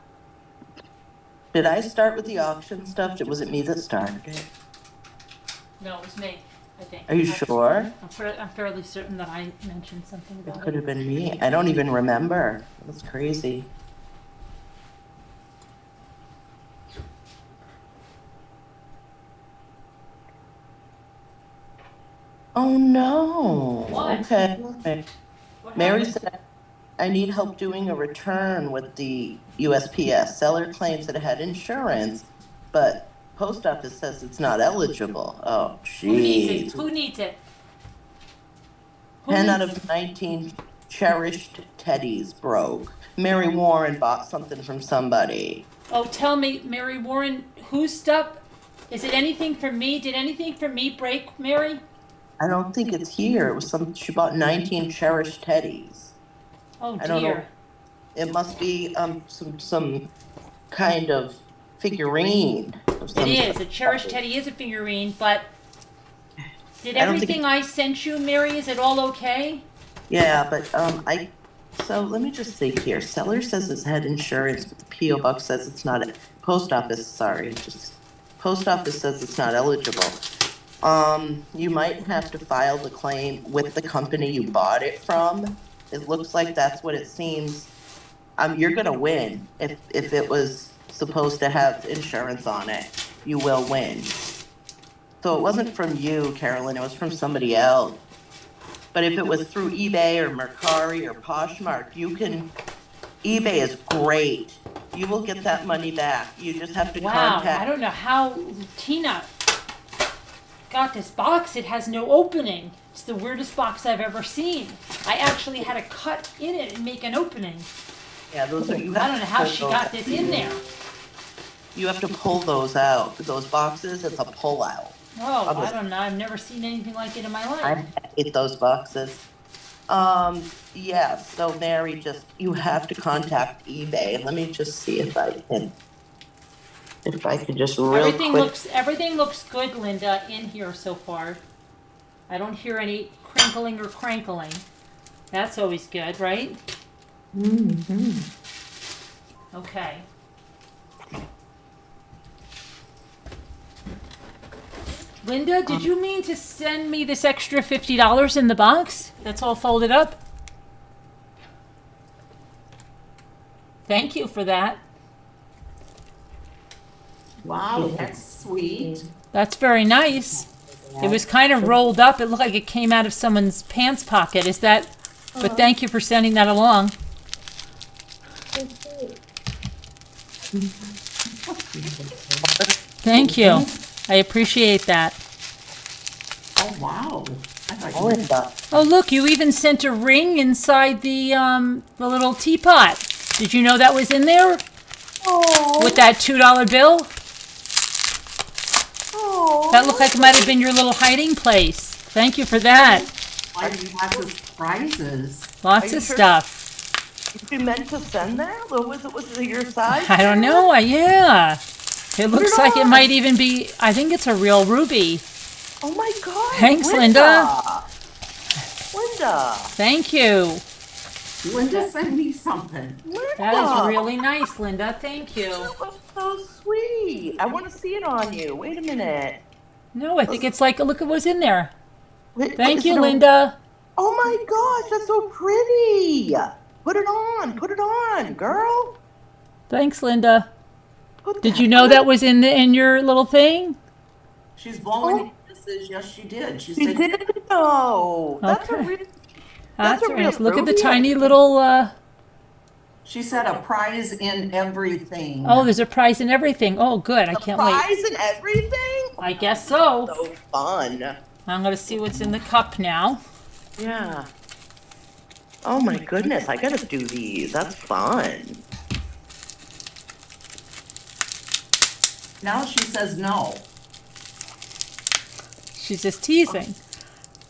Did I start with the auction stuff? Was it me that started it? No, it was me, I think. Are you sure? I'm fairly certain that I mentioned something It about could it. have been me. I don't even remember. That's crazy. Oh no. What? Okay. What Mary happened? said, I need help doing a return with the USPS. Seller claims that it had insurance, but post office says it's not eligible. Oh, Who needs it? jeez. Who needs it? Who 10 out needs- of 19 cherished teddies broke. Mary Warren bought something from somebody. Oh, tell me, Mary Warren, whose stuff? Is it anything for me? Did anything for me break, Mary? I don't think it's here. It was she bought 19 cherished teddies. Oh I don't know. dear. It must be some kind of figurine. Of some It is. sort. A cherished teddy is a figurine, but did I don't think- everything I sent you, Mary, is it all okay? Yeah, but so let me just see here. Seller says it's had insurance, but the PO box says it's not. Post office, sorry, just post office says it's not eligible. You might have to file the claim with the company you bought it from. It looks like that's what it seems. You're gonna win if it was supposed to have insurance on it. You will win. So it wasn't from you, Carolyn. It was from somebody else. But if it was through eBay or Mercari or Poshmark, eBay is great. You will get that money back. You just have to Wow, contact. I don't know how Tina got this box. It has no opening. It's the weirdest box I've ever seen. I actually had to cut in it and make an opening. Yeah, those are. I don't know how she got this in there. You have to pull those out. Those boxes, it's a pull out. Oh, I don't know. I've never seen anything like it in my life. I hate those boxes. Yeah, so Mary, you have to contact eBay. Let me just see if I can just real quick. Everything looks good, Linda, in here so far. I don't hear any crinkling or crankling. That's always good, right? Mm-hmm. Okay. Linda, did you mean to send me this extra $50 in the box? That's all folded up? Thank you for that. Wow, that's sweet. That's very nice. It was kind of rolled up. It looked like it came out of someone's pants pocket. Is that? But thank you for sending that along. Thank you. I appreciate that. Oh, wow. I thought you Linda. Oh, look, you even sent a ring inside the little teapot. Did you know that was in there? Oh. With that $2 bill? Oh. That looked like it might have been your little hiding place. Thank you for that. like lots of prizes. Lots Are you of sure? stuff. You meant to send that? Or was it your size? I don't know. Yeah. It looks it like it on. might even be, I think it's a real ruby. Oh my God. Thanks, Linda. Linda. Thank you. Linda, send me something. That is really nice, Linda. Thank you. That's so sweet. I want to see it on you. Wait a minute. No, I think it's like, look at what's in there. Wait, Thank is you, it a- Linda. Oh my gosh, that's so pretty. Put it on, girl. Thanks, Linda. Put Did you know that was in your little thing? She's blowing kisses. Yes, she did. She She said, did know. That's a Okay. real. That's a very real nice. Look at the ruby. tiny little, she said a prize in everything. oh, there's a prize in everything. Oh, good. I can't wait. Surprise and everything. I guess so. So fun. I'm going to see what's in the cup now. Yeah. Oh my goodness, I gotta do these. That's fun. Now she says no. She's just teasing.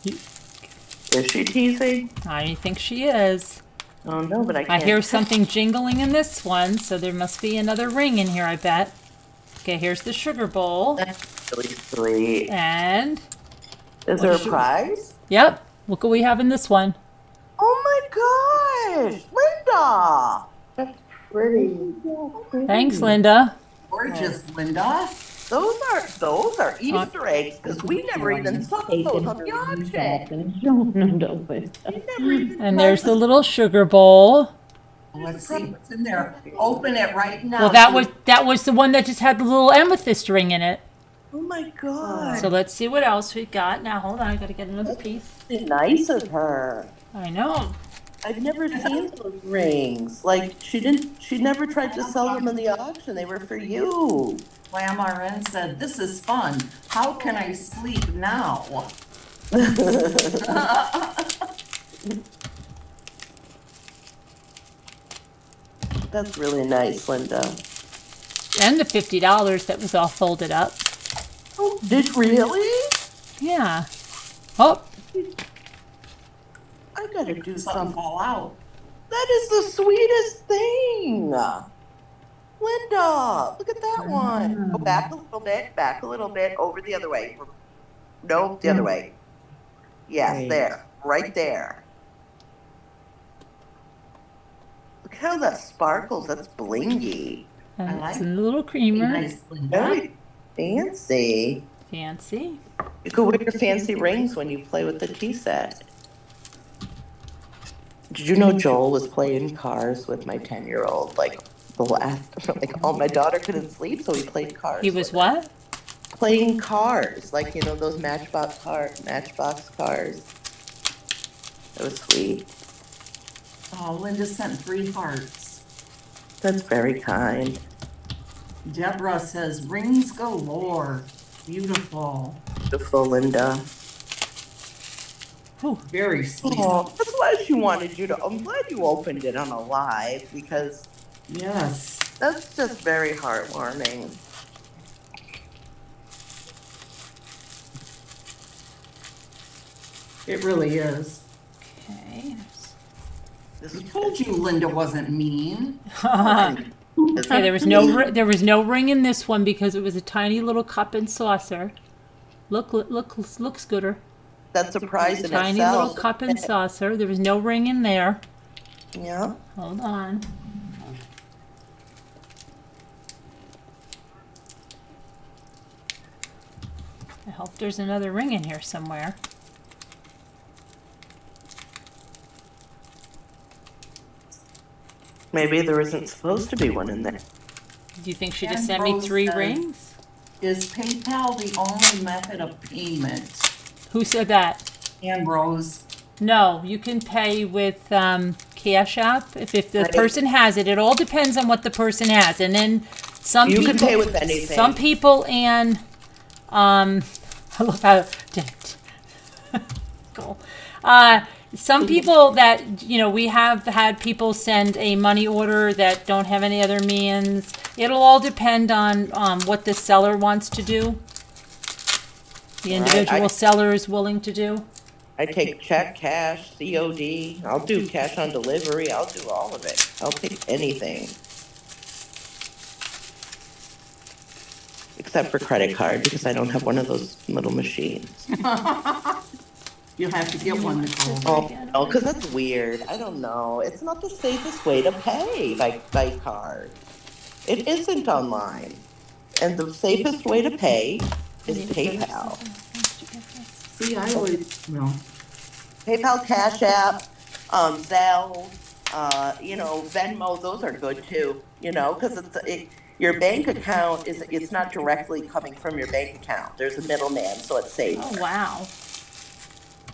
Is she teasing? I think she is. Oh, no, but I I can't. hear something jingling in this one, so there must be another ring in here, I bet. Okay, here's the sugar bowl. That's really sweet. And, Is there a prize? yep, look what we have in this one. Oh my gosh, Linda! That's pretty. Thanks, Linda. Gorgeous, Linda. Those are Easter eggs because we never even saw those on the auction. And there's the little sugar bowl. Let's see what's in there. Open it right now. Well, that was the one that just had the little amethyst ring in it. Oh my god. So let's see what else we got. Now, hold on, I gotta get another piece. Nice of her. I know. I've never seen those rings. Like she never tried to sell them in the auction. They were for you. Lam RN said, "This is fun. How can I sleep now?" That's really nice, Linda. And the $50 that was all folded up. Oh, did really? Yeah. Oh, I gotta do Something something. fall out. That is the sweetest thing. Linda, look at that one. Go back a little bit, over the other way. No, the other way. Yes, there, right there. Look how that sparkles, that's blingy. and like it's a little creamer. Nice, Linda. Very fancy. Fancy. You could wear your fancy rings when you play with the tea set. Did you know Joel was playing cars with my 10-year-old? Like my daughter couldn't sleep, so he played cars. He was with her. what? Playing cars, like those Matchbox cars. It was sweet. Oh, Linda sent 3 hearts. That's very kind. Deborah says, "Rings galore. Beautiful. Beautiful, Linda. Very sweet." Oh, that's why she wanted you to. I'm glad you opened it on a live because Yes. that's just very heartwarming. It really is. Okay. I told you Linda wasn't mean. Okay, there was no ring in this one because it was a tiny little cup and saucer. Look, Scooter. That's a prize in Tiny itself. little cup and saucer. There was no ring in there. Yeah. Hold on. I hope there's another ring in here somewhere. Maybe there isn't supposed to be one in there. Do you think she just And sent me Rose 3 said- rings? Is PayPal the only method of payment? Who said that? Ambrose. No, you can pay with Cash App if the Right. person has it. It all depends on what the person has, and then some You people can pay with anything. Some people and I love how cool. Some people that we have had people send a money order that don't have any other means. It'll all depend on what the seller wants to do. The individual seller is willing to do. I take check, cash, COD. I'll do cash on delivery. I'll do all of it. I'll take anything. Except for credit card because I don't have one of those little machines. You have to get one, Nicole. Oh, no, because that's weird. I don't know. It's not the safest way to pay by card. It isn't online. And the safest way to pay is PayPal. See, I would, well, PayPal, Cash App, Zelle, Venmo, those are good too, because your bank account it's not directly coming from your bank account. There's a middleman, so it's safe. Oh wow.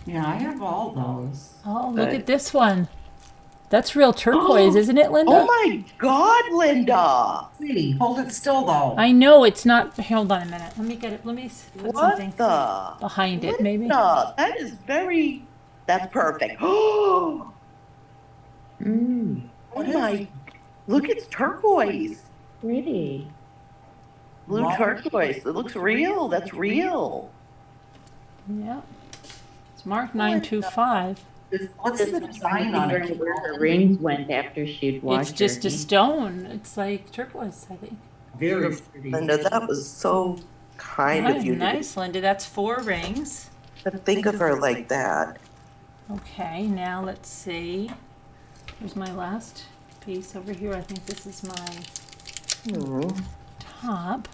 yeah, I have all those. Oh, look at this one. That's real turquoise, isn't it, Linda? Oh my God, Linda! See, hold it still though. I know it's not. Hold on a minute. Let me get it. Let me put What something the? behind it, maybe. Linda, that's perfect. Oh my, look, it's turquoise. Pretty. Blue Wow. turquoise. It looks real. That's real. Yeah. It's marked 925. What's the design on it? Where her rings went after she'd washed It's just her a hands. stone. It's like turquoise, I think. Very pretty. Linda, that was so kind of you Nice, Linda. That's 4 rings. to think of her like that. Okay, now let's see. Here's my last piece over here. I think this is my top.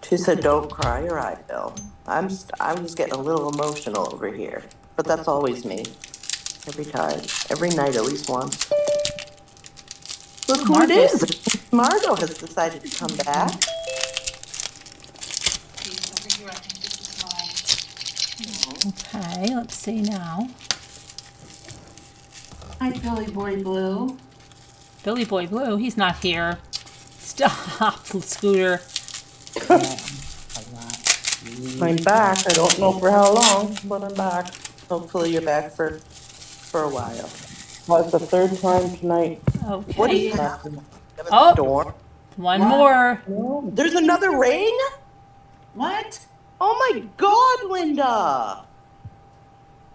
She said, "Don't cry or I will." I was getting a little emotional over here, but that's always me. Every time, every night, at least once. Look who it is. Murdoch has decided to come back. Okay, let's see now. Hi, Billy Boy Blue. Billy Boy Blue, he's not here. Stop, Scooter. I'm back. I don't know for how long, but I'm back. Hopefully, you're back for a while. Well, it's the 3rd time tonight. What is Okay. happening? You have a Oh. storm? One What? more. No. There's another ring? What? Oh my God, Linda!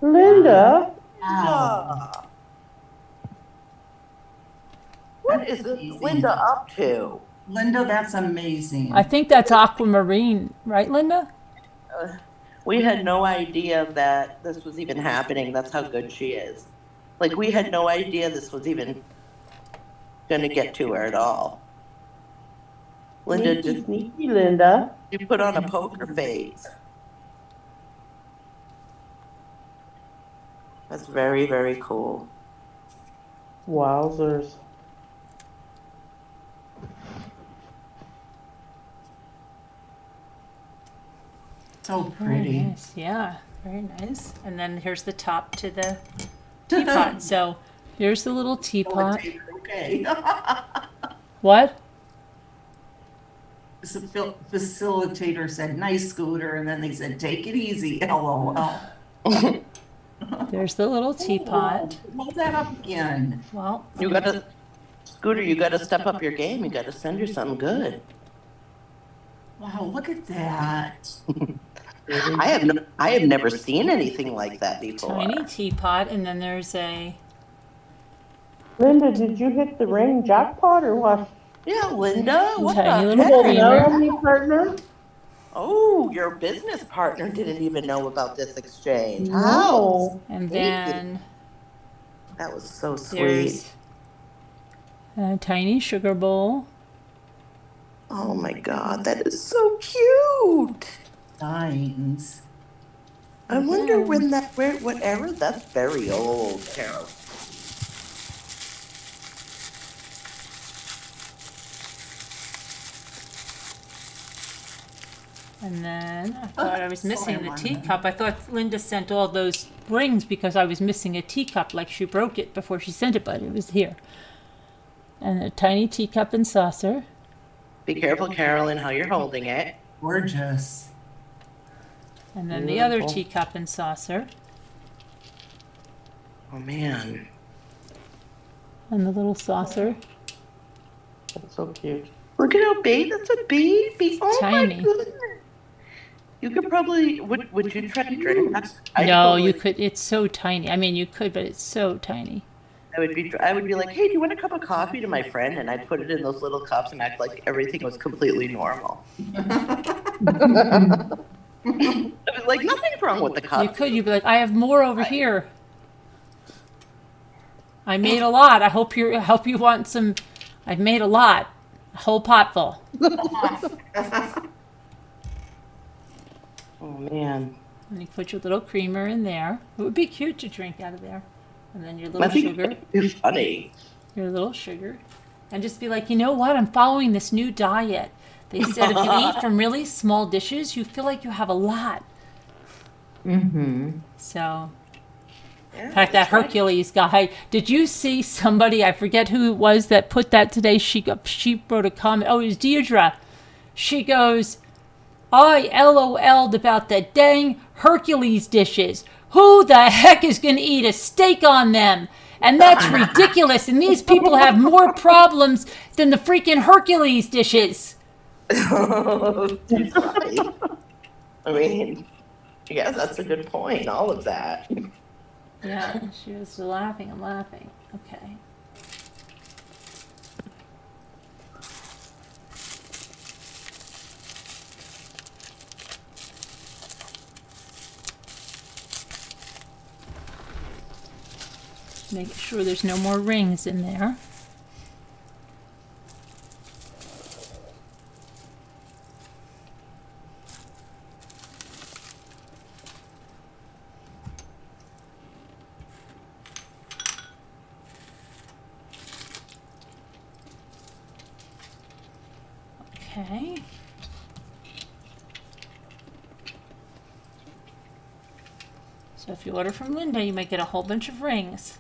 Linda? Wow. What is Linda up to? Linda, that's amazing. I think that's aquamarine, right, Linda? We had no idea that this was even happening. That's how good she is. Like, we had no idea this was even gonna get to her at all. Linda, did Sneaky Linda. you put on a poker face? That's very, very cool. Wowzers. So Very pretty. nice. Yeah, very nice. And then here's the top to the teapot. So here's the little teapot. Okay. What? The facilitator said, "Nice, Scooter," and then they said, "Take it easy." LOL. There's the little teapot. Hold that up again. Well, You gotta, Scooter, you gotta step up your game. You gotta send her something good. Wow, look at that. I have never seen anything like that before. tiny teapot, and then there's a Linda, did you hit the ring jackpot or what? Yeah, Linda, what Tiny the little heck? creamer. Tell me, partner. Oh, your business partner didn't even know about this exchange. How? No. and Thank you. then That was so sweet. there's a tiny sugar bowl. Oh my God, that is so cute. Signs. I wonder when what era? That's very old, Carol. And then I thought I was Sorry, missing the Wanda. teacup. I thought Linda sent all those rings because I was missing a teacup, like she broke it before she sent it, but it was here. And a tiny teacup and saucer. Be careful, Carolyn, how you're holding it. Gorgeous. And then the other Beautiful. teacup and saucer. Oh man, And the little saucer. That's so cute. look at how big. That's a baby. Oh Tiny. my goodness. You could probably would you try to drink that? No, you could. It's so tiny. I mean, you could, but it's so tiny. I would be like, hey, do you want a cup of coffee to my friend? And I'd put it in those little cups and act like everything was completely normal. I was like, nothing's wrong with the You cup. could. You'd be like, I have more over here. I made a lot. I hope you want some. I've made a lot. A whole pot full. Oh man, And you put your little creamer in there. It would be cute to drink out of there. And then your I little think sugar. it's funny. Your little sugar. And just be like, you know what? I'm following this new diet. They said if you eat from really small dishes, you feel like you have a lot. Mm-hmm. So, Yeah, in fact, that that's right. Hercules guy, did you see somebody, I forget who it was that put that today, she wrote a comment, oh, it was Deirdre. She goes, I LOL'd about the dang Hercules dishes. Who the heck is going to eat a steak on them? And that's ridiculous. And these people have more problems than the freaking Hercules dishes. She's right. I mean, yeah, that's a good point. All of that. Yeah, she was laughing and laughing. Okay. Make sure there's no more rings in there. Okay. So if you order from Linda, you might get a whole bunch of rings.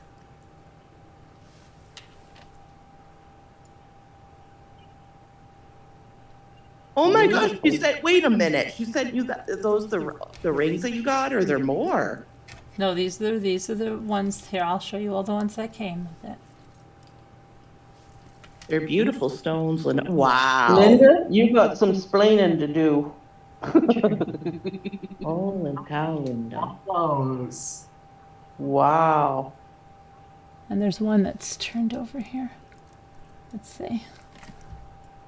Oh my gosh, she said, wait a minute. She said you got those the rings that you got, or there more? No, these are the ones here. I'll show you all the ones that came with it. They're beautiful stones, Linda. Wow. Linda, you got some splaining to do. Holy cow, Linda. Close. Wow. And there's one that's turned over here. Let's see.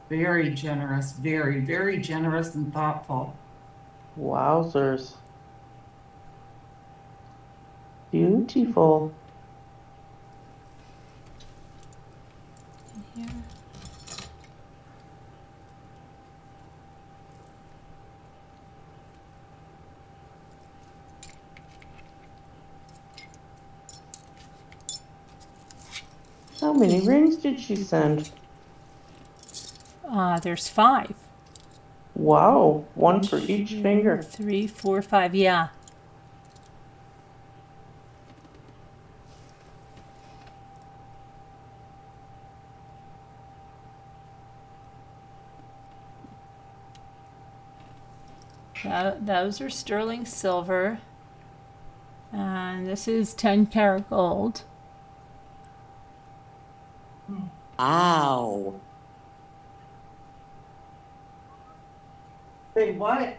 Very generous, very, very generous and thoughtful. Wowzers. Beautiful. Here. How many rings did she send? There's 5. Wow, one for each finger. 3, 4, 5. Yeah. Those are sterling silver. And this is 10 karat gold. Wow. Say what?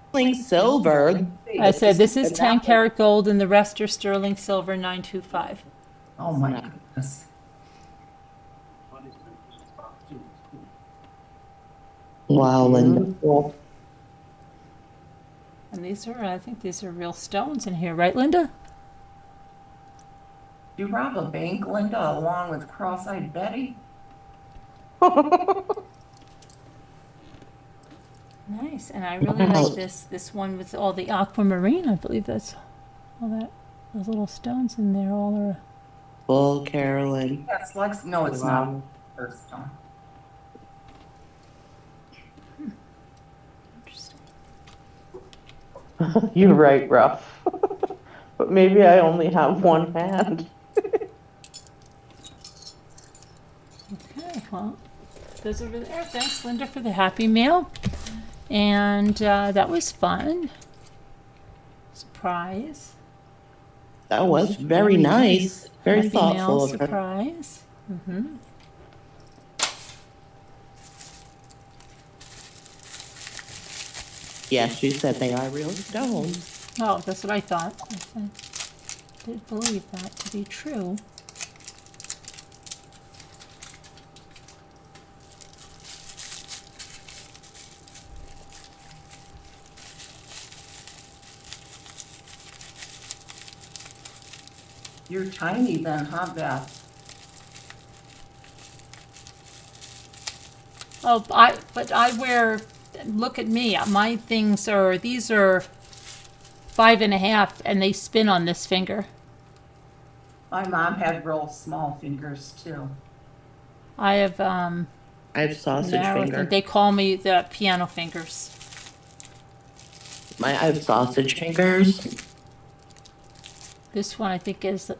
Sterling silver. I said this is 10 karat gold and the rest are sterling silver 925. Oh my goodness. Wow, Linda. Beautiful. And these are, I think these are real stones in here, right, Linda? You rob a bank, Linda, along with cross-eyed Betty? Nice, and I really like this one with all the aquamarine. I believe that's all that those little stones in there. All are Bull, Carolyn. That's Lex. No, it's not. First time. interesting. You're right, Ruff. But maybe I only have one hand. Okay, well, those over there. Thanks, Linda, for the happy meal, and that was fun. Surprise. That was very nice. Very Happy thoughtful meal of her. surprise. Mm-hmm. Yes, she said they are real stones. Oh, that's what I thought. I did believe that to be true. You're tiny then, huh, Beth? Oh, but I wear, look at me, my things are, these are 5.5 and they spin on this finger. My mom had real small fingers too. I have, I have sausage narrow, finger. they call me the piano fingers. I have sausage fingers. This one I think is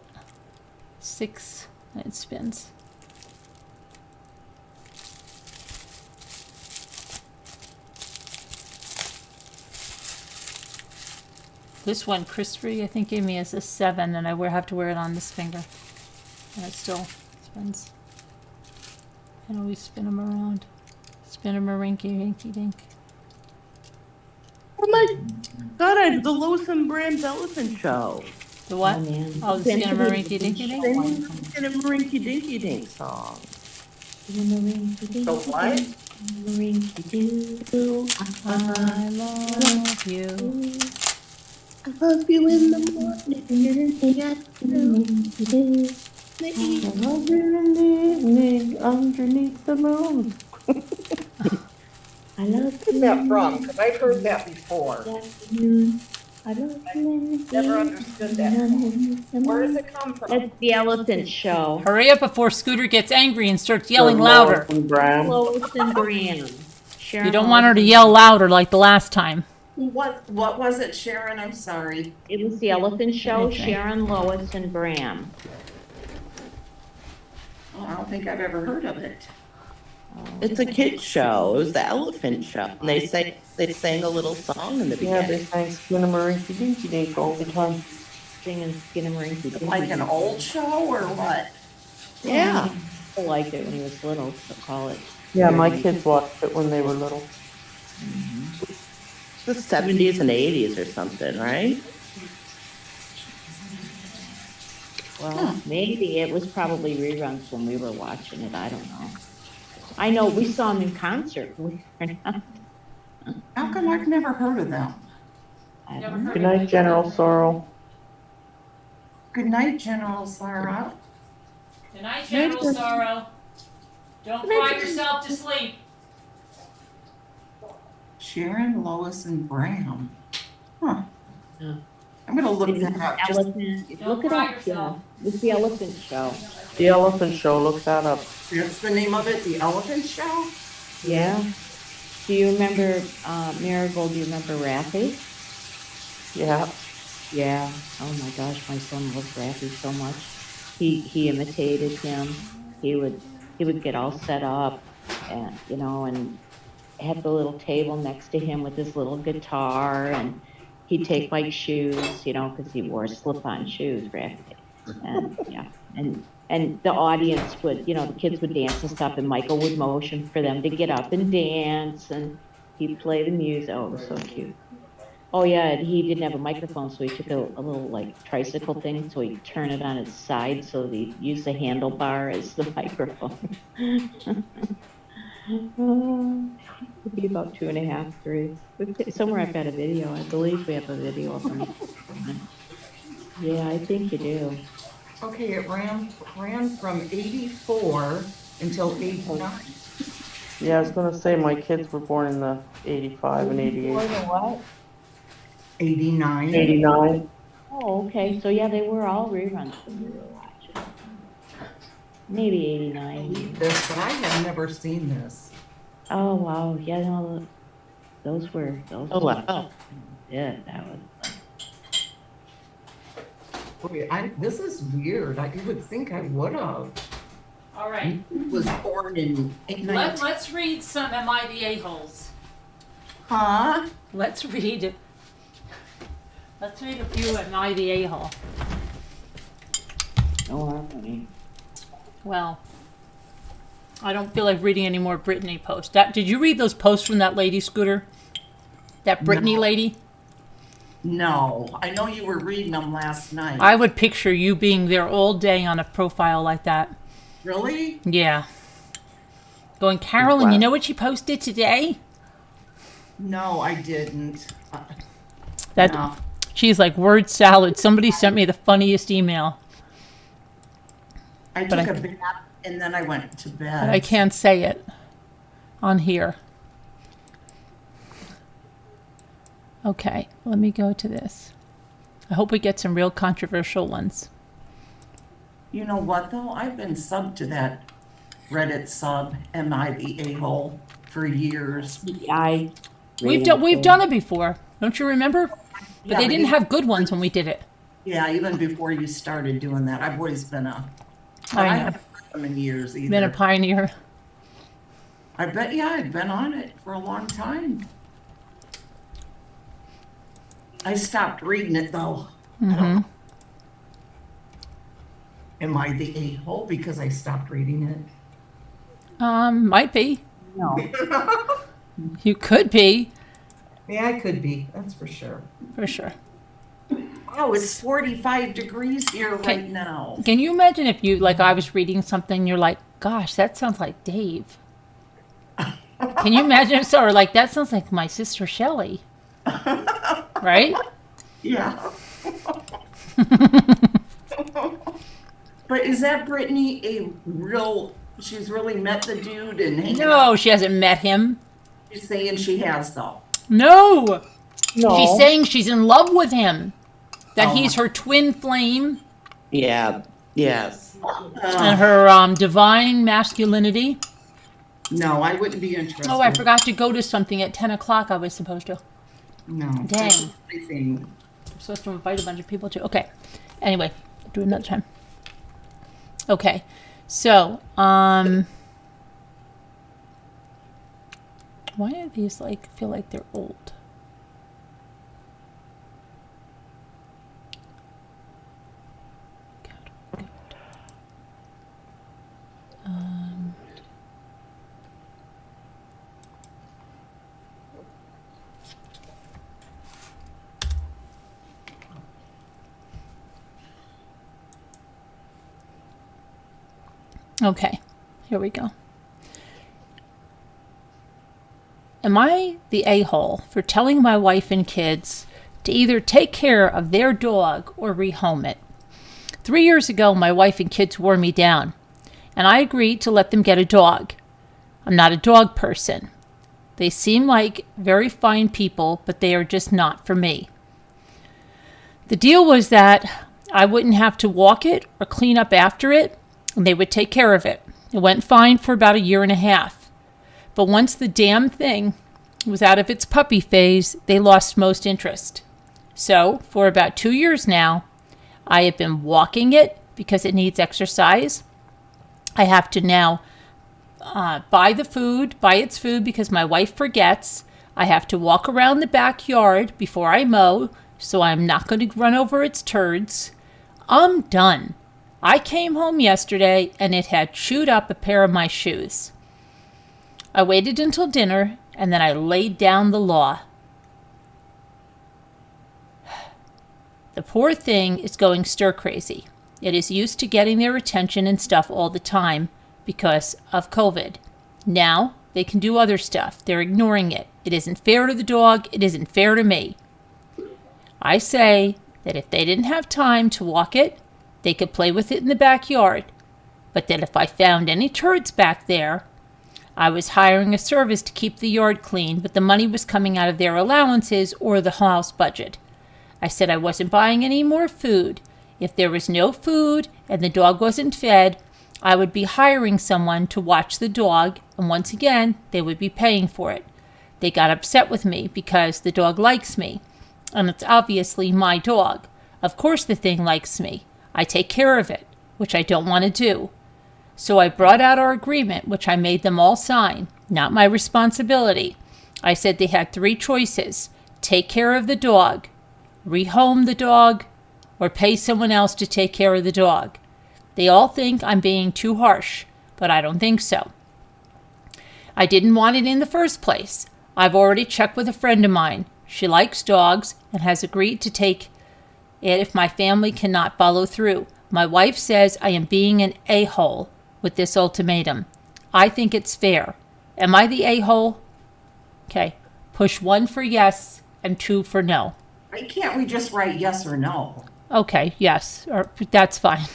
6, and it spins. This one, Christopher, I think gave me as a 7, and I have to wear it on this finger. And it still spins. And always spin them around. Spin them a rinky dink. Oh my God, the Lois and Bram's Elephant Show. The what? Oh, man. Oh, the Skinnamarink Dinky Dink? Sing a Marinky Dinky Dink song. The what? I love you. I love you in the morning and in the afternoon. I love you in the evening underneath the moon. I love Where's that from? Because I've heard that before. I love you. Never understood that. Where does it come from? That's the Elephant Show. Hurry up before Scooter gets angry and starts yelling Lois louder. and Bram. Lois and Bram. Sharon You don't want her to Lois. yell louder like the last time. What was it, Sharon? I'm sorry. It was the Elephant Show, Okay. Sharon, Lois, and Bram. Oh, I don't think I've ever heard of it. It's a kid's show. It was the Elephant Show. And they sang a little song in the Yeah, they beginning. sang Skinnamarink Dinky Dink all the time. Singing Skinnamarink. Like an old show or what? Yeah. I liked it when he was little, to call it. Yeah, my kids watched it when they were little. The 70s and 80s or something, right? Well, maybe it was probably reruns when we were watching it. I don't know. I know we saw him in concert. Believe it or not. How come I've never heard of them? I don't know. Good night, General Sorrel. Good night, General Sarah. Good night, General Sorrow. Don't cry yourself to sleep. Sharon, Lois, and Bram. Huh. Yeah. I'm gonna look It was that up. Just, Elephant. Don't Look it cry up. yourself. Yeah. It's the Elephant Show. The Elephant Show, look that up. that's the name of it, The Elephant Show? Yeah. Do you remember Marigold? Do you remember Raffy? Yeah. Yeah. Oh my gosh, my son loves Raffy so much. He imitated him. He would get all set up, and and have the little table next to him with his little guitar, and he'd take Mike's shoes, because he wore slip-on shoes, Raffy. And yeah, and the audience would, the kids would dance and stuff, and Michael would motion for them to get up and dance, and he'd play the music. Oh, it was so cute. Oh yeah, and he didn't have a microphone, so he took a little like tricycle thing, so he'd turn it on its side, so that he'd use the handlebar as the microphone. It'd be about 2.5, 3. Somewhere I've got a video. I believe we have a video of him. Yeah, I think you do. Okay, it ran from 84 until 89. Yeah, I was gonna say my kids were born in the 85 and 88. What? 89. 89. Oh, okay. So yeah, they were all reruns when we were watching. Maybe 89. This, but I have never seen this. Oh wow, yeah, no, those were. Oh, wow. Yeah, that was. Wait, this is weird. You would think I would have. All right. Was born in 19... Let's read some Am I the A-holes? Huh? Let's read a few Am I the A-hole. No harmony. Well, I don't feel like reading any more Brittany posts. Did you read those posts from that lady, Scooter? That Brittany No. lady? No, I know you were reading them last night. I would picture you being there all day on a profile like that. Really? Yeah. Going, Carolyn, you know what she posted today? No, I didn't. That No. She's like, word salad. Somebody sent me the funniest email. I But took I- a bath and then I went to bed. But I can't say it on here. Okay, let me go to this. I hope we get some real controversial ones. You know what though? I've been subbed to that Reddit sub, Am I the A-hole, for years. We've done it before. Don't you remember? But Yeah, they but didn't you- have good ones when we did it. Yeah, even before you started doing that, I've always been I know. haven't heard them in years either. Been a pioneer. I bet, yeah, I've been on it for a long time. I stopped reading it though. I don't know. Am I the a-hole because I stopped reading it? Might be. No. You could be. Yeah, I could be, that's for sure. For sure. Oh, it's 45 degrees here Okay. right now. Can you imagine if you, like, I was reading something, you're like, gosh, that sounds like Dave. Can you imagine? Or like, that sounds like my sister Shelley. Right? Yeah. But is that Brittany she's really met the dude and hanging out? No, she hasn't met him. She's saying she has though. No. No. She's saying she's in love with him. That Oh. he's her twin flame Yeah, yes. and her divine masculinity. No, I wouldn't be interested. Oh, I forgot to go to something at 10 o'clock I was supposed to. No. Dang. That's my thing. I'm supposed to invite a bunch of people too. Okay. Anyway, do it another time. Okay. So, why are these like feel like they're old? Good. Okay, here we go. Am I the a-hole for telling my wife and kids to either take care of their dog or rehome it? 3 years ago, my wife and kids wore me down, and I agreed to let them get a dog. I'm not a dog person. They seem like very fine people, but they are just not for me. The deal was that I wouldn't have to walk it or clean up after it, and they would take care of it. It went fine for about 1.5 years. But once the damn thing was out of its puppy phase, they lost most interest. So, for about 2 years now, I have been walking it because it needs exercise. I have to now buy its food because my wife forgets. I have to walk around the backyard before I mow, so I'm not going to run over its turds. I'm done. I came home yesterday and it had chewed up a pair of my shoes. I waited until dinner and then I laid down the law. The poor thing is going stir crazy. It is used to getting their attention and stuff all the time because of COVID. Now they can do other stuff. They're ignoring it. It isn't fair to the dog. It isn't fair to me. I say that if they didn't have time to walk it, they could play with it in the backyard, but that if I found any turds back there, I was hiring a service to keep the yard clean, but the money was coming out of their allowances or the house budget. I said I wasn't buying any more food. If there was no food and the dog wasn't fed, I would be hiring someone to watch the dog, and once again, they would be paying for it. They got upset with me because the dog likes me, and it's obviously my dog. Of course the thing likes me. I take care of it, which I don't want to do. So I brought out our agreement, which I made them all sign, not my responsibility. I said they had 3 choices: take care of the dog, rehome the dog, or pay someone else to take care of the dog. They all think I'm being too harsh, but I don't think so. I didn't want it in the first place. I've already checked with a friend of mine. She likes dogs and has agreed to take it if my family cannot follow through. My wife says I am being an a-hole with this ultimatum. I think it's fair. Am I the a-hole? Okay. Push 1 for yes and 2 for no. Why can't we just write yes or no? Okay, yes. Or that's fine.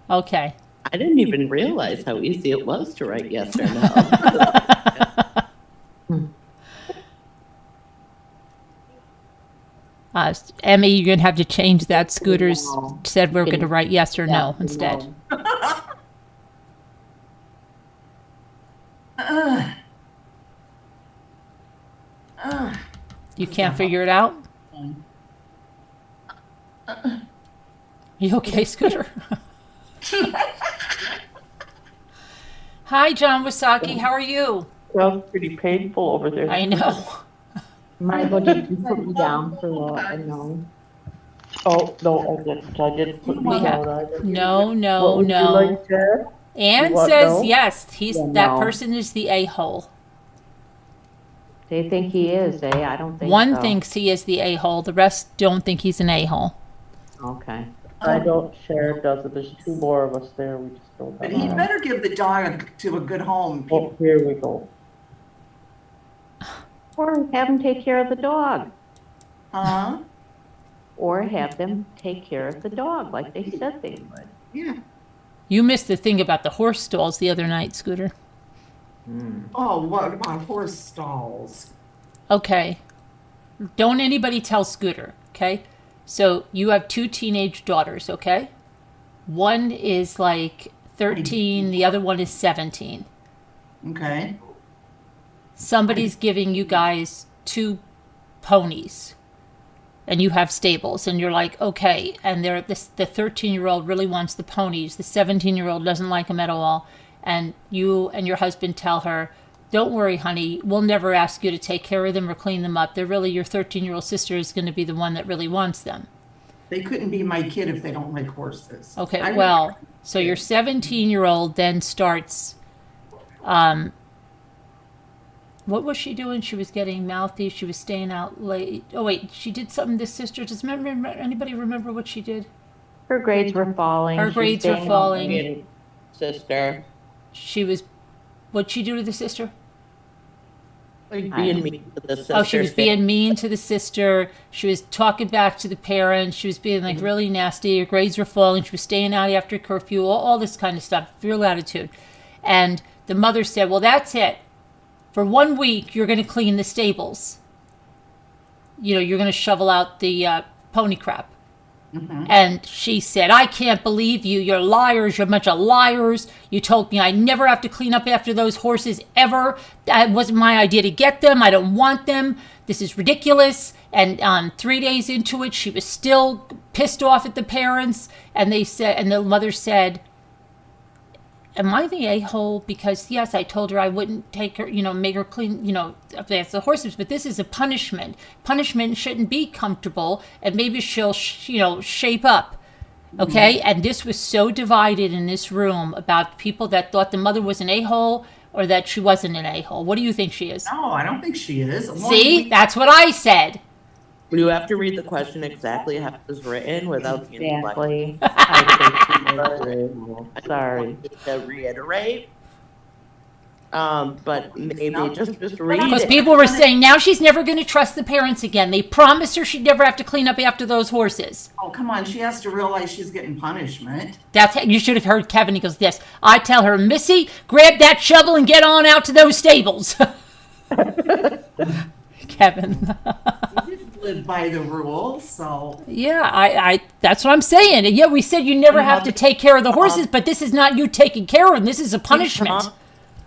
Okay. I didn't even realize how easy it was to write yes or no. Emmy, you're going to have to change that. Scooters said we're going to write yes or no instead. You can't figure it out? You okay, Scooter? Hi, John Wasaki. How are you? Sounds pretty painful over there. I know. Michael, did you put me down for a no? Oh, no, I didn't. I didn't put me We down have- either. No, no, What would you no. like, Ted? Anne What, says no? yes. Yeah, That no. person is the a-hole. They think he is, eh? I don't think One so. thinks he is the a-hole. The rest don't think he's an a-hole. Okay. I don't, Sheriff does it, there's 2 more of us there, we just don't But have he enough. better give the dog to a good home. Oh, here we go. Or have them take care of the dog. Huh? Or have them take care of the dog like they said they would. Yeah. You missed the thing about the horse stalls the other night, Scooter. Oh, what about horse stalls? Okay. Don't anybody tell Scooter, okay? So you have 2 teenage daughters, okay? One is like 13, the other one is 17. Okay. Somebody's giving you guys 2 ponies. And you have stables, and you're like, okay. And the 13-year-old really wants the ponies. The 17-year-old doesn't like them at all. And you and your husband tell her, don't worry, honey, we'll never ask you to take care of them or clean them up. They're really, your 13-year-old sister is going to be the one that really wants them. They couldn't be my kid if they don't like horses. Okay, I would- well, so your 17-year-old then starts, what was she doing? She was getting mouthy. She was staying out late. Oh, wait, she did something to sister. Does anybody remember what she did? Her grades were falling. Her She's grades were staying falling. Being sister, She was, what'd she do to the sister? like being mean to the sister. Oh, she was being mean to the sister. She was talking back to the parents. She was being like really nasty. Her grades were falling. She was staying out after curfew, all this kind of stuff, real attitude. And the mother said, well, that's it. For 1 week, you're going to clean the stables. You know, you're going to shovel out the pony crap. And she said, I can't believe you. You're liars. You're a bunch of liars. You told me I never have to clean up after those horses ever. That wasn't my idea to get them. I don't want them. This is ridiculous. And 3 days into it, she was still pissed off at the parents. And they said, and the mother said, am I the a-hole? Because, yes, I told her I wouldn't take her, make her clean, that's the horses, but this is a punishment. Punishment shouldn't be comfortable, and maybe she'll, shape up. Okay? And this was so divided in this room about people that thought the mother was an a-hole or that she wasn't an a-hole. What do you think she is? No, I don't think she is. See? That's what I said. You have to read the question exactly how it was written without the Exactly. I think she is. Sorry. to reiterate. But maybe just read Because it. people were saying now she's never going to trust the parents again. They promised her she'd never have to clean up after those horses. Oh, come on. She has to realize she's getting punishment. You should have heard Kevin. He goes, yes. I tell her, Missy, grab that shovel and get on out to those stables. Kevin. We didn't live by the rules, so. Yeah, I that's what I'm saying. And yeah, we said you never have to take care of the horses, but this is not you taking care of them. This is a punishment.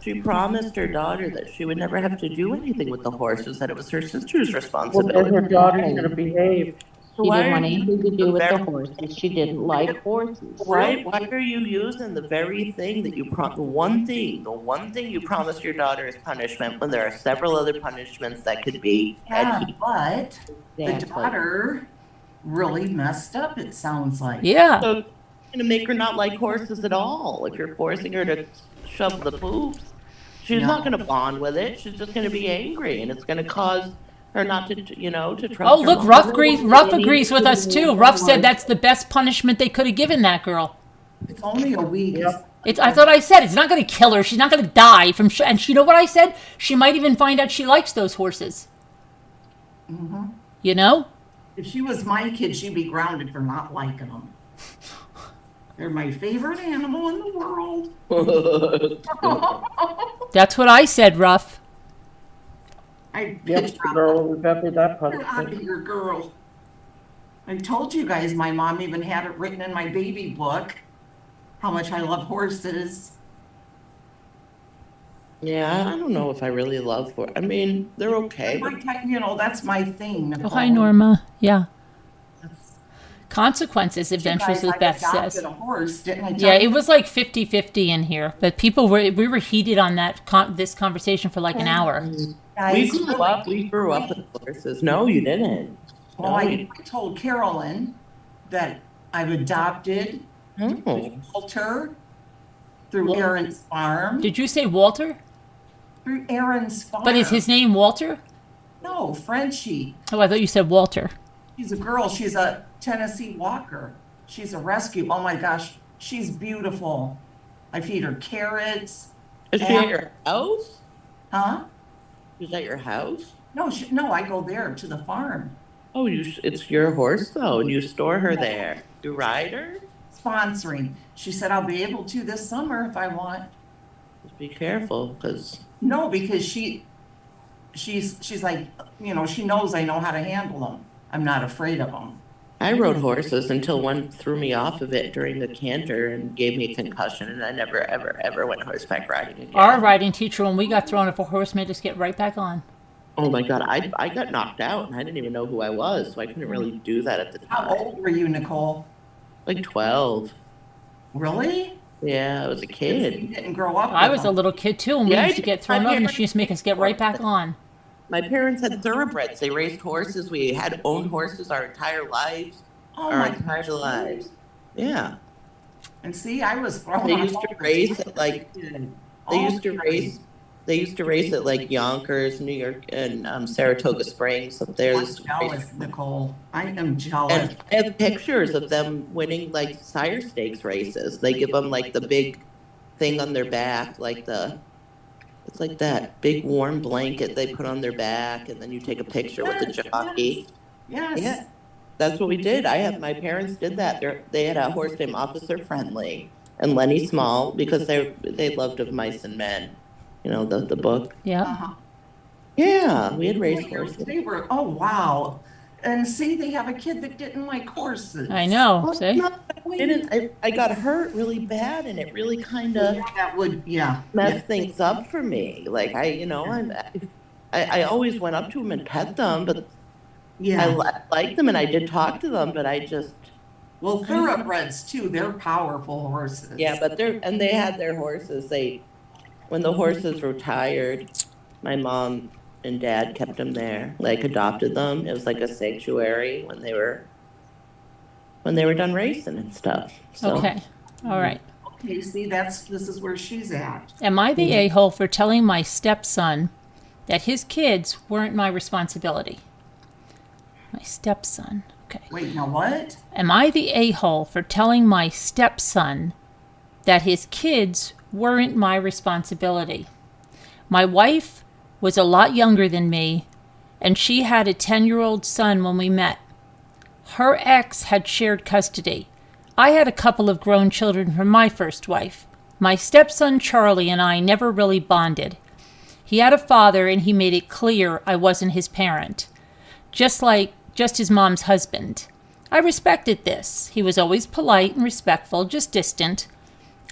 She promised her daughter that she would never have to do anything with the horses, that it was her sister's Well, responsibility. and her daughter's gonna behave. She Why didn't are want you anything to do with the very- horses. She didn't like horses. Right? Why are you using the very thing that the one thing you promised your daughter is punishment when there are several other punishments that could be Yeah, but the Exactly. daughter really messed up, it sounds like. Yeah. So you're gonna make her not like horses at all if you're forcing her to shove the poops. She's not gonna bond with it. She's just gonna be angry, and it's gonna cause her not to, to trust. Oh, her look, mom. Ruff agrees with us too. Ruff said that's the best punishment they could have given that girl. It's only a week. I thought I said it's not going to kill her. She's not going to die from. And you know what I said? She might even find out she likes those horses. You know? If she was my kid, she'd be grounded for not liking them. They're my favorite animal in the world. That's what I said, Ruff. I Yep, pitched girl, we got that Get out of punishment. here, girl. I told you guys my mom even had it written in my baby book how much I love horses. Yeah, I don't know if I really love horses. I mean, they're okay. That's my thing. Oh, hi, Norma. Yeah. That's- Consequences, You adventures guys, with I Beth adopted says. a horse, didn't I? Yeah, it was like 50-50 in here, but we were heated on this conversation for like an hour. We grew up with horses. No, you didn't. Well, I told Carolyn that I've adopted Oh. Walter through Aaron's farm. Did you say Walter? Through Aaron's farm. But is his name Walter? No, Frenchie. Oh, I thought you said Walter. She's a girl. She's a Tennessee Walker. She's a rescue. Oh my gosh, she's beautiful. I feed her carrots. Is she at your house? Huh? Is at your house? No, I go there to the farm. Oh, it's your horse though, and you store her there. You ride her? Sponsoring. She said I'll be able to this summer if I want. Just be careful, because No, because she's like, she knows I know how to handle them. I'm not afraid of them. I rode horses until one threw me off of it during the canter and gave me a concussion, and I never, ever, ever went horseback riding again. Our riding teacher, when we got thrown off a horse, made us get right back on. Oh my God, I got knocked out, and I didn't even know who I was, so I couldn't really do that at the How time. old were you, Nicole? Like 12. Really? Yeah, I was a You kid. didn't grow up. I with was a them. little kid too, and we Yeah, used to get thrown I off, and did. she used to make us get right back on. My parents had thoroughbreds. They raised horses. We had owned horses our entire lives. Oh Our my entire gosh. lives. Yeah. And see, I was thrown They off used to all the race time. at like They they used to race. They used to race at like Yonkers, New York, and Saratoga Springs up there. They I'm used to race. jealous, Nicole. I am jealous. And I have pictures of them winning like sire stakes races. They give them like the big thing on their back, it's like that big warm blanket they put on their back, and then you take a picture with the Yes, jockey. Yes. Yeah, that's what we did. My parents did that. They had a horse named Officer Friendly and Lenny Small because they loved Of Mice and Men, the book. Yeah. Uh-huh. Yeah, we had raced horses. They were, oh, wow. And see, they have a kid that didn't like horses. I know. Well, See? no, I got hurt really bad, and it really kind of That would, yeah. messed things up for me. Like I always went up to them and pet them, but I Yeah. liked them and I did talk to them, but I just Well, thoroughbreds too, they're powerful horses. but they had their horses. When the horses retired, my mom and dad kept them there, like adopted them. It was like a sanctuary when they were done racing and stuff. So Okay. All right. Okay, see, this is where she's at. Am I the a-hole for telling my stepson that his kids weren't my responsibility? My stepson. Okay. Wait, now what? Am I the a-hole for telling my stepson that his kids weren't my responsibility? My wife was a lot younger than me, and she had a 10-year-old son when we met. Her ex had shared custody. I had a couple of grown children from my first wife. My stepson Charlie and I never really bonded. He had a father, and he made it clear I wasn't his parent. Just his mom's husband. I respected this. He was always polite and respectful, just distant.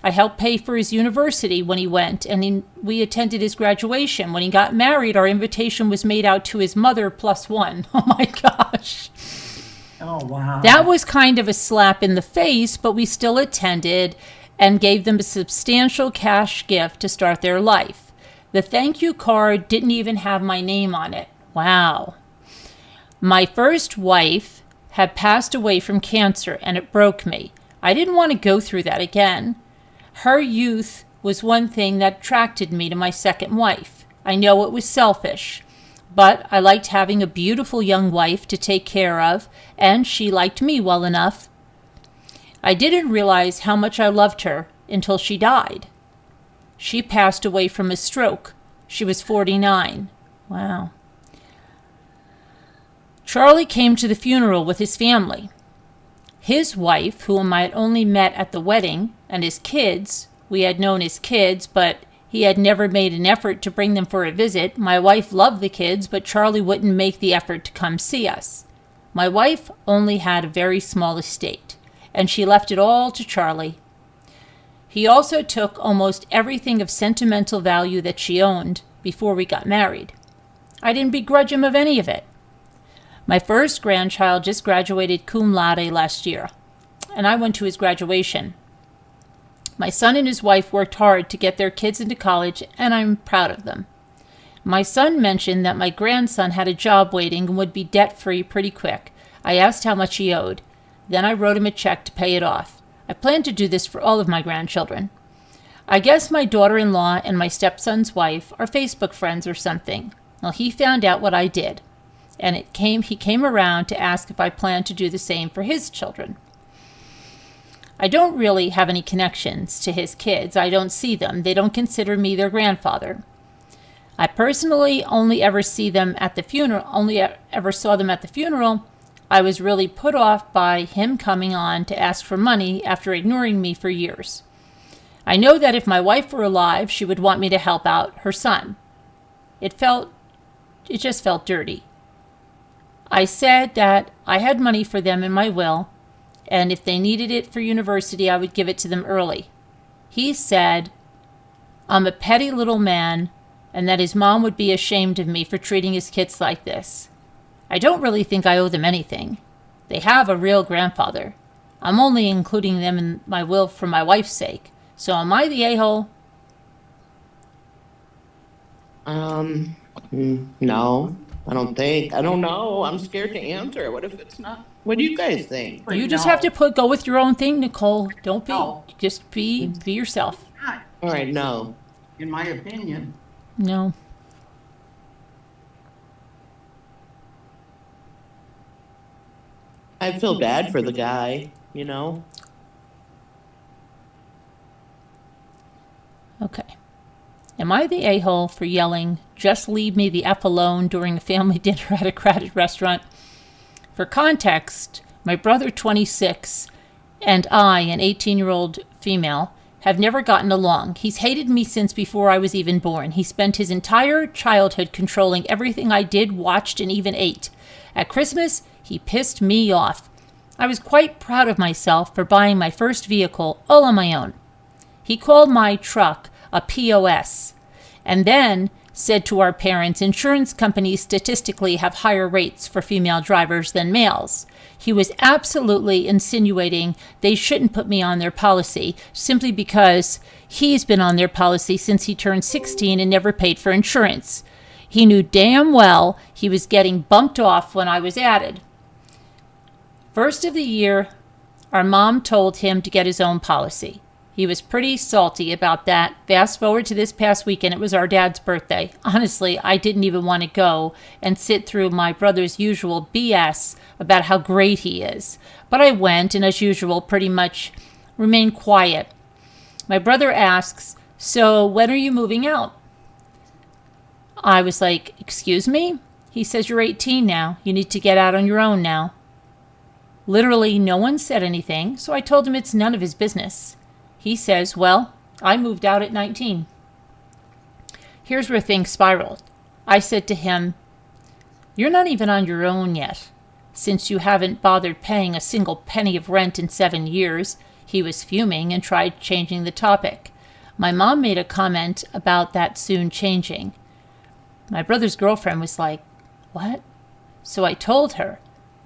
I helped pay for his university when he went, and we attended his graduation. When he got married, our invitation was made out to his mother +1. Oh my gosh. Oh, wow. That was kind of a slap in the face, but we still attended and gave them a substantial cash gift to start their life. The thank you card didn't even have my name on it. Wow. My first wife had passed away from cancer, and it broke me. I didn't want to go through that again. Her youth was one thing that attracted me to my second wife. I know it was selfish, but I liked having a beautiful young wife to take care of, and she liked me well enough. I didn't realize how much I loved her until she died. She passed away from a stroke. She was 49. Wow. Charlie came to the funeral with his family. His wife, whom I had only met at the wedding, and his kids, we had known his kids, but he had never made an effort to bring them for a visit. My wife loved the kids, but Charlie wouldn't make the effort to come see us. My wife only had a very small estate, and she left it all to Charlie. He also took almost everything of sentimental value that she owned before we got married. I didn't begrudge him of any of it. My first grandchild just graduated cum laude last year, and I went to his graduation. My son and his wife worked hard to get their kids into college, and I'm proud of them. My son mentioned that my grandson had a job waiting and would be debt-free pretty quick. I asked how much he owed. Then I wrote him a check to pay it off. I plan to do this for all of my grandchildren. I guess my daughter-in-law and my stepson's wife are Facebook friends or something. Well, he found out what I did, and he came around to ask if I planned to do the same for his children. I don't really have any connections to his kids. I don't see them. They don't consider me their grandfather. I personally only ever saw them at the funeral. I was really put off by him coming on to ask for money after ignoring me for years. I know that if my wife were alive, she would want me to help out her son. It just felt dirty. I said that I had money for them in my will, and if they needed it for university, I would give it to them early. He said, I'm a petty little man, and that his mom would be ashamed of me for treating his kids like this. I don't really think I owe them anything. They have a real grandfather. I'm only including them in my will for my wife's sake. So am I the a-hole? No, I don't think. I don't know. I'm scared to answer. What if it's not? What do you guys think? But You just no. have to go with your own thing, Nicole. Don't be. No. Just be yourself. Not, All right, no. in my opinion. No. I feel bad for the guy, you know? Okay. Am I the a-hole for yelling, just leave me the F alone during a family dinner at a crowded restaurant? For context, my brother, 26, and I, an 18-year-old female, have never gotten along. He's hated me since before I was even born. He spent his entire childhood controlling everything I did, watched, and even ate. At Christmas, he pissed me off. I was quite proud of myself for buying my first vehicle all on my own. He called my truck a POS, and then said to our parents, insurance companies statistically have higher rates for female drivers than males. He was absolutely insinuating they shouldn't put me on their policy simply because he's been on their policy since he turned 16 and never paid for insurance. He knew damn well he was getting bumped off when I was added. First of the year, our mom told him to get his own policy. He was pretty salty about that. Fast forward to this past weekend, it was our dad's birthday. Honestly, I didn't even want to go and sit through my brother's usual BS about how great he is. But I went, and as usual, pretty much remained quiet. My brother asks, so when are you moving out? I was like, excuse me? He says, you're 18 now. You need to get out on your own now. Literally, no one said anything, so I told him it's none of his business. He says, well, I moved out at 19. Here's where things spiraled. I said to him, you're not even on your own yet, since you haven't bothered paying a single penny of rent in 7 years. He was fuming and tried changing the topic. My mom made a comment about that soon changing. My brother's girlfriend was like, what? So I told her,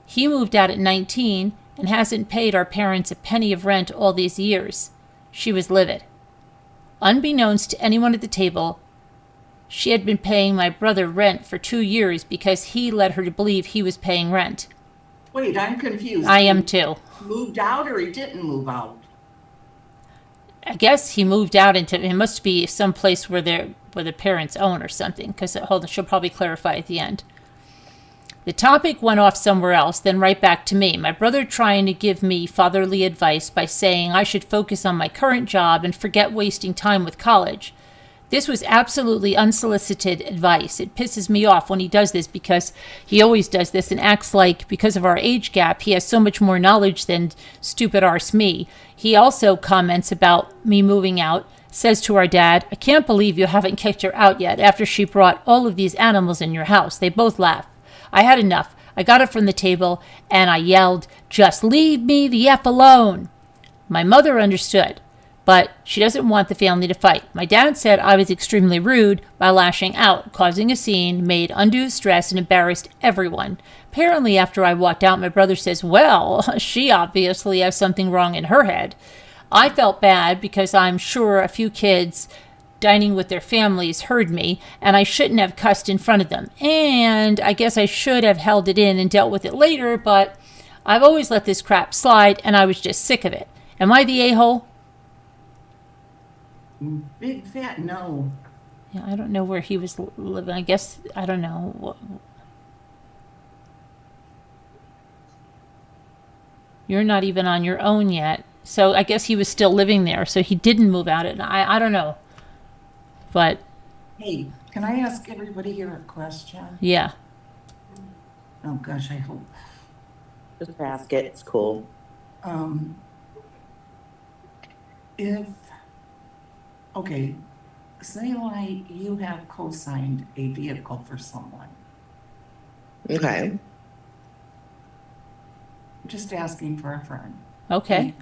he moved out at 19 and hasn't paid our parents a penny of rent all these years. She was livid. Unbeknownst to anyone at the table, she had been paying my brother rent for 2 years because he led her to believe he was paying rent. Wait, I'm confused. I am too. He moved out or he didn't move out? I guess he moved out into, it must be some place where the parents own or something, because hold on, she'll probably clarify at the end. The topic went off somewhere else, then right back to me. My brother trying to give me fatherly advice by saying I should focus on my current job and forget wasting time with college. This was absolutely unsolicited advice. It pisses me off when he does this because he always does this and acts like because of our age gap, he has so much more knowledge than stupid arse me. He also comments about me moving out, says to our dad, I can't believe you haven't kicked her out yet after she brought all of these animals in your house. They both laugh. I had enough. I got up from the table and I yelled, just leave me the F alone. My mother understood, but she doesn't want the family to fight. My dad said I was extremely rude by lashing out, causing a scene, made undue stress, and embarrassed everyone. Apparently, after I walked out, my brother says, well, she obviously has something wrong in her head. I felt bad because I'm sure a few kids dining with their families heard me, and I shouldn't have cussed in front of them. And I guess I should have held it in and dealt with it later, but I've always let this crap slide, and I was just sick of it. Am I the a-hole? Big fat no. Yeah, I don't know where he was living. I guess, I don't know. You're not even on your own yet. So I guess he was still living there. So he didn't move out. I don't know. But Hey, can I ask everybody here a question? yeah. Oh gosh, I hope. Just ask it. It's cool. If, okay, say like you have co-signed a vehicle for someone, Okay. just asking for a friend. Okay.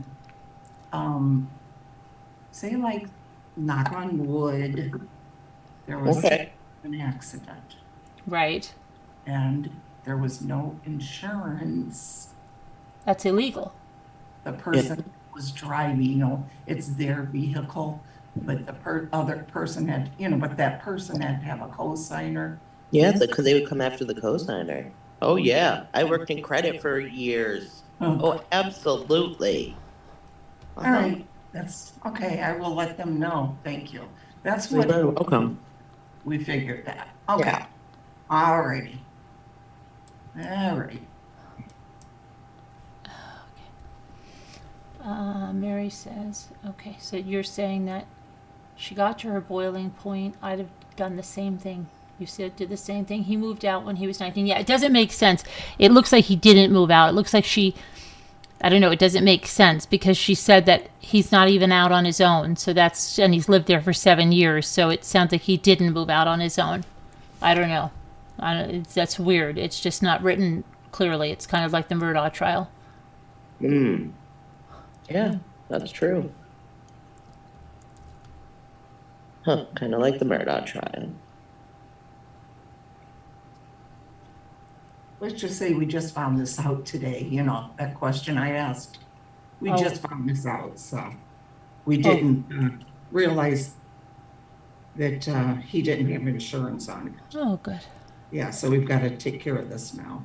Say like, knock on wood, there was Okay. an accident Right. and there was no insurance. That's illegal. The person was driving, it's their vehicle, but the other person had, but that person had to have a co-signer. Yeah, because they would come after the cosigner. Oh yeah, I worked in credit for years. Oh, absolutely. All right, that's, okay, I will let them know, thank you. That's You're what very welcome. we figured that, okay. Yeah. All righty. All right. Mary says, okay, so you're saying that she got to her boiling point. I'd have done the same thing. You said did the same thing. He moved out when he was 19. Yeah, it doesn't make sense. It looks like he didn't move out. It looks like I don't know, it doesn't make sense because she said that he's not even out on his own. So and he's lived there for 7 years. So it sounds like he didn't move out on his own. I don't know. That's weird. It's just not written clearly. It's kind of like the Murdaugh trial. Yeah, that's true. Huh, kind of like the Murdoch trial. Let's just say we just found this out today, that question I asked. We Oh. just found this out, so we didn't realize that he didn't have insurance on it. Oh, good. Yeah, so we've got to take care of this now.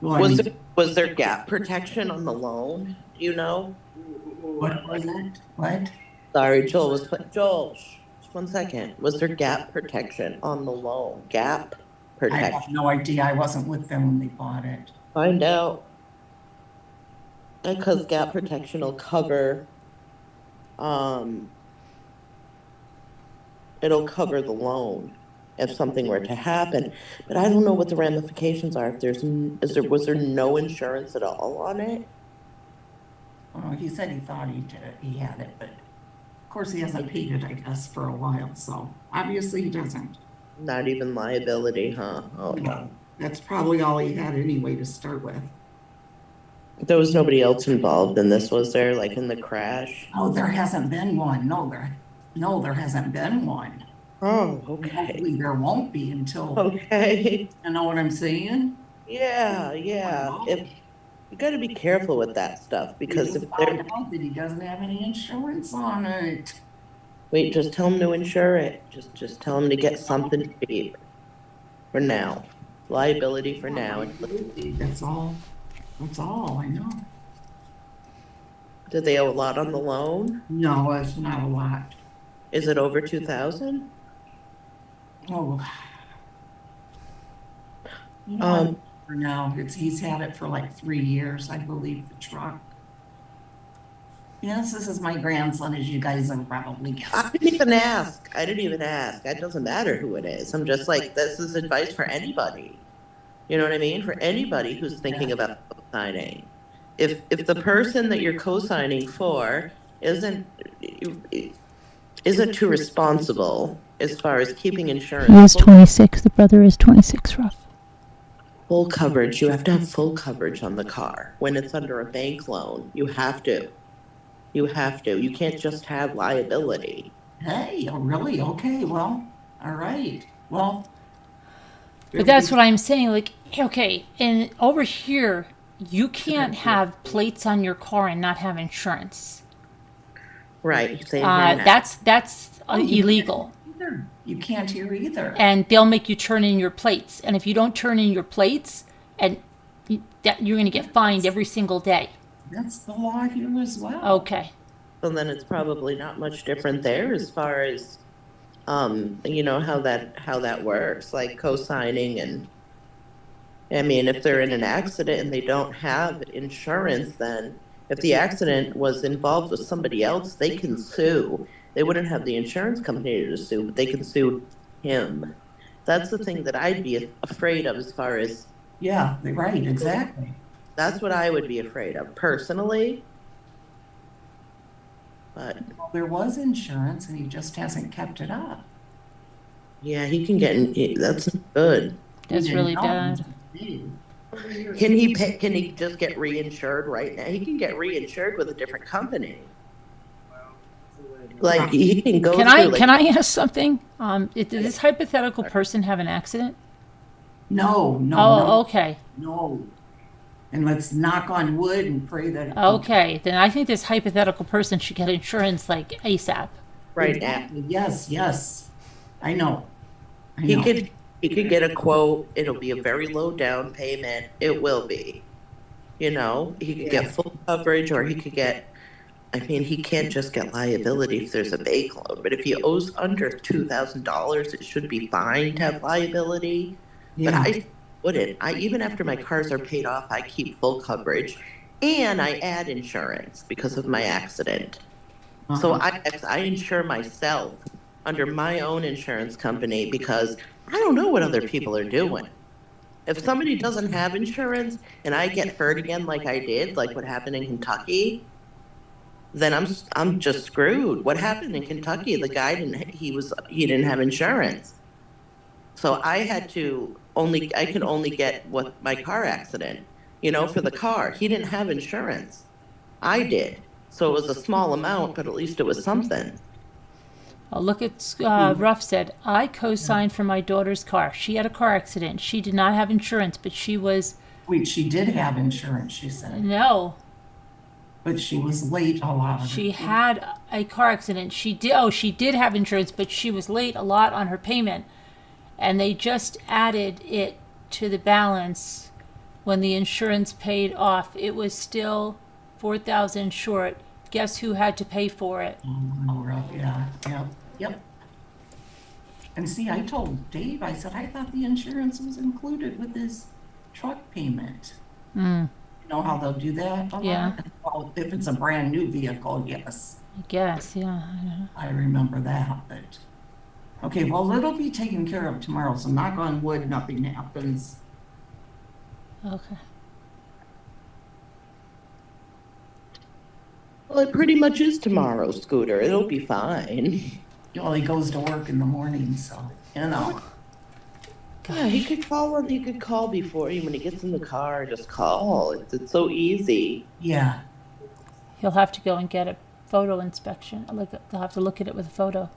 Well, Was there gap protection on the loan? Do you know? what was it? What? Sorry, Joel, just 1 second. Was there gap protection on the loan? Gap I protection. have no idea. I wasn't with them when they bought it. Find out. Because gap protection will cover, it'll cover the loan if something were to happen. But I don't know what the ramifications are. If was there no insurance at all on it? He said he thought he had it, but of course he hasn't paid it, I guess, for a while. So obviously he doesn't. Not even liability, huh? Oh, no. That's probably all he had anyway to start with. There was nobody else involved in this, was there? Like in the crash? Oh, there hasn't been one. No, there hasn't been one. Oh, okay. Hopefully there won't be until, Okay. you know what I'm saying? Yeah. You got to be careful with that stuff because if found they're out that he doesn't have any insurance on it. wait, just tell them to insure it. Just tell them to get something cheap for now. Liability for now. That's all. That's all I know. Do they owe a lot on the loan? No, it's not a lot. Is it over 2,000? Oh. You know, for now, he's had it for like 3 years, I believe, the truck. Yes, this is my grandson, as you guys have probably guessed. I didn't even ask. It doesn't matter who it is. I'm just like, this is advice for anybody. You know what I mean? For anybody who's thinking about co-signing. If the person that you're co-signing for isn't too responsible as far as keeping insurance. He is 26. The brother is 26, rough. Full coverage. You have to have full coverage on the car. When it's under a bank loan, you have to. You can't just have liability. Hey, oh, really? Okay, well, all right. Well. But that's what I'm saying. Like, okay, and over here, you can't have plates on your car and not have insurance. Right. Same here now. That's illegal. You can't hear either. And they'll make you turn in your plates. And if you don't turn in your plates, you're going to get fined every single day. That's the law here as well. Okay. So then it's probably not much different there as far as, you know, how that works, like co-signing and, I mean, if they're in an accident and they don't have insurance, then if the accident was involved with somebody else, they can sue. They wouldn't have the insurance company to sue, but they can sue him. That's the thing that I'd be afraid of as far as, Yeah, right, exactly. that's what I would be afraid of personally. But Well, there was insurance and he just hasn't kept it up. yeah, he can get, that's not good. That's He really didn't know. bad. Can he pay, can he just get reinsured right now? He can get reinsured with a different company. Like he can go Can through, I like, can I ask something? Did this hypothetical person have an accident? No, no, Oh, no, okay. no. And let's knock on wood and pray that. it- Okay. Then I think this hypothetical person should get insurance like ASAP. right now. Exactly. Yes, yes. I know. I He know. could get a quote. It'll be a very low down payment. It will be. You know, he could get full coverage, or he could get, I mean, he can't just get liability if there's a bank loan, but if he owes under $2,000, it should be fine to have liability. But Yeah. I wouldn't. Even after my cars are paid off, I keep full coverage, and I add insurance because of my accident. So I insure myself under my own insurance company because I don't know what other people are doing. If somebody doesn't have insurance and I get hurt again like I did, like what happened in Kentucky, then I'm just screwed. What happened in Kentucky? The guy he didn't have insurance. So I could only get what my car accident, you know, for the car. He didn't have insurance. I did. So it was a small amount, but at least it was something. Look at Ruff said, I co-signed for my daughter's car. She had a car accident. She did not have insurance, but she was, Wait, she did have insurance, she said, no, but she was late a lot. she had a car accident. She did have insurance, but she was late a lot on her payment. And they just added it to the balance when the insurance paid off. It was still $4,000 short. Guess who had to pay for it? Oh, rough, yeah, yep. And see, I told Dave, I said, I thought the insurance was included with his truck payment. Mm, You know how they'll do that a lot? Yeah. Well, if it's a brand new vehicle, yes, I guess, yeah. I don't know. I remember that, but. Okay, well, it'll be taken care of tomorrow, so knock on wood, nothing happens. Okay. Well, it pretty much is tomorrow, Scooter. It'll be fine. Well, he goes to work in the morning, so, you know. Yeah, he could call before when he gets in the car. Just call. It's so easy. Yeah, He'll have to go and get a photo inspection. They'll have to look at it with a photo.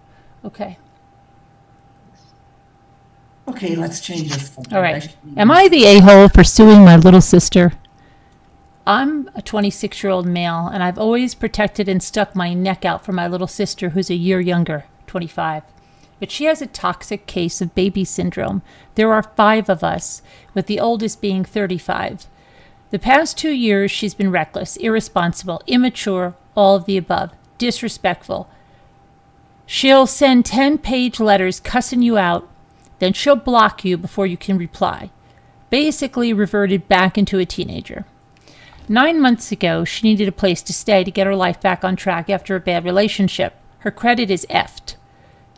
Okay. okay, let's change this. All right. Am I the a-hole for suing my little sister? I'm a 26-year-old male, and I've always protected and stuck my neck out for my little sister, who's a year younger, 25. But she has a toxic case of baby syndrome. There are 5 of us, with the oldest being 35. The past 2 years, she's been reckless, irresponsible, immature, all of the above, disrespectful. She'll send 10-page letters cussing you out, then she'll block you before you can reply. Basically reverted back into a teenager. 9 months ago, she needed a place to stay to get her life back on track after a bad relationship. Her credit is effed.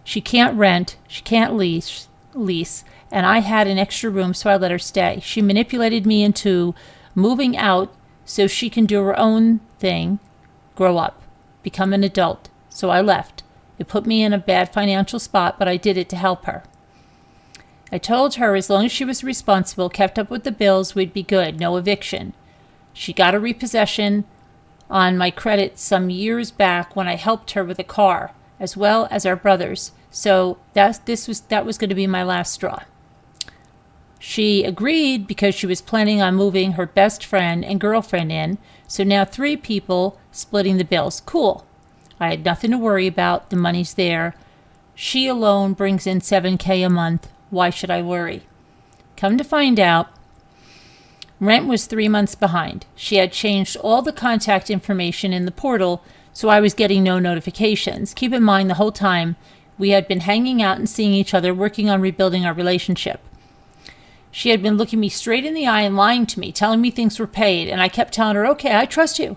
She can't rent, she can't lease, and I had an extra room, so I let her stay. She manipulated me into moving out so she can do her own thing, grow up, become an adult. So I left. It put me in a bad financial spot, but I did it to help her. I told her as long as she was responsible, kept up with the bills, we'd be good, no eviction. She got a repossession on my credit some years back when I helped her with a car, as well as our brothers. So that was going to be my last straw. She agreed because she was planning on moving her best friend and girlfriend in, so now 3 people splitting the bills. Cool. I had nothing to worry about. The money's there. She alone brings in $7,000 a month. Why should I worry? Come to find out, Rent was 3 months behind. She had changed all the contact information in the portal, so I was getting no notifications. Keep in mind, the whole time, we had been hanging out and seeing each other, working on rebuilding our relationship. She had been looking me straight in the eye and lying to me, telling me things were paid, and I kept telling her, okay, I trust you,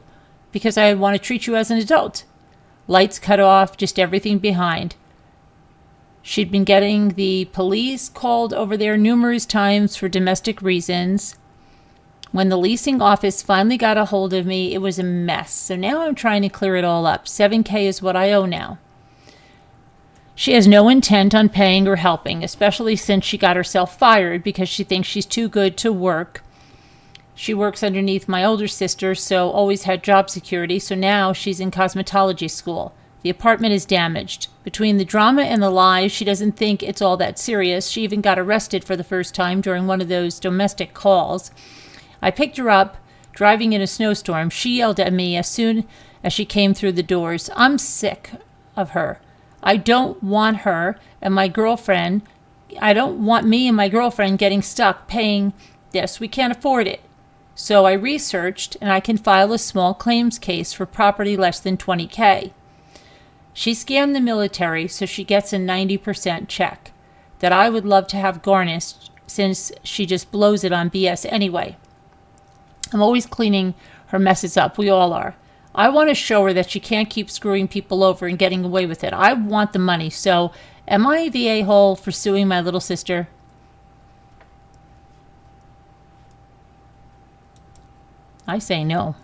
because I want to treat you as an adult. Lights cut off, just everything behind. She'd been getting the police called over there numerous times for domestic reasons. When the leasing office finally got a hold of me, it was a mess. So now I'm trying to clear it all up. $7,000 is what I owe now. She has no intent on paying or helping, especially since she got herself fired because she thinks she's too good to work. She works underneath my older sister, so always had job security, so now she's in cosmetology school. The apartment is damaged. Between the drama and the lies, she doesn't think it's all that serious. She even got arrested for the first time during one of those domestic calls. I picked her up, driving in a snowstorm. She yelled at me as soon as she came through the doors. I'm sick of her. I don't want her and my girlfriend. I don't want me and my girlfriend getting stuck paying this. We can't afford it. So I researched, and I can file a small claims case for property less than $20,000. She scammed the military, so she gets a 90% check that I would love to have garnished since she just blows it on BS anyway. I'm always cleaning her messes up. We all are. I want to show her that she can't keep screwing people over and getting away with it. I want the money. So am I the a-hole for suing my little sister? I say no.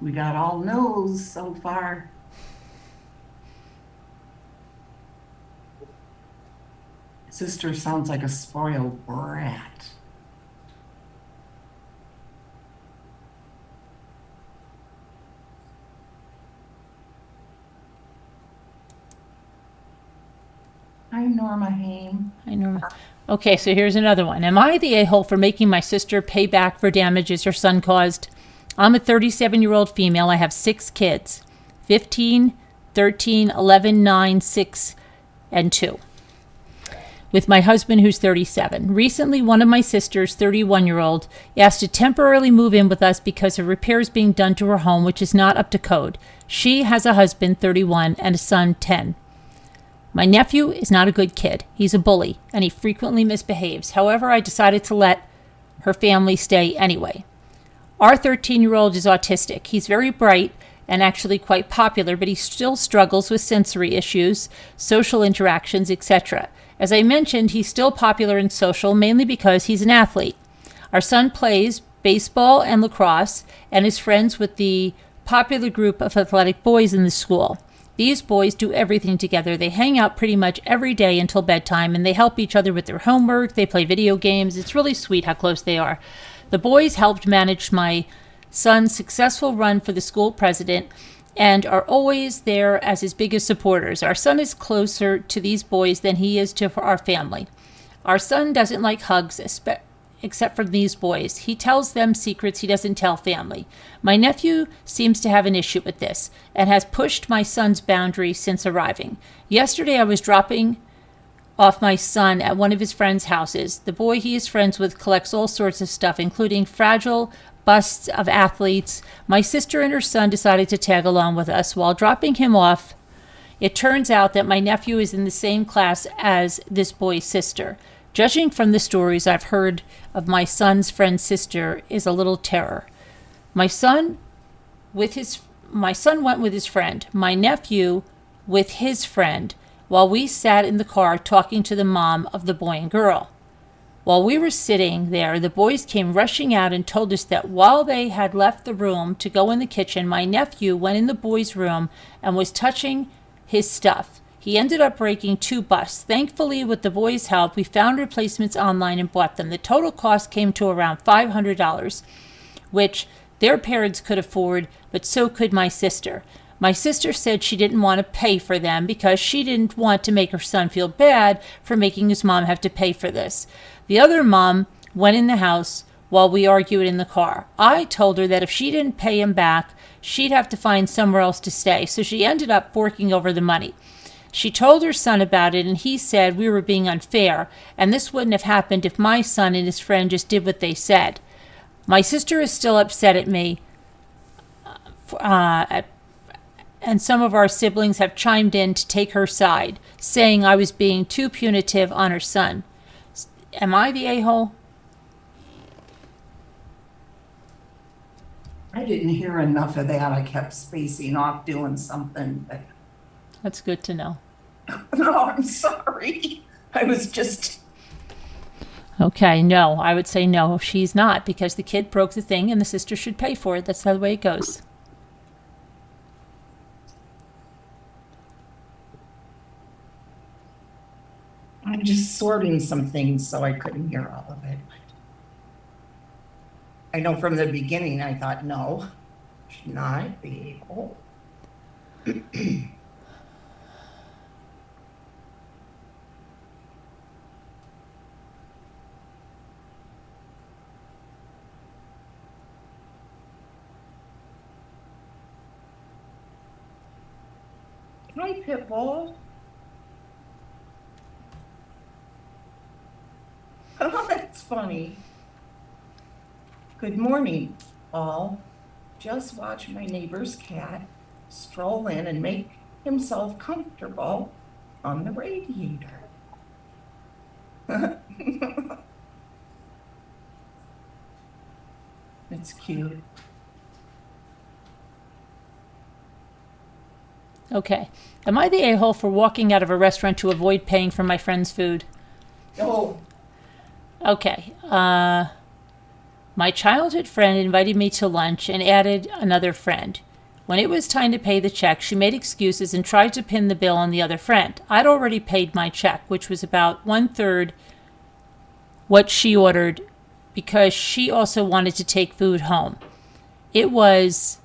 We got all no's so far. Sister sounds like a spoiled brat. Hi, Norma Haim. I know. Okay, so here's another one. Am I the a-hole for making my sister pay back for damages her son caused? I'm a 37-year-old female. I have 6 kids, 15, 13, 11, 9, 6, and 2. With my husband, who's 37. Recently, one of my sisters, 31-year-old, asked to temporarily move in with us because of repairs being done to her home, which is not up to code. She has a husband, 31, and a son, 10. My nephew is not a good kid. He's a bully, and he frequently misbehaves. However, I decided to let her family stay anyway. Our 13-year-old is autistic. He's very bright and actually quite popular, but he still struggles with sensory issues, social interactions, etc. As I mentioned, he's still popular and social, mainly because he's an athlete. Our son plays baseball and lacrosse and is friends with the popular group of athletic boys in the school. These boys do everything together. They hang out pretty much every day until bedtime, and they help each other with their homework. They play video games. It's really sweet how close they are. The boys helped manage my son's successful run for the school president and are always there as his biggest supporters. Our son is closer to these boys than he is to our family. Our son doesn't like hugs, except for these boys. He tells them secrets he doesn't tell family. My nephew seems to have an issue with this and has pushed my son's boundaries since arriving. Yesterday I was dropping off my son at one of his friends' houses. The boy he is friends with collects all sorts of stuff, including fragile busts of athletes. My sister and her son decided to tag along with us. While dropping him off, it turns out that my nephew is in the same class as this boy's sister. Judging from the stories I've heard of my son's friend's sister is a little terror. My son went with his friend, my nephew with his friend, while we sat in the car talking to the mom of the boy and girl. While we were sitting there, the boys came rushing out and told us that while they had left the room to go in the kitchen, my nephew went in the boys' room and was touching his stuff. He ended up breaking 2 busts. Thankfully, with the boys' help, we found replacements online and bought them. The total cost came to around $500, which their parents could afford, but so could my sister. My sister said she didn't want to pay for them because she didn't want to make her son feel bad for making his mom have to pay for this. The other mom went in the house while we argued in the car. I told her that if she didn't pay him back, she'd have to find somewhere else to stay, so she ended up forking over the money. She told her son about it, and he said we were being unfair, and this wouldn't have happened if my son and his friend just did what they said. My sister is still upset at me, and some of our siblings have chimed in to take her side, saying I was being too punitive on her son. Am I the a-hole? I didn't hear enough of that. I kept spacing off doing something, but That's good to know. no, I'm sorry. I was just, Okay, no, I would say no, she's not, because the kid broke the thing and the sister should pay for it. That's the way it goes. I'm just sorting some things so I couldn't hear all of it. I know from the beginning I thought, no, should not be able. Hi, Pitbull. Oh, that's funny. Good morning, all. Just watch my neighbor's cat stroll in and make himself comfortable on the radiator. It's cute. Okay. Am I the a-hole for walking out of a restaurant to avoid paying for my friend's food? Oh, Okay. My childhood friend invited me to lunch and added another friend. When it was time to pay the check, she made excuses and tried to pin the bill on the other friend. I'd already paid my check, which was about 1/3 what she ordered, because she also wanted to take food home. It was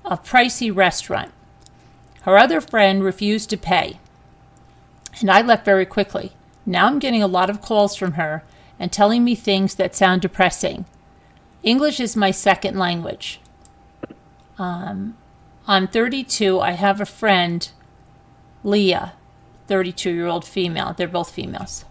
a pricey restaurant. Her other friend refused to pay, and I left very quickly. Now I'm getting a lot of calls from her and telling me things that sound depressing. English is my second language. I'm 32. I have a friend, Leah, 32-year-old female. They're both females,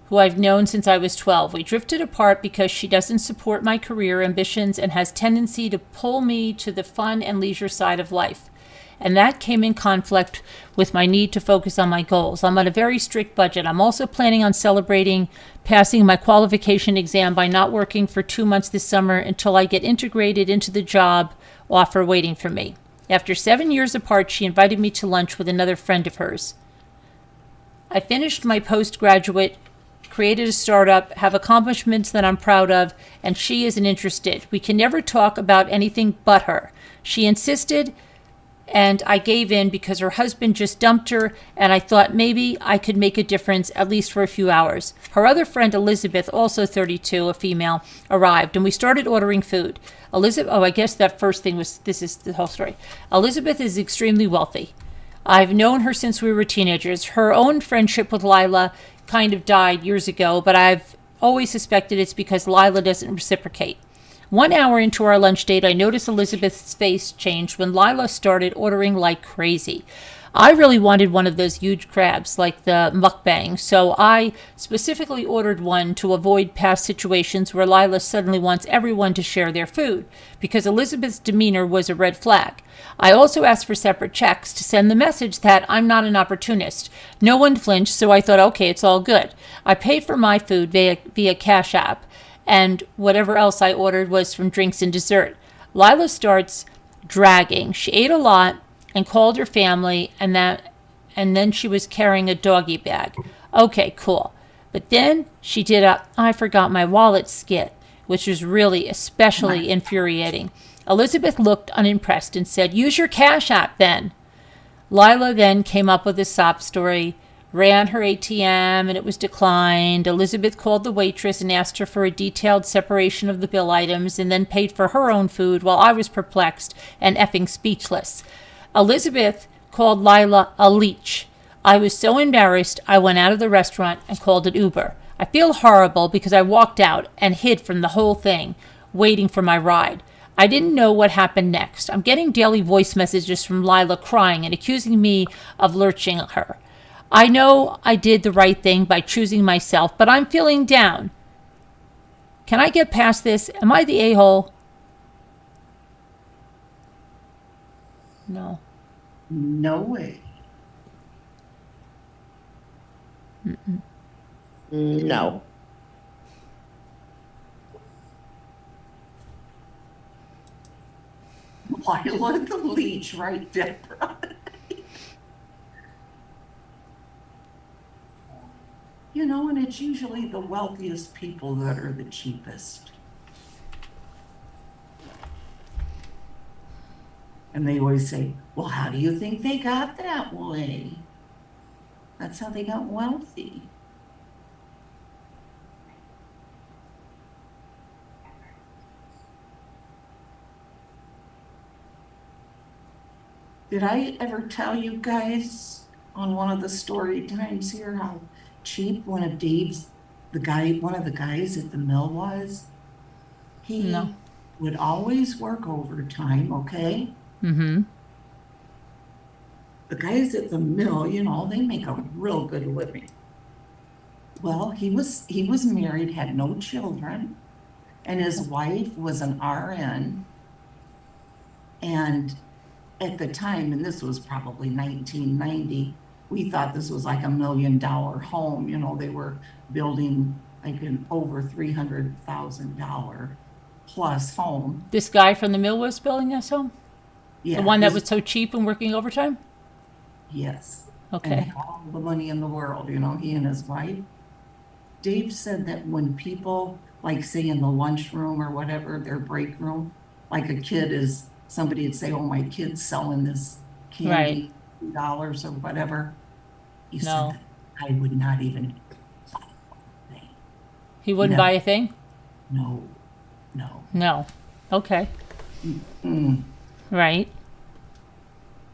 who I've known since I was 12. We drifted apart because she doesn't support my career ambitions and has tendency to pull me to the fun and leisure side of life. And that came in conflict with my need to focus on my goals. I'm on a very strict budget. I'm also planning on celebrating passing my qualification exam by not working for 2 months this summer until I get integrated into the job offer waiting for me. After 7 years apart, she invited me to lunch with another friend of hers. I finished my postgraduate, created a startup, have accomplishments that I'm proud of, and she isn't interested. We can never talk about anything but her. She insisted, and I gave in because her husband just dumped her, and I thought maybe I could make a difference, at least for a few hours. Her other friend, Elizabeth, also 32, a female, arrived, and we started ordering food. I guess that first thing was, this is the whole story. Elizabeth is extremely wealthy. I've known her since we were teenagers. Her own friendship with Lila kind of died years ago, but I've always suspected it's because Lila doesn't reciprocate. 1 hour into our lunch date, I noticed Elizabeth's face changed when Lila started ordering like crazy. I really wanted one of those huge crabs, like the mukbang, so I specifically ordered one to avoid past situations where Lila suddenly wants everyone to share their food, because Elizabeth's demeanor was a red flag. I also asked for separate checks to send the message that I'm not an opportunist. No one flinched, so I thought, okay, it's all good. I paid for my food via Cash App, and whatever else I ordered was from drinks and dessert. Lila starts dragging. She ate a lot and called her family, and then she was carrying a doggy bag. Okay, cool. But then she did I forgot my wallet skit, which was really especially infuriating. Elizabeth looked unimpressed and said, "Use your Cash App then." Lila then came up with a sob story, ran her ATM, and it was declined. Elizabeth called the waitress and asked her for a detailed separation of the bill items, and then paid for her own food while I was perplexed and effing speechless. Elizabeth called Lila a leech. I was so embarrassed, I went out of the restaurant and called an Uber. I feel horrible because I walked out and hid from the whole thing, waiting for my ride. I didn't know what happened next. I'm getting daily voice messages from Lila crying and accusing me of lurching her. I know I did the right thing by choosing myself, but I'm feeling down. Can I get past this? Am I the a-hole? No. No way. No. Lila the leech, right, Deborah? You know, and it's usually the wealthiest people that are the cheapest. And they always say, well, how do you think they got that way? That's how they got wealthy. Did I ever tell you guys on one of the story times here how cheap one of Dave's, one of the guys at the mill was? He No. would always work overtime, okay? Mm-hmm. The guys at the mill, you know, they make a real good living. Well, he was married, had no children, and his wife was an RN. And at the time, and this was probably 1990, we thought this was like $1 million home. You know, they were building like an over $300,000 plus home. This guy from the mill was building this home? Yeah, The one that this- was so cheap and working overtime? Yes. And Okay. had all the money in the world, you know, he and his wife. Dave said that when people, like say in the lunchroom or whatever, their break room, like a kid is, somebody would say, oh, my kid's selling this candy, $2 or whatever. He No. said that I would not even buy anything. He wouldn't No. buy a thing? No. No. Okay. Mm. Right.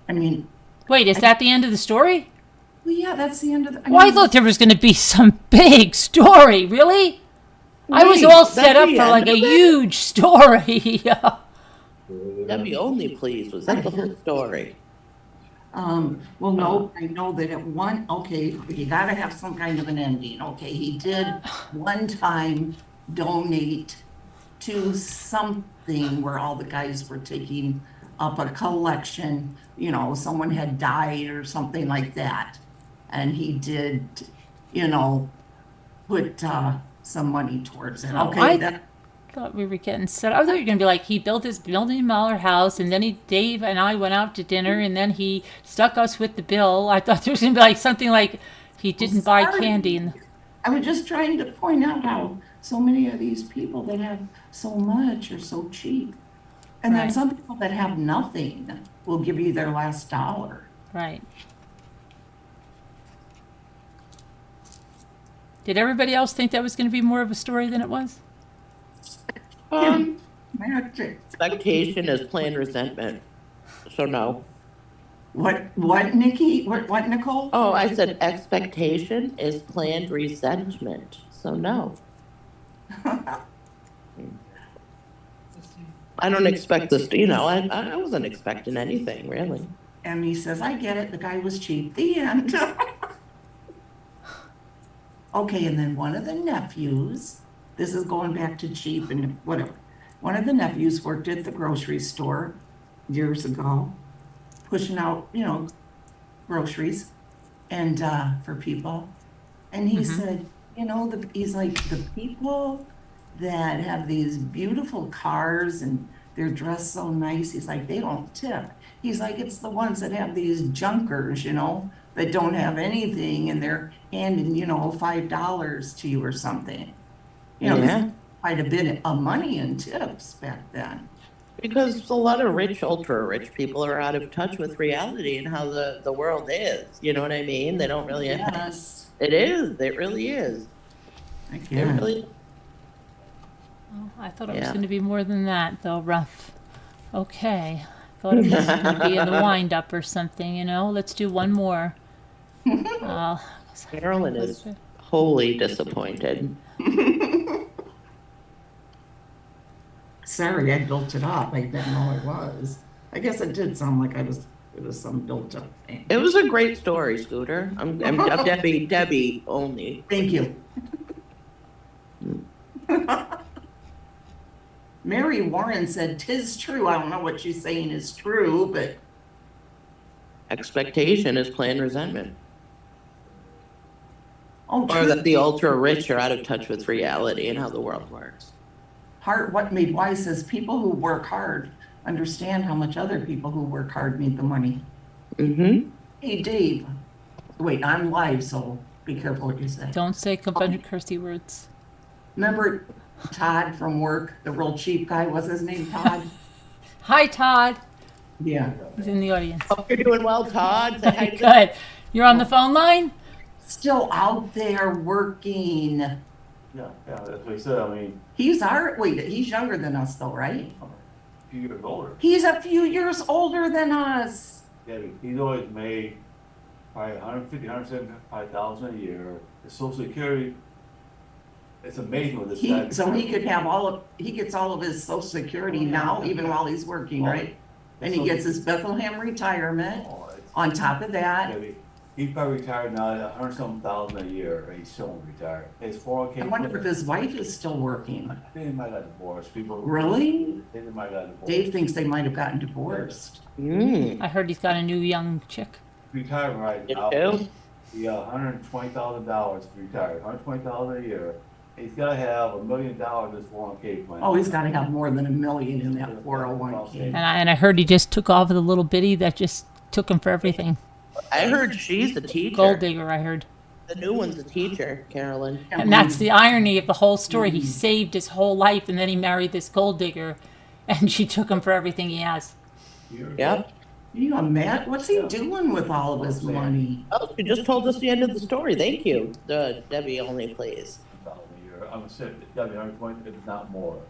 I mean, Wait, is that the end of the story? well, yeah, that's the end of the. Well, I thought there was going to be some big story. Really? I was Wait, all that's set up the for end like a of it? huge story. Debbie only, please. Was that the whole story? Well, no, I know that at one, okay, you gotta have some kind of an ending, okay? He did one time donate to something where all the guys were taking up a collection, you know, someone had died or something like that. And he did, you know, put some money towards it, Oh, okay? That, Thought we were getting set. I thought you were going to be like, he built this $1 house, and then Dave and I went out to dinner, and then he stuck us with the bill. I thought there was going to be like something like he didn't buy sorry. candy. And I was just trying to point out how so many of these people that have so much are so cheap. And then Right. some people that have nothing will give you their last dollar. Right. Did everybody else think that was going to be more of a story than it was? Magic. Expectation is planned resentment. So no. What, Nikki? What, Nicole? Oh, I said expectation is planned resentment. So no. I don't expect this, you know, I wasn't expecting anything, really. Emmy says, I get it, the guy was cheap, the end. Okay, and then one of the nephews, this is going back to cheap and whatever. One of the nephews worked at the grocery store years ago, pushing out, you know, groceries and for people. And he said, you know, he's like, the people that have these beautiful cars and they're dressed so nice, he's like, they don't tip. He's like, it's the ones that have these junkers, you know, that don't have anything and they're handing, you know, $5 to you or something. You know, Yeah. quite a bit of money in tips back then. Because a lot of rich, ultra rich people are out of touch with reality and how the world is. You know what I mean? They don't really. Yes, It is. It really is. I It guess. really. Oh, I thought it was Yeah. going to be more than that, though. Rough. Okay. Thought it was going to be in the wind up or something, you know? Let's do one more. Marilyn is Totally disappointed. Sorry, I built it up. I didn't know it was. I guess it did sound like it was some built up thing. It was a great story, Scooter. I'm Debbie only. Thank you. Mary Warren said, "'Tis true." I don't know what she's saying is true, but Expectation is planned resentment. oh, Or true. that the ultra rich are out of touch with reality and how the world works. Hart, what made wise says people who work hard understand how much other people who work hard need the money. Mm-hmm. Hey, Dave. Wait, I'm live, so be careful what you say. Don't say a bunch of cursey words. Remember Todd from work, the real cheap guy? Was his name Todd? Hi, Todd. Yeah. He's in the audience. Hope you're doing well, Todd. Say hi to the- Good. You're on the phone line? Still out there working. Yeah, that's what he said. I mean, He's younger than us though, right? a few years older. He's a few years older than us. Yeah, he's always made probably 150, 175,000 a year. His Social Security, it's amazing what this guy. So he could have he gets all of his Social Security now, even while he's working, right? And he gets his Bethlehem retirement Oh, it's- on top of that. yeah, he's probably retired now at 100-something thousand a year, and he's still retired. His 401k. I wonder if his wife is still working. I think they might have got divorced. People. Really? I think they might have got divorced. Dave thinks they might have gotten divorced. Mm. I heard he's got a new young chick. Retired right You now. too? He got $120,000 retired, $120,000 a year. He's gotta have $1 million in his 401k plan. Oh, he's got to have more than $1 million in that 401k. And I heard he just took off with a little bitty that just took him for everything. I heard she's a teacher. Gold digger, I heard. The new one's a teacher, Carolyn. And that's the irony of the whole story. He saved his whole life and then he married this gold digger and she took him for everything he has. Yep. You know, Matt, what's he doing with all of his money? Oh, she just told us the end of the story. Thank you. Debbie only, please. $1,000 a year. I'm saying it's gotta be 120, if not more.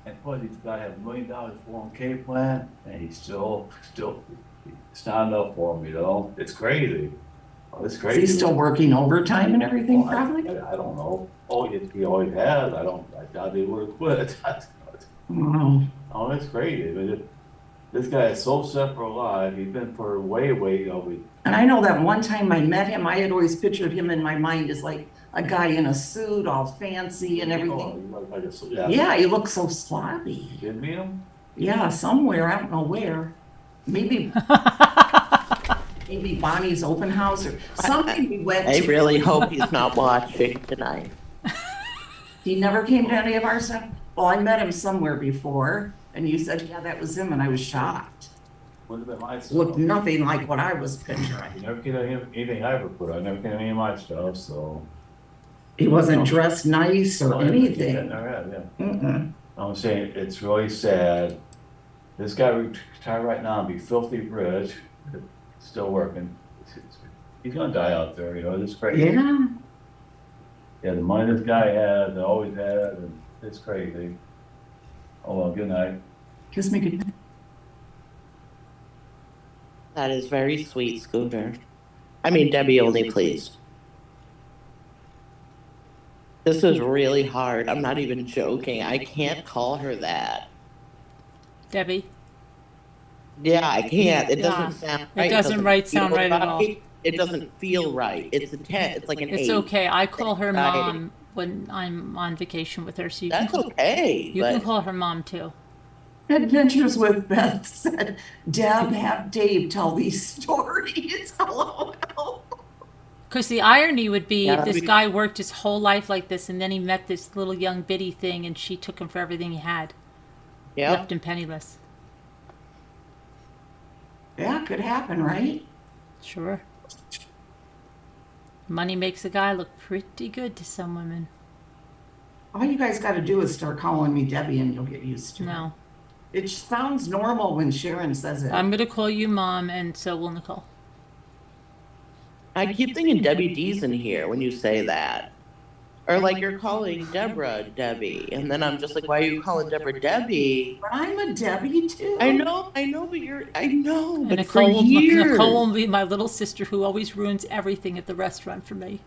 And plus, he's gotta have $1 million 401k plan, and he's still, it's not enough for him, you know? It's crazy. Oh, it's Is crazy. he still working overtime and everything, Well, probably? I don't know. Oh, he always has. I doubt they would have quit. Wow. Oh, it's crazy. But this guy is so set for life. He's been for way, you know, And I know that one time I met him, I had always pictured him in my mind as like a guy in a suit, all fancy and oh, everything. he looked like a, Yeah, he looked so sloppy. You didn't meet him? Yeah, somewhere, I don't know where. Maybe maybe Bonnie's open house or something we went I to. really hope he's not watching tonight. He never came to any of our stuff. Well, I met him somewhere before and you said, yeah, that was him, and I was shocked. Wouldn't have been my stuff. Looked nothing like what I was picturing. You never get anything I ever put. I never get any of my stuff, so. He wasn't dressed nice or Yeah, anything. never have, yeah. Mm-mm. I'm saying, it's really sad. This guy retired right now and be filthy rich, still working. He's gonna die out there, you know, it's crazy. Yeah. Yeah, the money this guy has, and always had, and it's crazy. Oh, well, good night. Kiss me good. That is very sweet, Scooter. I mean, Debbie only, please. This is really hard. I'm not even joking. I can't call her that. Debbie? Yeah, I can't. It Yeah. doesn't sound It right. doesn't sound feel right at all. It doesn't feel right. It's a 10. It's like an 8. It's okay. I call her Anxiety. mom when I'm on vacation with her, so you That's can okay. you can But call her mom too. Adventures with Beth said, Deb, have Dave tell these stories. LOL. Because the irony would be Yeah, if this we- guy worked his whole life like this and then he met this little young bitty thing and she took him for everything he had, yeah, left him penniless. Yeah, could happen, right? Sure. Money makes a guy look pretty good to some women. All you guys got to do is start calling me Debbie and you'll get used to it. No. It sounds normal when Sharon says it. I'm going to call you mom and so will Nicole. I keep thinking Debbie D's in here when you say that. Or like you're calling Deborah Debbie, and then I'm just like, why are you calling Deborah Debbie? But I'm a Debbie too. I know, but I know, And but for Nicole years. will be my little sister who always ruins everything at the restaurant for me.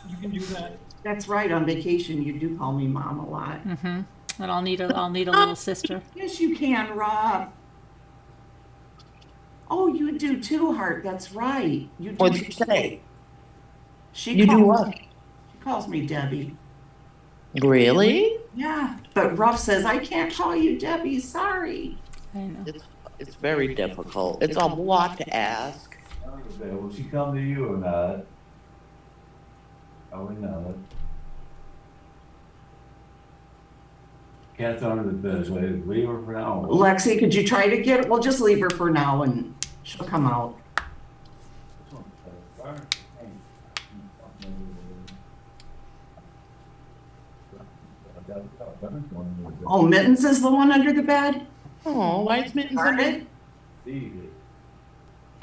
You can do that. That's right, on vacation, you do call me mom a lot. And I'll need a little sister. Yes, you can, Rob. Oh, you do too, Hart, that's right. You do. What'd you say? She You do calls- what? She calls me Debbie. Really? Yeah, but Ruff says, I can't call you Debbie, sorry. I know. It's very difficult. It's a lot to ask. Okay, will she come to you or not? Probably not. Cat's under the bed, so leave her for now. Lexi, could you try to get, well, just leave her for now and she'll come out. Oh, Mittens is the one under the bed? Oh, why is Mittens under? Started?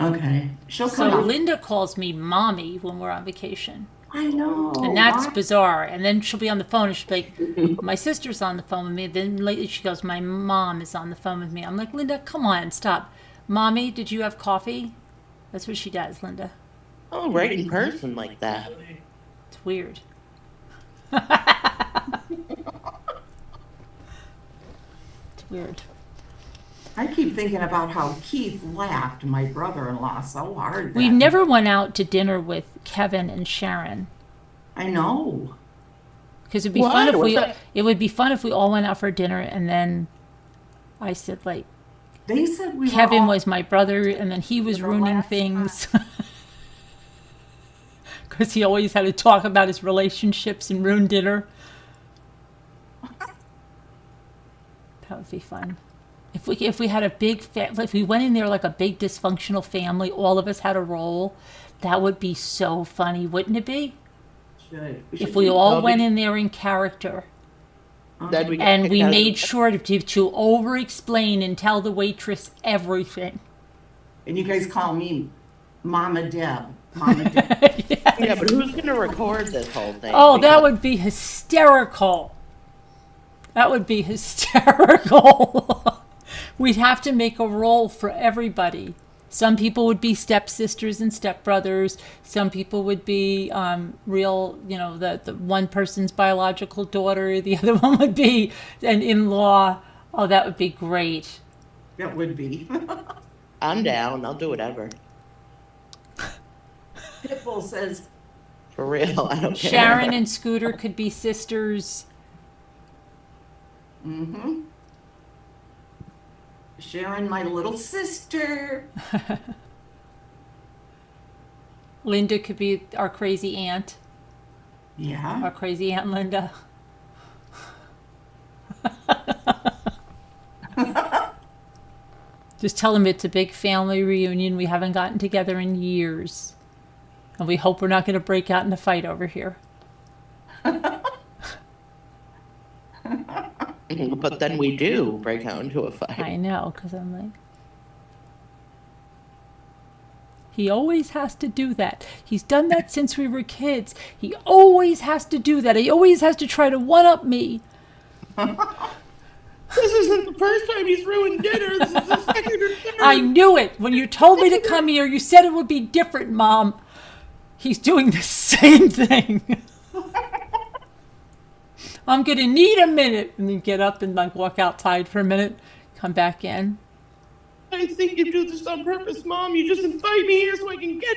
Okay, she'll So come out. Linda calls me mommy when we're on vacation. I know. And that's why? bizarre. And then she'll be on the phone and she'll be like, my sister's on the phone with me. Then lately she goes, my mom is on the phone with me. I'm like, Linda, come on, stop. Mommy, did you have coffee? That's what she does, Linda. Oh, right in person like that. It's weird. It's weird. I keep thinking about how Keith laughed, my brother-in-law, so hard. We that- never went out to dinner with Kevin and Sharon. I know. Because it'd be Why? fun if What's we that? it would be fun if we all went out for dinner and then I said like They said we Kevin were all, was my brother and then he was the ruining last things. Because he always had to talk about his relationships and ruin dinner. That would be fun. If we had a big if we went in there like a big dysfunctional family, all of us had a role, that would be so funny, wouldn't it be? should. If we all went in there in character. Then we get And kicked we out of made the- sure to over-explain and tell the waitress everything. And you guys call me Mama Deb. Mama Deb. Yeah, but who's gonna record this whole thing? Oh, that Because- would be hysterical. That would be hysterical. We'd have to make a role for everybody. Some people would be stepsisters and stepbrothers. Some people would be real, the one person's biological daughter. The other one would be an in-law. Oh, that would be great. That would be. I'm down. I'll do whatever. Pitbull says, For real, I don't care. Sharon and Scooter could be sisters. mm-hmm. Sharon, my little sister. Linda could be our crazy aunt. Yeah. Our crazy Aunt Linda. Just tell them it's a big family reunion. We haven't gotten together in years. And we hope we're not going to break out in a fight over here. But then we do break out into a fight. I know, because I'm like, he always has to do that. He's done that since we were kids. He always has to do that. He always has to try to one-up me. This isn't the first time he's ruined dinner. This is the second or third. I knew it. When you told me to come here, you said it would be different, Mom. He's doing the same thing. I'm going to need a minute. And then get up and walk outside for a minute, come back in. I think you do this on purpose, Mom. You just invite me here so I can get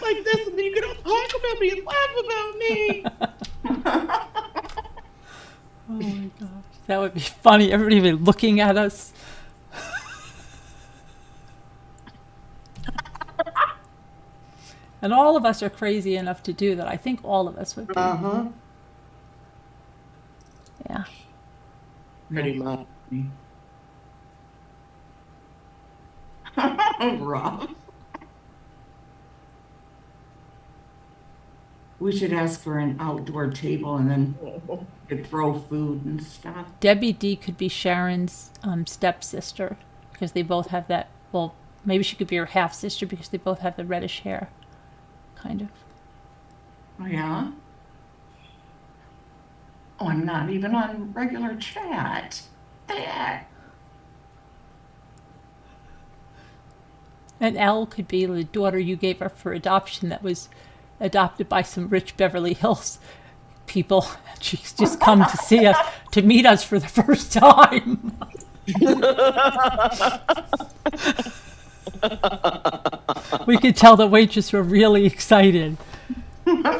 like this, and then you can all talk about me and laugh about me. Oh my gosh. That would be funny. Everybody would be looking at us. And all of us are crazy enough to do that. I think all of us would be. Uh-huh. Yeah. Pretty much. Rough. We should ask for an outdoor table and then could throw food and stuff. Debbie D could be Sharon's stepsister because they both have that. Well, Maybe she could be her half sister because they both have the reddish hair, kind of. Oh, yeah? Oh, I'm not even on regular chat. That. And Elle could be the daughter you gave up for adoption that was adopted by some rich Beverly Hills people. She's just come to see us, to meet us for the first time. We could tell the waitress were really excited.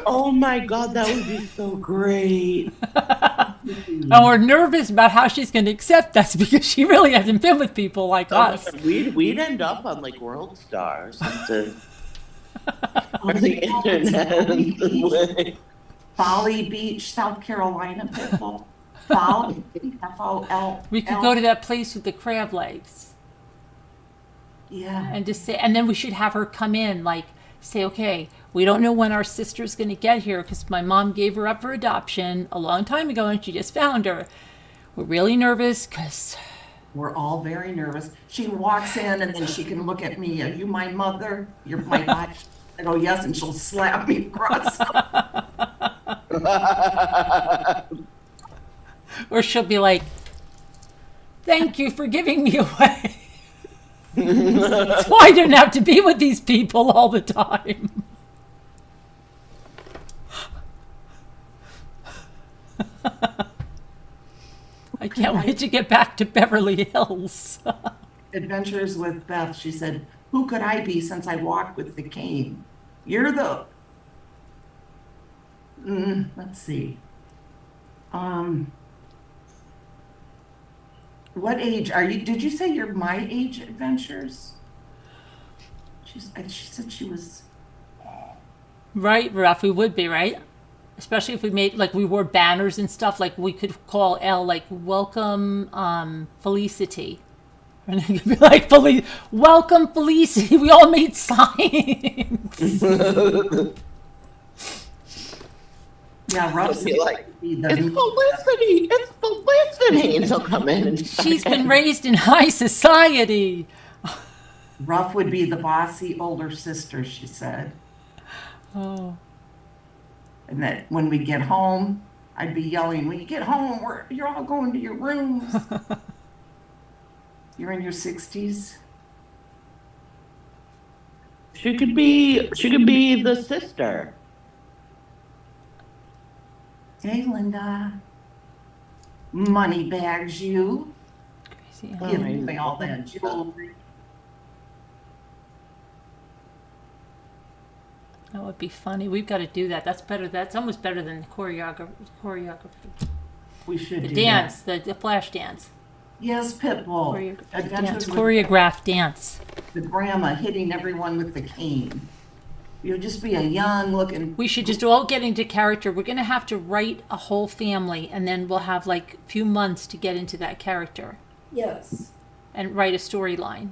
Oh my God, that would be so great. And we're nervous about how she's going to accept us because she really hasn't been with people like us. We'd end up on like World Stars on the internet. Folly Beach, South Carolina, people. Folly, F-O-L. We could go to that place with the crab legs Yeah. and just say, and then we should have her come in, like, say, okay, we don't know when our sister's going to get here because my mom gave her up for adoption a long time ago and she just found her. We're really nervous because We're all very nervous. She walks in and then she can look at me. Are you my mother? You're my wife? I go, yes, and she'll slap me across. or she'll be like, thank you for giving me away. So I don't have to be with these people all the time. I can't wait to get back to Beverly Hills. Adventures with Beth. She said, who could I be since I walk with the cane? You're the... let's see. What age are you? Did you say you're my age, Adventures? She said she was... Right, Ruff, we would be, right? Especially if we made, like, we wore banners and stuff, like, we could call Elle, like, welcome, Felicity. And it could be like, welcome, Felicity. We all made signs. Yeah, Ruff's Be like, it's Felicity. And she'll come in and She's been raised in high society. Ruff would be the bossy older sister, she said. Oh. And that when we get home, I'd be yelling, when you get home, you're all going to your rooms. You're in your 60s. She could be the sister. Hey, Linda. Money bags, you. Crazy. Give me all that jewelry. That would be funny. We've got to do that. That's better. That's almost better than the choreography. We should The do dance, that. the flash dance. Yes, Pitbull. Adventures with Choreographed dance. the grandma hitting everyone with the cane. You'll just be a young looking. We should just all get into character. We're going to have to write a whole family, and then we'll have like a few months to get into that character Yes. and write a storyline.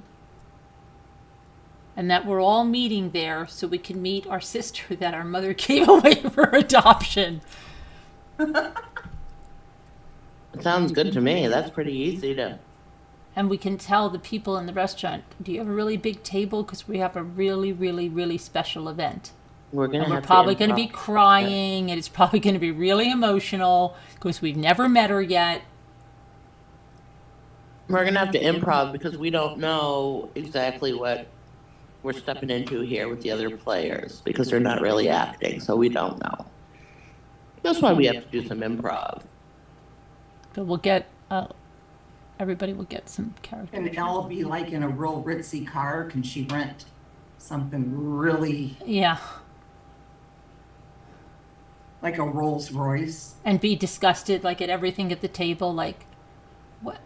And that we're all meeting there so we can meet our sister that our mother gave away for adoption. Sounds good to me. That's pretty easy to. And we can tell the people in the restaurant, do you have a really big table? Because we have a really, really, really special event. We're gonna. And we're have probably to going to be crying, and it's probably going to be really emotional because we've never met her yet. We're gonna have to improv because we don't know exactly what we're stepping into here with the other players because they're not really acting, so we don't know. That's why we have to do some improv. But we'll get, everybody will get some character. And Elle be like in a real ritzy car. Can she rent something really Yeah. like a Rolls Royce? And be disgusted, like, at everything at the table, like, what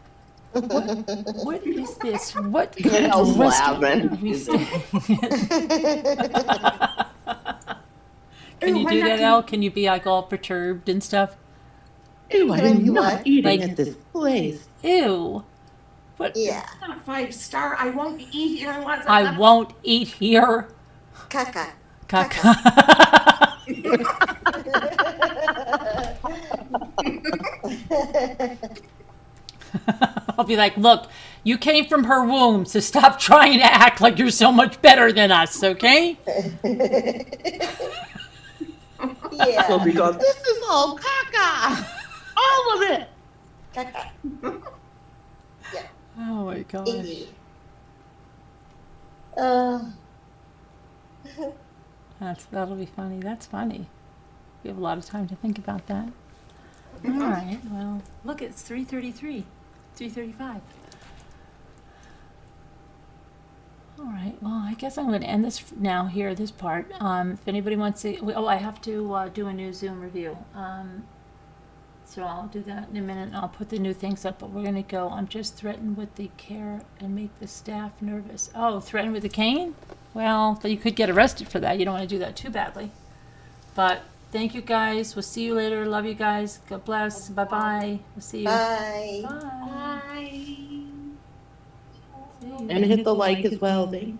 is this? What kind of Elle's restaurant laughing. are we staying at? Can you Ooh, do why that, not? Elle? Can you be, like, all perturbed and stuff? Ew, I'm not eating Like- at this place. Ew. What? Yeah. Not 5-star. I won't eat here unless I won't eat here. Caca. Caca. I'll be like, look, You came from her womb, so stop trying to act like you're so much better than us, okay? So Yeah. because this is all caca, all of it. Oh my gosh. Icky. That'll be funny. That's funny. We have a lot of time to think about that. All right. Well, look, it's 3:33, 3:35. All right. Well, I guess I'm going to end this now here, this part. If anybody wants to, I have to do a new Zoom review. So I'll do that in a minute. And I'll put the new things up, but we're going to go. I'm just threatened with the care and make the staff nervous. Oh, threatened with the cane? Well, you could get arrested for that. You don't want to do that too badly. But thank you guys. We'll see you later. Love you guys. God bless. Bye-bye. We'll see you. Bye. Bye. Bye. See you. And hit the like as well. Thank you.